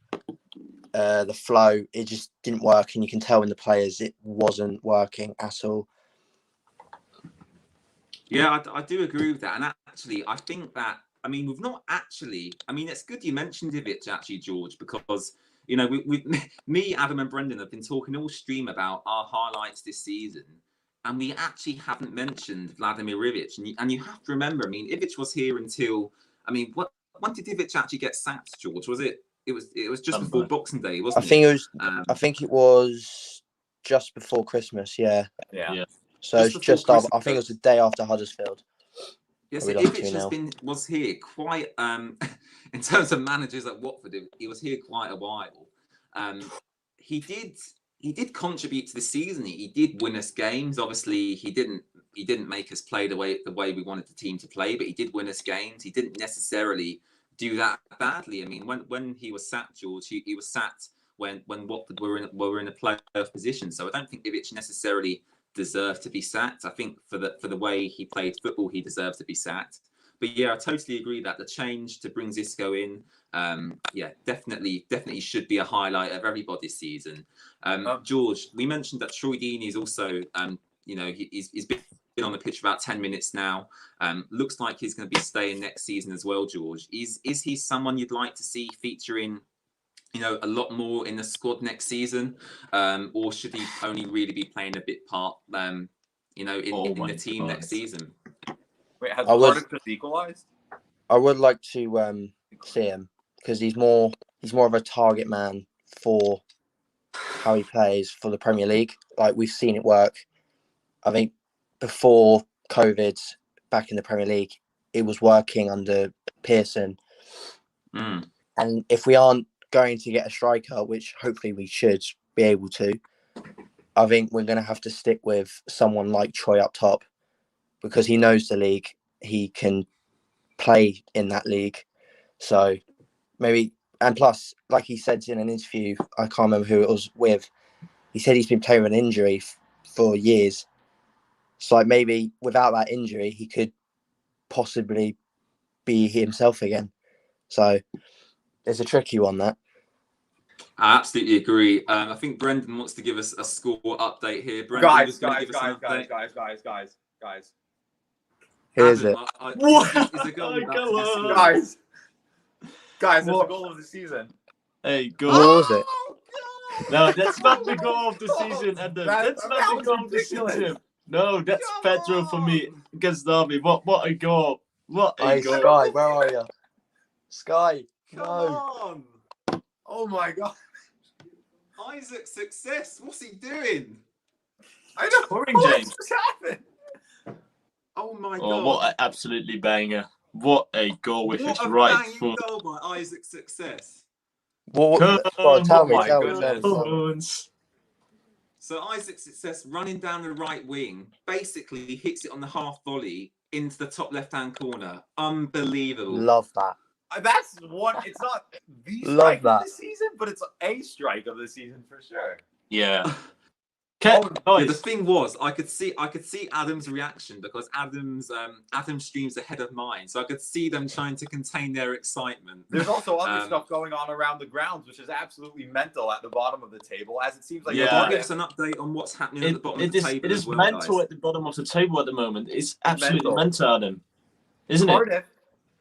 Speaker 6: the flow. It just didn't work, and you can tell in the players it wasn't working at all.
Speaker 1: Yeah, I do agree with that. And actually, I think that, I mean, we've not actually, I mean, it's good you mentioned Ivic, actually, George, because, you know, me, Adam and Brendan have been talking all stream about our highlights this season. And we actually haven't mentioned Vladimir Ivic. And you have to remember, I mean, Ivic was here until, I mean, when did Ivic actually get sacked, George? Was it? It was just before Boxing Day, wasn't it?
Speaker 6: I think it was just before Christmas. Yeah.
Speaker 2: Yeah.
Speaker 6: So it's just after, I think it was the day after Huddersfield.
Speaker 1: Yes, Ivic was here quite in terms of managers at Watford. He was here quite a while. He did contribute to the season. He did win us games. Obviously, he didn't make us play the way we wanted the team to play, but he did win us games. He didn't necessarily do that badly. I mean, when he was sacked, George, he was sacked when Watford were in a playoff position. So I don't think Ivic necessarily deserved to be sacked. I think for the way he played football, he deserves to be sacked. But yeah, I totally agree that the change to bring Xisco in, definitely should be a highlight of everybody's season. George, we mentioned that Troy Deeney is also, he's been on the pitch for about 10 minutes now. Looks like he's going to be staying next season as well, George. Is he someone you'd like to see featuring, a lot more in the squad next season, or should he only really be playing a bit part, in the team next season?
Speaker 2: Wait, has Cardiff just equalised?
Speaker 6: I would like to see him because he's more of a target man for how he plays for the Premier League. Like, we've seen it work. I think before COVID, back in the Premier League, it was working under Pearson. And if we aren't going to get a striker, which hopefully we should be able to, I think we're going to have to stick with someone like Troy up top because he knows the league. He can play in that league. So maybe, and plus, like he said in an interview, I can't remember who it was with, he said he's been playing with an injury for years. So like maybe without that injury, he could possibly be himself again. So it's a tricky one, that.
Speaker 1: I absolutely agree. I think Brendan wants to give us a score update here. Brendan,
Speaker 2: Guys.
Speaker 6: Who is it?
Speaker 1: Is a goal
Speaker 2: Guys, that's the goal of the season.
Speaker 3: Hey, goal.
Speaker 6: What was it?
Speaker 3: No, that's not the goal of the season, Adam. That's not the goal of the season. No, that's Pedro for me against Derby. What a goal. What a goal.
Speaker 6: Sky, where are you? Sky,
Speaker 1: Come on.
Speaker 2: Oh my God.
Speaker 1: Isaac's success. What's he doing?
Speaker 2: I know.
Speaker 3: Scoring,
Speaker 2: What
Speaker 3: James.
Speaker 2: just happened?
Speaker 1: Oh my God.
Speaker 3: Oh, what an absolutely banger. What a goal with his
Speaker 1: What a
Speaker 3: right
Speaker 1: banging
Speaker 3: foot.
Speaker 1: goal by Isaac's success.
Speaker 6: Tell me.
Speaker 1: So Isaac's success running down the right wing, basically hits it on the half volley into the top left-hand corner. Unbelievable.
Speaker 6: Love that.
Speaker 2: That's one. It's not the
Speaker 6: Love
Speaker 2: strike
Speaker 6: that.
Speaker 2: of the season, but it's a strike of the season for sure.
Speaker 3: Yeah.
Speaker 1: Yeah, the thing was, I could see Adam's reaction because Adam's streams ahead of mine, so I could see them trying to contain their excitement.
Speaker 2: There's also other stuff going on around the grounds, which is absolutely mental at the bottom of the table, as it seems like.
Speaker 1: Yeah, give us an update on what's happening at the bottom of the table.
Speaker 3: It is mental
Speaker 1: guys.
Speaker 3: at the bottom of the table at the moment. It's absolutely mental, Adam, isn't it?
Speaker 2: Cardiff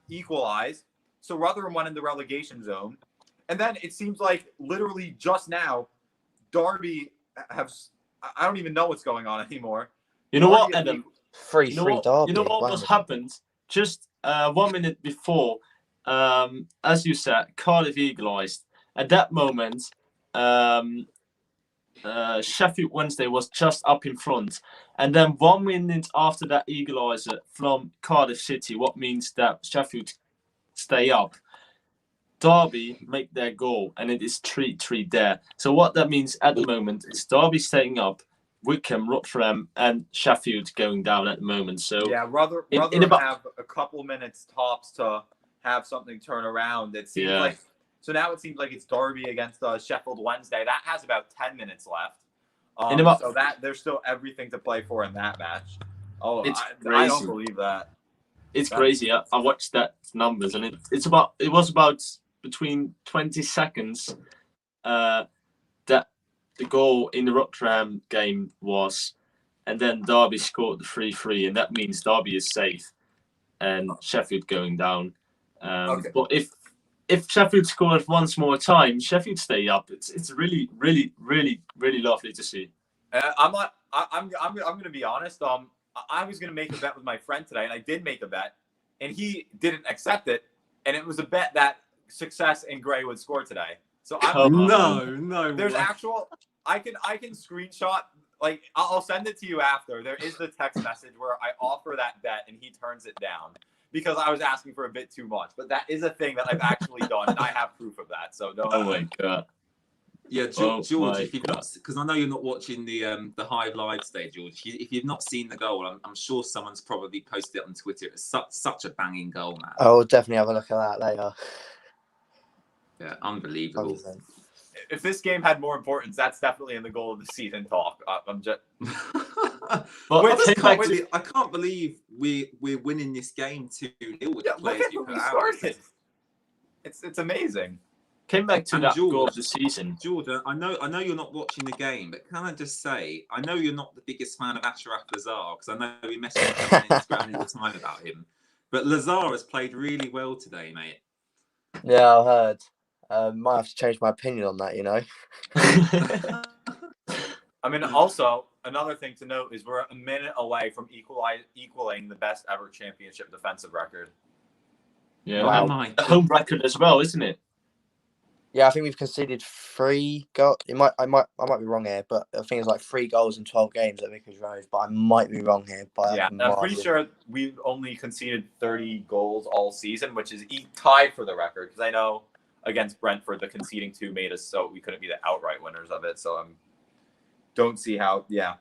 Speaker 2: equalized, so Rotherham went in the relegation zone, and then it seems like literally just now, Derby have. I don't even know what's going on anymore.
Speaker 3: You know what, Adam?
Speaker 6: 3-3 Derby.
Speaker 3: You know what was happened? Just 1 minute before, as you said, Cardiff equalised. At that moment, Sheffield Wednesday was just up in front. And then 1 minute after that equaliser from Cardiff City, what means that Sheffield stay up, Derby make their goal, and it is 3-3 there. So what that means at the moment is Derby staying up, Wickham, Rotherham, and Sheffield going down at the moment. So
Speaker 2: yeah, Rotherham have a couple minutes tops to have something turn around. It seems like so now it seems like it's Derby against Sheffield Wednesday. That has about 10 minutes left. So that there's still everything to play for in that match. Oh, I don't believe that.
Speaker 3: It's crazy. I watched that numbers, and it was about between 20 seconds that the goal in the Rotherham game was, and then Derby scored the 3-3, and that means Derby is safe and Sheffield going down.
Speaker 2: Okay.
Speaker 3: But if Sheffield scores once more time, Sheffield stay up. It's really, really, really, really lovely to see.
Speaker 2: I'm going to be honest. I was going to make a bet with my friend today, and I did make a bet, and he didn't accept it, and it was a bet that Success and Gray would score today. So there's
Speaker 1: way.
Speaker 2: actual. I can screenshot. Like, I'll send it to you after. There is the text message where I offer that bet, and he turns it down because I was asking for a bit too much. But that is a thing that I've actually done, and I have proof of that. So don't.
Speaker 3: Oh my god.
Speaker 1: Yeah, George, if you've not, because I know you're not watching the Hive live today, George. If you've not seen the goal, I'm sure someone's probably posted it on Twitter. It's such a banging goal, man.
Speaker 6: I'll definitely have a look at that later.
Speaker 1: Yeah, unbelievable.
Speaker 6: 100%.
Speaker 2: If this game had more importance, that's definitely in the goal of the season talk. I'm just.
Speaker 3: But
Speaker 1: I can't believe we're winning this game 2-0 with the
Speaker 2: Look
Speaker 1: players
Speaker 2: at
Speaker 1: you
Speaker 2: who
Speaker 1: put
Speaker 2: we
Speaker 1: out.
Speaker 2: started. It's amazing.
Speaker 3: Came back to
Speaker 1: And
Speaker 3: that
Speaker 1: George-
Speaker 3: goal of the season.
Speaker 1: Jordan, I know you're not watching the game, but can I just say, I know you're not the biggest fan of Ashraf Lazar, because I know we messaged on Instagram all the time about him. But Lazar has played really well today, mate.
Speaker 6: Yeah, I heard. Might have to change my opinion on that, you know.
Speaker 2: I mean, also another thing to note is we're a minute away from equaling the best ever championship defensive record.
Speaker 3: Yeah,
Speaker 6: Wow.
Speaker 1: My
Speaker 3: a home record as well, isn't it?
Speaker 6: Yeah, I think we've conceded 3 goals. I might be wrong here, but I think it's like 3 goals in 12 games at Vicarage Road. But I might be wrong here. By
Speaker 2: Yeah, I'm pretty sure we've only conceded 30 goals all season, which is tied for the record. Because I know against Brentford, the conceding 2 made us so we couldn't be the outright winners of it. So don't see how. Yeah,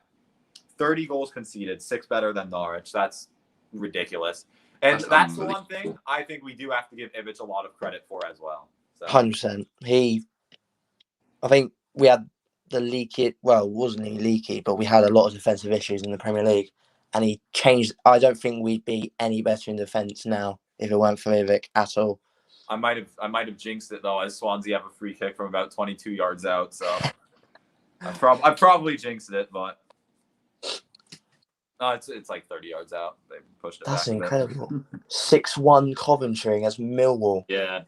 Speaker 2: 30 goals conceded, 6 better than Norwich. That's ridiculous. And that's the one thing I think we do have to give Ivic a lot of credit for as well.
Speaker 6: 100%. I think we had the leaky. Well, it wasn't even leaky, but we had a lot of defensive issues in the Premier League, and he changed. I don't think we'd be any better in defence now if it weren't for Ivic at all.
Speaker 2: I might have jinxed it though, as Swansea have a free kick from about 22 yards out. So I probably jinxed it, but no, it's like 30 yards out. They pushed it.
Speaker 6: That's
Speaker 2: back
Speaker 6: incredible. 6-1 Coventry against Millwall.
Speaker 3: Yeah.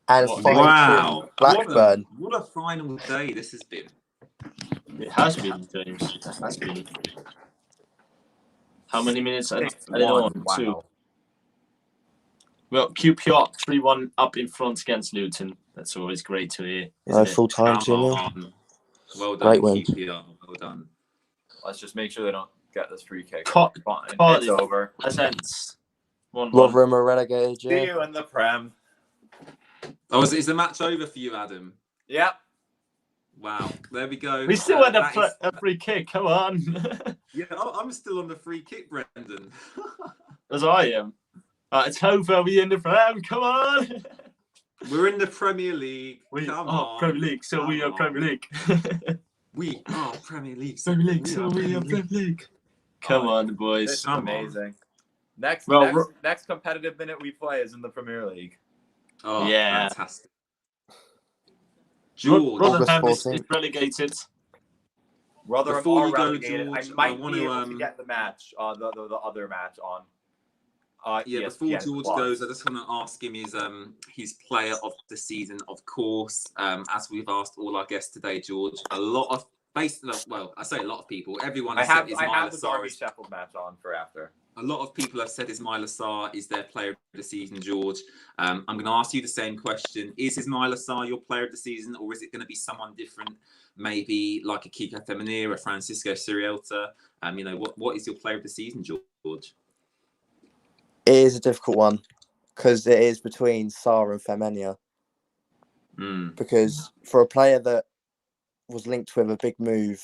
Speaker 6: And 5-2 Blackburn.
Speaker 1: What a final day this has been.
Speaker 3: It has been, James. It has been. How many minutes? I don't know.
Speaker 2: Wow.
Speaker 3: 2. Well, QPR 3-1 up in front against Luton. That's always great to hear.
Speaker 6: Full time, 2-0.
Speaker 1: Well done,
Speaker 6: Great win.
Speaker 1: QPR. Well done.
Speaker 2: Let's just make sure they don't get this free kick.
Speaker 3: Fine.
Speaker 2: It's over.
Speaker 3: Presents 1-1.
Speaker 6: Rotherham are relegated.
Speaker 2: See
Speaker 6: Yeah.
Speaker 2: you in the Prem.
Speaker 1: Oh, is the match over for you, Adam?
Speaker 2: Yep.
Speaker 1: Wow, there we go.
Speaker 3: We still had a free kick. Come on.
Speaker 1: Yeah, I'm still on the free kick, Brendan.
Speaker 3: As I am. It's over. We in the Prem. Come on.
Speaker 1: We're in the Premier League. Come on.
Speaker 3: Premier League. So we are Premier League.
Speaker 1: We are Premier League.
Speaker 3: Premier League. So we are Premier League. Come on, boys.
Speaker 2: This is
Speaker 1: Come on.
Speaker 2: amazing. Next competitive minute we play is in the Premier League.
Speaker 1: Oh,
Speaker 3: Yeah.
Speaker 1: fantastic. George,
Speaker 3: Rotherham is
Speaker 6: 14th.
Speaker 3: relegated.
Speaker 2: Rotherham
Speaker 1: Before
Speaker 2: are
Speaker 1: you go,
Speaker 2: relegated.
Speaker 1: George,
Speaker 2: I might
Speaker 1: I want
Speaker 2: be
Speaker 1: to,
Speaker 2: able to get the match, the other match on.
Speaker 1: yeah, before
Speaker 2: ESPN
Speaker 1: George
Speaker 2: Plus.
Speaker 1: goes, I just want to ask him his player of the season, of course. As we've asked all our guests today, George, a lot of I say a lot of people. Everyone
Speaker 2: I
Speaker 1: has said
Speaker 2: have
Speaker 1: Ismaila
Speaker 2: the
Speaker 1: Sarr
Speaker 2: Derby
Speaker 1: is-
Speaker 2: Sheffield match on for after.
Speaker 1: A lot of people have said Ismaila Sarr is their player of the season, George. I'm going to ask you the same question. Is Ismaila Sarr your player of the season, or is it going to be someone different? Maybe like a Kika Femenir, a Francisco Sirielta? What is your player of the season, George?
Speaker 6: It is a difficult one because it is between Sarr and Femenia. Because for a player that was linked with a big move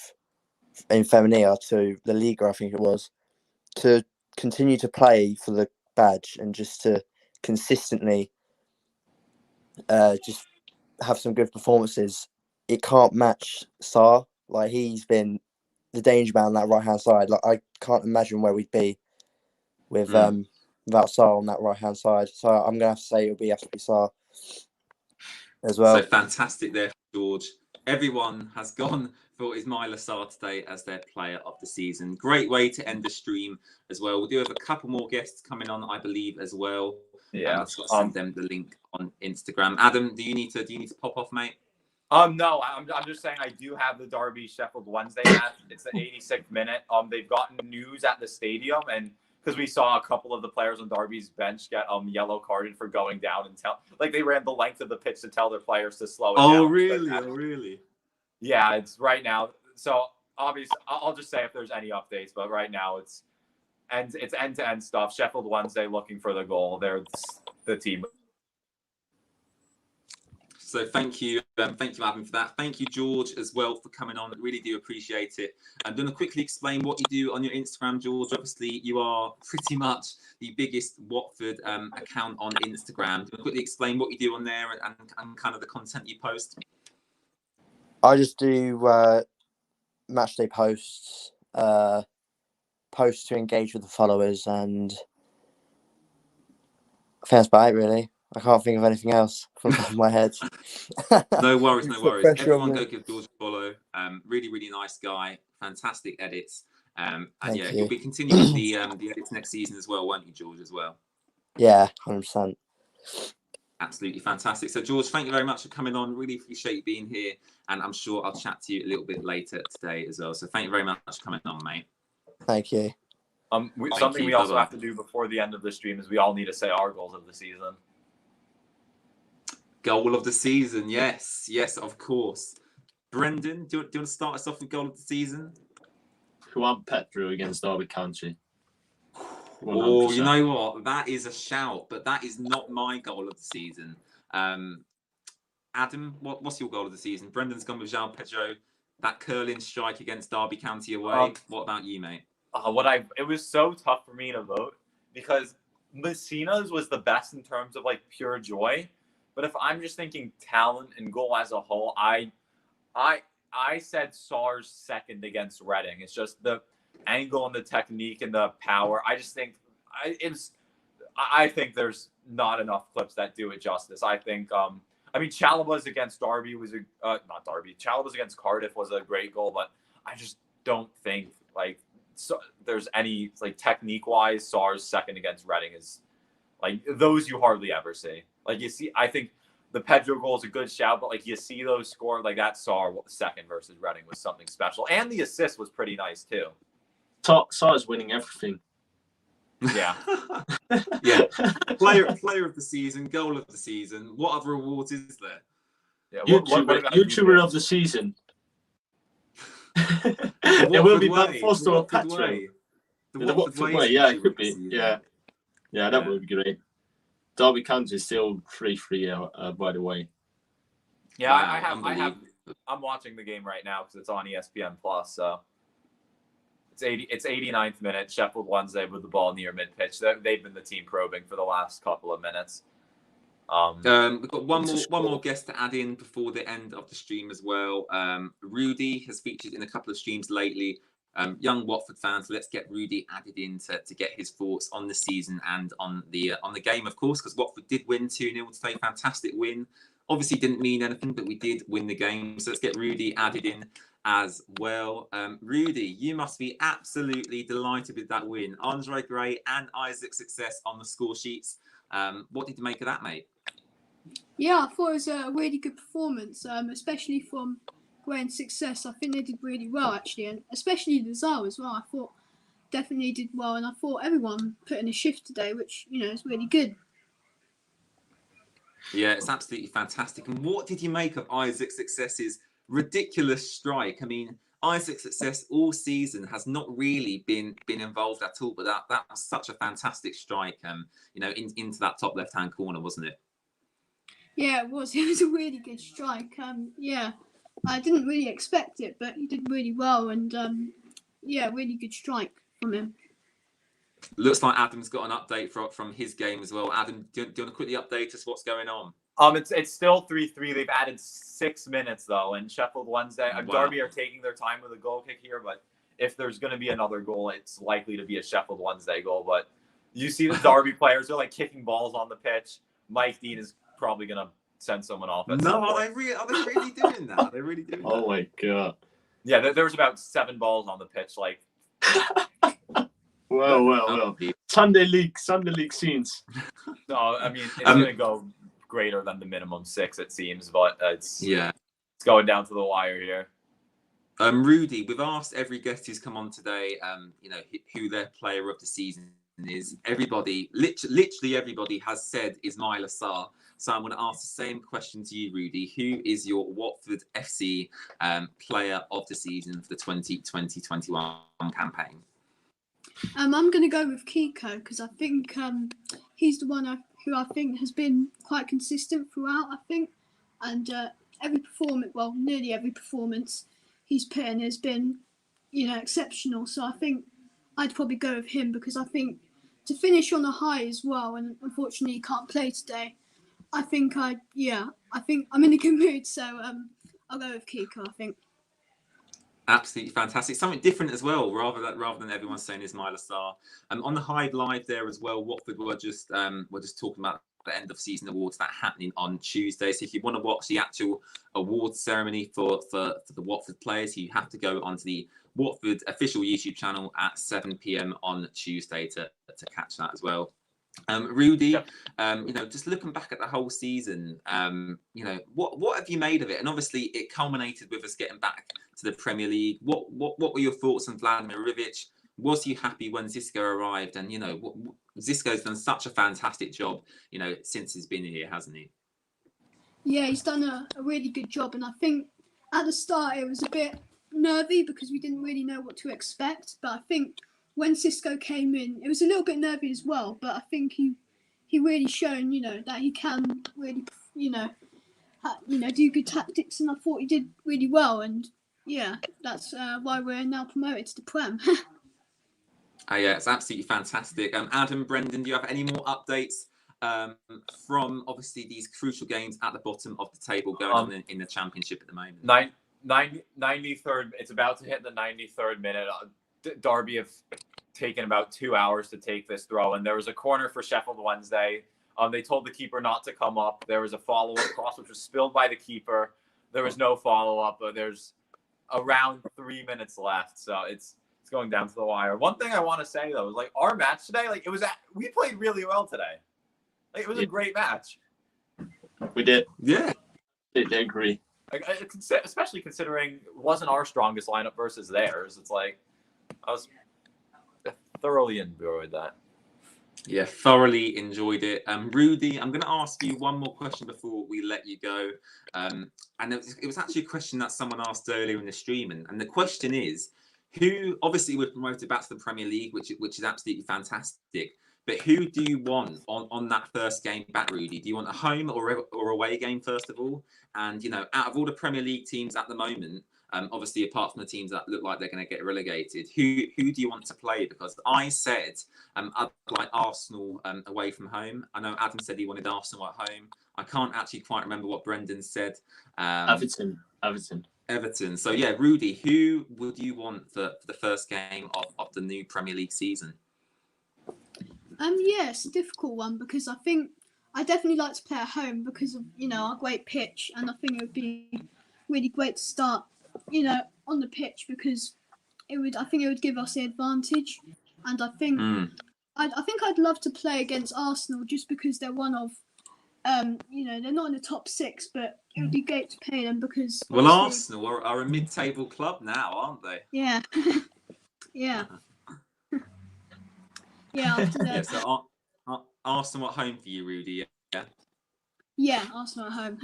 Speaker 6: in Femenia to the Liga, I think it was, to continue to play for the badge and just to consistently just have some good performances, it can't match Sarr. Like, he's been the danger man on that right hand side. Like, I can't imagine where we'd be with without Sarr on that right hand side. So I'm gonna have to say it'll be Sarr as well.
Speaker 1: So fantastic there, George. Everyone has gone for Ismaila Sarr today as their player of the season. Great way to end the stream as well. We do have a couple more guests coming on, I believe, as well.
Speaker 2: Yeah.
Speaker 1: I've just got to send them the link on Instagram. Adam, do you need to pop off, mate?
Speaker 2: No, I'm just saying I do have the Derby Sheffield Wednesday match. It's the 86th minute. They've gotten news at the stadium, and because we saw a couple of the players on Derby's bench get yellow carded for going down and they ran the length of the pitch to tell their players to slow it down.
Speaker 1: Oh really?
Speaker 2: Yeah, it's right now. So obviously, I'll just say if there's any updates, but right now it's end-to-end stuff. Sheffield Wednesday looking for the goal. They're the team.
Speaker 1: So thank you, Adam, for that. Thank you, George, as well, for coming on. I really do appreciate it. I'm going to quickly explain what you do on your Instagram, George. Obviously, you are pretty much the biggest Watford account on Instagram. Do you want to quickly explain what you do on there and kind of the content you post?
Speaker 6: I just do matchday posts, posts to engage with the followers, and I think that's about it, really. I can't think of anything else from the top of my head.
Speaker 1: No worries. Everyone go give George a follow. Really, really nice guy. Fantastic edits. And
Speaker 6: Thank
Speaker 1: yeah,
Speaker 6: you.
Speaker 1: you'll be continuing the edits next season as well, won't you, George, as well?
Speaker 6: Yeah, 100%.
Speaker 1: Absolutely fantastic. So, George, thank you very much for coming on. Really appreciate you being here. And I'm sure I'll chat to you a little bit later today as well. So thank you very much for coming on, mate.
Speaker 6: Thank you.
Speaker 2: Something we also have to do before the end of the stream is we all need to say our goals of the season.
Speaker 1: Goal of the season, yes, of course. Brendan, do you want to start us off with goal of the season?
Speaker 3: Juan Pedro against Derby County. 100%.
Speaker 1: Oh, you know what? That is a shout, but that is not my goal of the season. Adam, what's your goal of the season? Brendan's gone with João Pedro, that curling strike against Derby County away. What about you, mate?
Speaker 2: It was so tough for me to vote because Messina's was the best in terms of like pure joy. But if I'm just thinking talent and goal as a whole, I said Sarr's second against Reading. It's just the angle and the technique and the power. I just think I think there's not enough clips that do it justice. I think Chalobah's against Derby was not Derby. Chalobah's against Cardiff was a great goal, but I just don't think there's any technique wise. Sarr's second against Reading is those you hardly ever see. You see, I think the Pedro goal is a good shout, but you see those score that Sarr second versus Reading was something special, and the assist was pretty nice too.
Speaker 3: Sarr's winning everything.
Speaker 2: Yeah,
Speaker 1: yeah. Player of the season, goal of the season. What other awards is there?
Speaker 2: Yeah,
Speaker 3: YouTuber of the season. It will be Matt Foster or Pedro. The Watford way, yeah, it could be. Yeah, that would be great. Derby County is still 3-3, by the way.
Speaker 2: Yeah, wow, I'm watching the game right now because it's on ESPN Plus. So it's 89th minute. Sheffield Wednesday with the ball near mid pitch. They've been the team probing for the last couple of minutes.
Speaker 1: We've got one more guest to add in before the end of the stream as well. Rudy has featured in a couple of streams lately. Young Watford fans, let's get Rudy added in to get his thoughts on the season and on the game, of course, because Watford did win 2-0 today. Fantastic win. Obviously didn't mean anything, but we did win the game. So let's get Rudy added in as well. Rudy, you must be absolutely delighted with that win. Andre Gray and Isaac's success on the score sheets. What did you make of that, mate?
Speaker 7: Yeah, I thought it was a really good performance, especially from Gray and Success. I think they did really well, actually, and especially Lazar as well. I thought definitely did well, and I thought everyone put in a shift today, which, is really good.
Speaker 1: Yeah, it's absolutely fantastic. And what did you make of Isaac's Success's ridiculous strike? I mean, Isaac's Success all season has not really been involved at all, but that was such a fantastic strike, into that top left-hand corner, wasn't it?
Speaker 7: Yeah, it was. It was a really good strike. Yeah, I didn't really expect it, but he did really well, and really good strike from him.
Speaker 1: Looks like Adam's got an update from his game as well. Adam, do you want to quickly update us what's going on?
Speaker 2: It's still 3-3. They've added 6 minutes though, and Sheffield Wednesday, Derby are taking their time with a goal kick here. But if there's going to be another goal, it's likely to be a Sheffield Wednesday goal. But you see the Derby players are kicking balls on the pitch. Mike Dean is probably going to send someone off. At
Speaker 1: No,
Speaker 2: some point.
Speaker 1: are they really doing that? Are they really doing that?
Speaker 3: Oh my god!
Speaker 2: Yeah, there was about 7 balls on the pitch. Like,
Speaker 3: Well. Sunday league scenes.
Speaker 2: no, I mean it's gonna go greater than the minimum 6, it seems, but it's going down to the wire here.
Speaker 1: Rudy, we've asked every guest who's come on today, who their player of the season is. Everybody, literally everybody has said Ismail Assar. So I'm going to ask the same question to you, Rudy. Who is your Watford FC player of the season for the 2020-21 campaign?
Speaker 7: I'm going to go with Kiko because I think he's the one who I think has been quite consistent throughout, I think. And nearly every performance he's put in has been, exceptional. So I think I'd probably go with him because I think to finish on a high as well, and unfortunately he can't play today, I think I'm in a good mood. So I'll go with Kiko, I think.
Speaker 1: Absolutely fantastic. Something different as well, rather than everyone saying Ismail Assar. On the Hive Live there as well, Watford were just talking about the end of season awards that happening on Tuesday. So if you want to watch the actual awards ceremony for the Watford players, you have to go onto the Watford official YouTube channel at 7 p.m. on Tuesday to catch that as well. Rudy, just looking back at the whole season, what have you made of it? And obviously, it culminated with us getting back to the Premier League. What were your thoughts on Vladimir Rivic? Was you happy when Xisco arrived? And Xisco's done such a fantastic job, since he's been here, hasn't he?
Speaker 7: Yeah, he's done a really good job, and I think at the start it was a bit nervy because we didn't really know what to expect. But I think when Xisco came in, it was a little bit nervy as well, but I think he really shown, that he can really, do good tactics, and I thought he did really well, and yeah, that's why we're now promoted to the Prem.
Speaker 1: Yeah, it's absolutely fantastic. Adam, Brendan, do you have any more updates from obviously these crucial games at the bottom of the table going on in the Championship at the moment?
Speaker 2: 93rd, it's about to hit the 93rd minute. Derby have taken about 2 hours to take this throw, and there was a corner for Sheffield Wednesday. They told the keeper not to come up. There was a follow-up cross which was spilled by the keeper. There was no follow-up, but there's around 3 minutes left, so it's going down to the wire. One thing I want to say though is our match today, we played really well today. It was a great match.
Speaker 3: We did.
Speaker 1: Yeah,
Speaker 3: I agree.
Speaker 2: Especially considering it wasn't our strongest lineup versus theirs. It's I was thoroughly enjoyed that.
Speaker 1: Yeah, thoroughly enjoyed it. Rudy, I'm going to ask you one more question before we let you go. And it was actually a question that someone asked earlier in the stream. And the question is, who, obviously we're promoted back to the Premier League, which is absolutely fantastic. But who do you want on that first game back, Rudy? Do you want a home or away game, first of all? And, out of all the Premier League teams at the moment, obviously, apart from the teams that look like they're going to get relegated, who do you want to play? Because I said I'd like Arsenal away from home. I know Adam said he wanted Arsenal at home. I can't actually quite remember what Brendan said.
Speaker 3: Everton.
Speaker 1: So, yeah, Rudy, who would you want for the first game of the new Premier League season?
Speaker 7: Yeah, it's a difficult one because I think I definitely like to play at home because of, our great pitch, and I think it would be really great to start on the pitch because it would give us the advantage, and I think I'd love to play against Arsenal just because they're one of they're not in the top 6, but it would be great to play them because
Speaker 1: Arsenal are a mid-table club now, aren't they?
Speaker 7: Yeah. Yeah.
Speaker 1: Yeah, so Arsenal at home for you, Rudy.
Speaker 7: Yeah, Arsenal at home.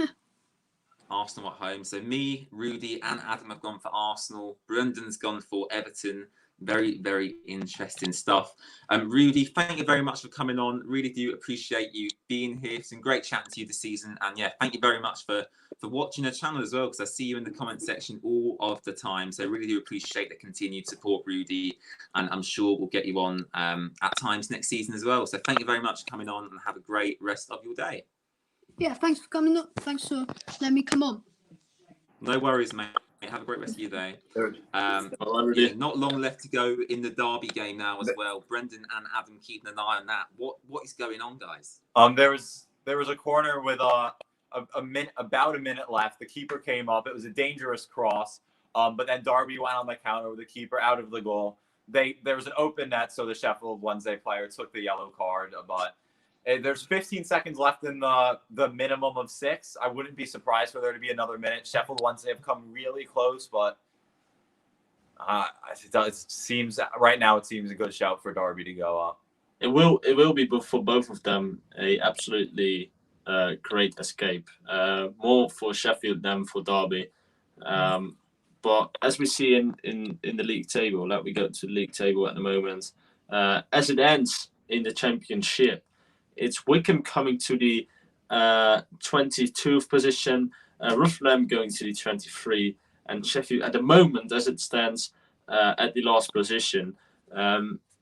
Speaker 1: Arsenal at home. So me, Rudy, and Adam have gone for Arsenal. Brendan's gone for Everton. Very, very interesting stuff. Rudy, thank you very much for coming on. Really do appreciate you being here. It's been great chatting to you this season. And yeah, thank you very much for watching the channel as well, because I see you in the comment section all of the time. So really do appreciate the continued support, Rudy. And I'm sure we'll get you on at times next season as well. So thank you very much for coming on and have a great rest of your day.
Speaker 7: Yeah, thanks for coming up. Thanks for letting me come on.
Speaker 1: No worries, mate. Have a great rest of your day. Not long left to go in the Derby game now as well. Brendan and Adam keeping an eye on that. What is going on, guys?
Speaker 2: There was a corner with about a minute left. The keeper came up. It was a dangerous cross. But then Derby went on the counter with the keeper out of the goal. There was an open net, so the Sheffield Wednesday player took the yellow card. But there's 15 seconds left in the minimum of 6. I wouldn't be surprised for there to be another minute. Sheffield Wednesday have come really close, but it seems right now it seems a good shout for Derby to go up.
Speaker 3: It will be for both of them a absolutely great escape. More for Sheffield than for Derby. But as we see in the league table, like we go to the league table at the moment, as it ends in the Championship, it's Wycombe coming to the 22th position, Rotherham going to the 23, and Sheffield at the moment, as it stands, at the last position.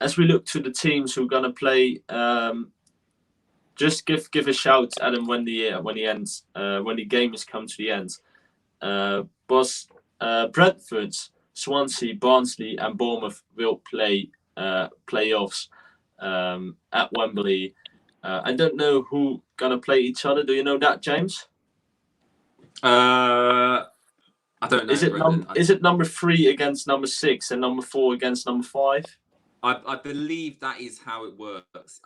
Speaker 3: As we look to the teams who are going to play, just give a shout, Adam, when the game has come to the end. Boss. Brentford, Swansea, Barnsley, and Bournemouth will play playoffs at Wembley. I don't know who gonna play each other. Do you know that, James?
Speaker 1: I don't know.
Speaker 3: Is it number 3 against number 6 and number 4 against number 5?
Speaker 1: I believe that is how it works.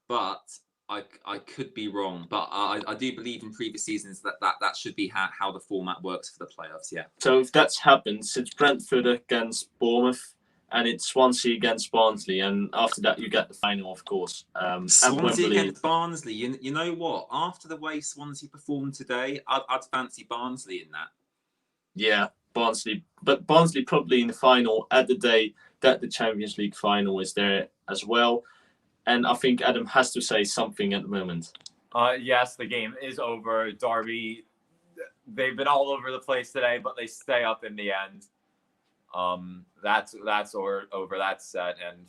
Speaker 1: But I could be wrong, but I do believe in previous seasons that should be how the format works for the playoffs. Yeah.
Speaker 3: So if that's happened, it's Brentford against Bournemouth, and it's Swansea against Barnsley, and after that you get the final, of course.
Speaker 1: Swansea against Barnsley. You know what? After the way Swansea performed today, I'd fancy Barnsley in that.
Speaker 3: Yeah, Barnsley, but Barnsley probably in the final at the day that the Champions League final is there as well. And I think Adam has to say something at the moment.
Speaker 2: Yes, the game is over. Derby, they've been all over the place today, but they stay up in the end. That's over. That's set. And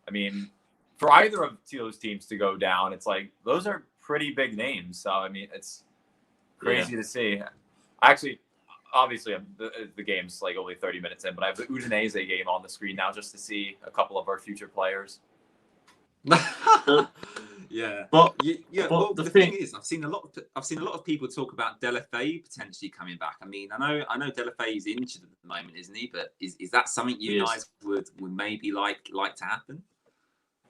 Speaker 2: I mean, for either of those teams to go down, it's like those are pretty big names. So I mean, it's crazy to see. Actually, obviously, the game's like only 30 minutes in, but I have the Udinese game on the screen now just to see a couple of our future players.
Speaker 1: Yeah,
Speaker 3: but
Speaker 1: the thing is, I've seen a lot of people talk about Delafou potentially coming back. I mean, I know Delafou is injured at the moment, isn't he? But is that something you guys would maybe like to happen?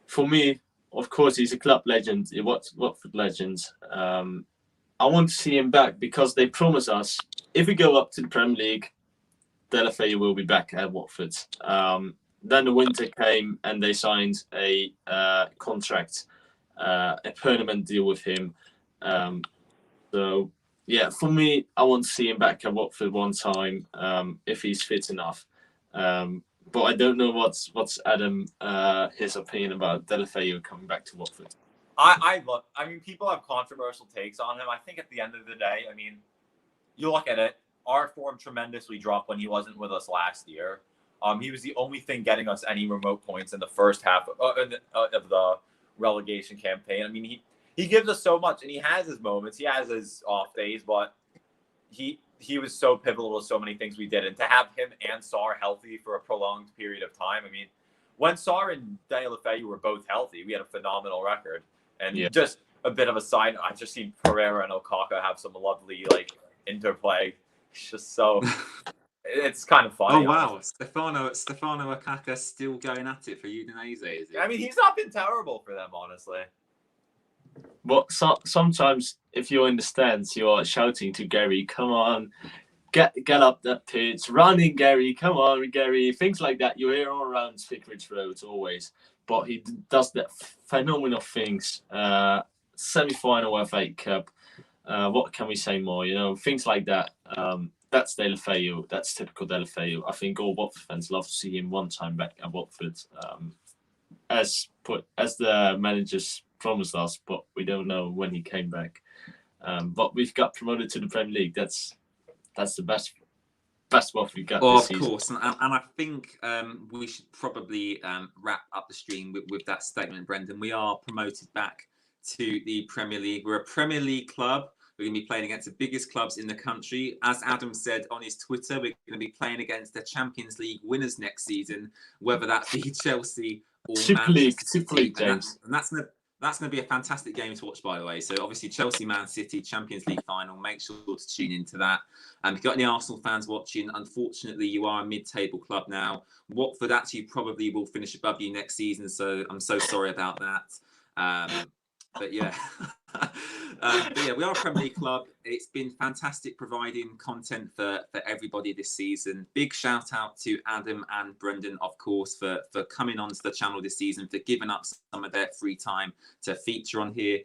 Speaker 3: For me, of course, he's a club legend. Watford legend. I want to see him back because they promise us if we go up to the Premier League, Delafou will be back at Watford. Then the winter came and they signed a contract, a permanent deal with him. So, yeah, for me, I want to see him back at Watford one time if he's fit enough. But I don't know what's Adam his opinion about Delafou coming back to Watford.
Speaker 2: I mean, people have controversial takes on him. I think at the end of the day, I mean, you look at it, our form tremendously dropped when he wasn't with us last year. He was the only thing getting us any remote points in the first half of the relegation campaign. I mean, he gives us so much, and he has his moments. He has his off days, but he was so pivotal to so many things we did. And to have him and Sarr healthy for a prolonged period of time, I mean, when Sarr and Delafou were both healthy, we had a phenomenal record. And just a bit of a side, I've just seen Pereira and Okaka have some lovely interplay. It's just so... It's kind of funny.
Speaker 1: Oh wow, Stefano Okaka still going at it for Udinese, is he?
Speaker 2: I mean, he's not been terrible for them, honestly.
Speaker 3: But sometimes, if you're in the stands, you're shouting to Gary, "Come on, get up that pitch, running Gary, come on Gary," things like that. You hear all around Vicarage Road always. But he does that phenomenal things. Semi-final FA Cup. What can we say more? Things like that. That's Delafou. That's typical Delafou. I think all Watford fans love to see him one time back at Watford, as the managers promised us, but we don't know when he came back. But we've got promoted to the Premier League. That's the best Watford we got this season.
Speaker 1: Of course, and I think we should probably wrap up the stream with that statement, Brendan. We are promoted back to the Premier League. We're a Premier League club. We're going to be playing against the biggest clubs in the country. As Adam said on his Twitter, we're going to be playing against the Champions League winners next season, whether that be Chelsea or
Speaker 3: Super
Speaker 1: Manchester
Speaker 3: League,
Speaker 1: City.
Speaker 3: James.
Speaker 1: And that's That's going to be a fantastic game to watch, by the way. So obviously Chelsea, Man City, Champions League final. Make sure to tune into that. If you've got any Arsenal fans watching, unfortunately, you are a mid-table club now. Watford actually probably will finish above you next season. So I'm so sorry about that. But yeah, we are a Premier League club. It's been fantastic providing content for everybody this season. Big shout out to Adam and Brendan, of course, for coming onto the channel this season, for giving up some of their free time to feature on here.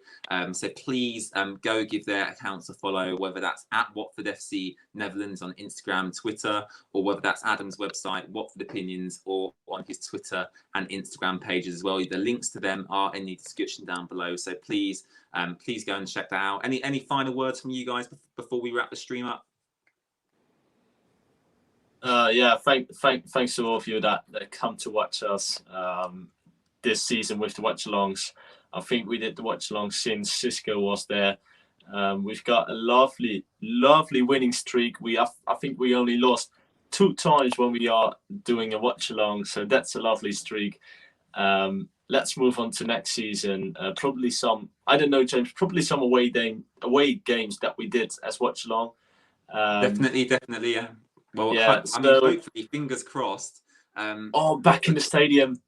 Speaker 1: So please go give their accounts a follow, whether that's at Watford FC Netherlands on Instagram, Twitter, or whether that's Adam's website, Watford Opinions, or on his Twitter and Instagram pages as well. The links to them are in the description down below. So please go and check that out. Any final words from you guys before we wrap the stream up?
Speaker 3: Yeah, thanks to all of you that come to watch us this season with the watch-alongs. I think we did the watch-along since Cisco was there. We've got a lovely winning streak. I think we only lost 2 times when we are doing a watch-along, so that's a lovely streak. Let's move on to next season. Probably some, I don't know, James, probably some away games that we did as watch-along.
Speaker 1: Definitely, yeah. Well,
Speaker 3: yeah,
Speaker 1: I mean, hopefully, fingers crossed.
Speaker 3: Back in the stadium.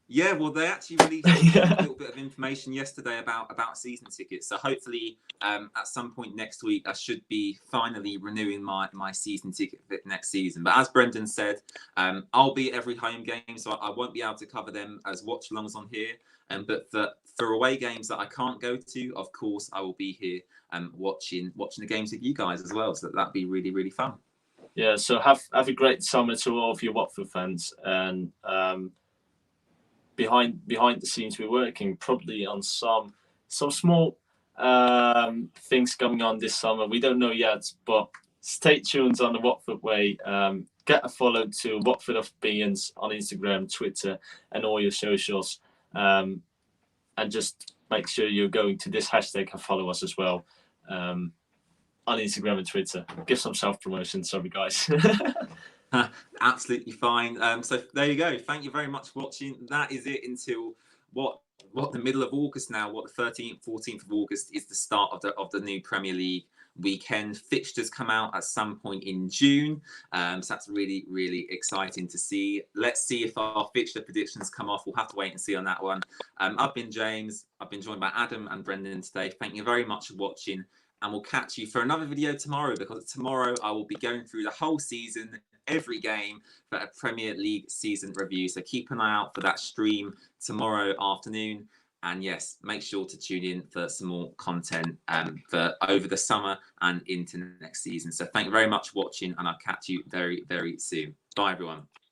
Speaker 1: Yeah, well, they actually released a little bit of information yesterday about season tickets. So hopefully, at some point next week, I should be finally renewing my season ticket for next season. But as Brendan said, I'll be at every home game, so I won't be able to cover them as watch-alongs on here. But for away games that I can't go to, of course, I will be here watching the games with you guys as well. So that'd be really, really fun.
Speaker 3: Yeah, so have a great summer to all of you Watford fans, and behind the scenes we're working probably on some small things coming on this summer. We don't know yet, but stay tuned on the Watford Way. Get a follow to Watford Opinions on Instagram, Twitter, and all your socials, and just make sure you're going to this hashtag and follow us as well on Instagram and Twitter. Give some self-promotion, sorry guys.
Speaker 1: Absolutely fine. So there you go. Thank you very much for watching. That is it until what the middle of August now. What, the 13th, 14th of August is the start of the new Premier League weekend. Fixtures come out at some point in June. So that's really, really exciting to see. Let's see if our fixture predictions come off. We'll have to wait and see on that one. I've been James. I've been joined by Adam and Brendan today. Thank you very much for watching. And we'll catch you for another video tomorrow, because tomorrow I will be going through the whole season, every game, for a Premier League season review. So keep an eye out for that stream tomorrow afternoon. And yes, make sure to tune in for some more content for over the summer and into next season. So thank you very much for watching, and I'll catch you very, very soon. Bye, everyone.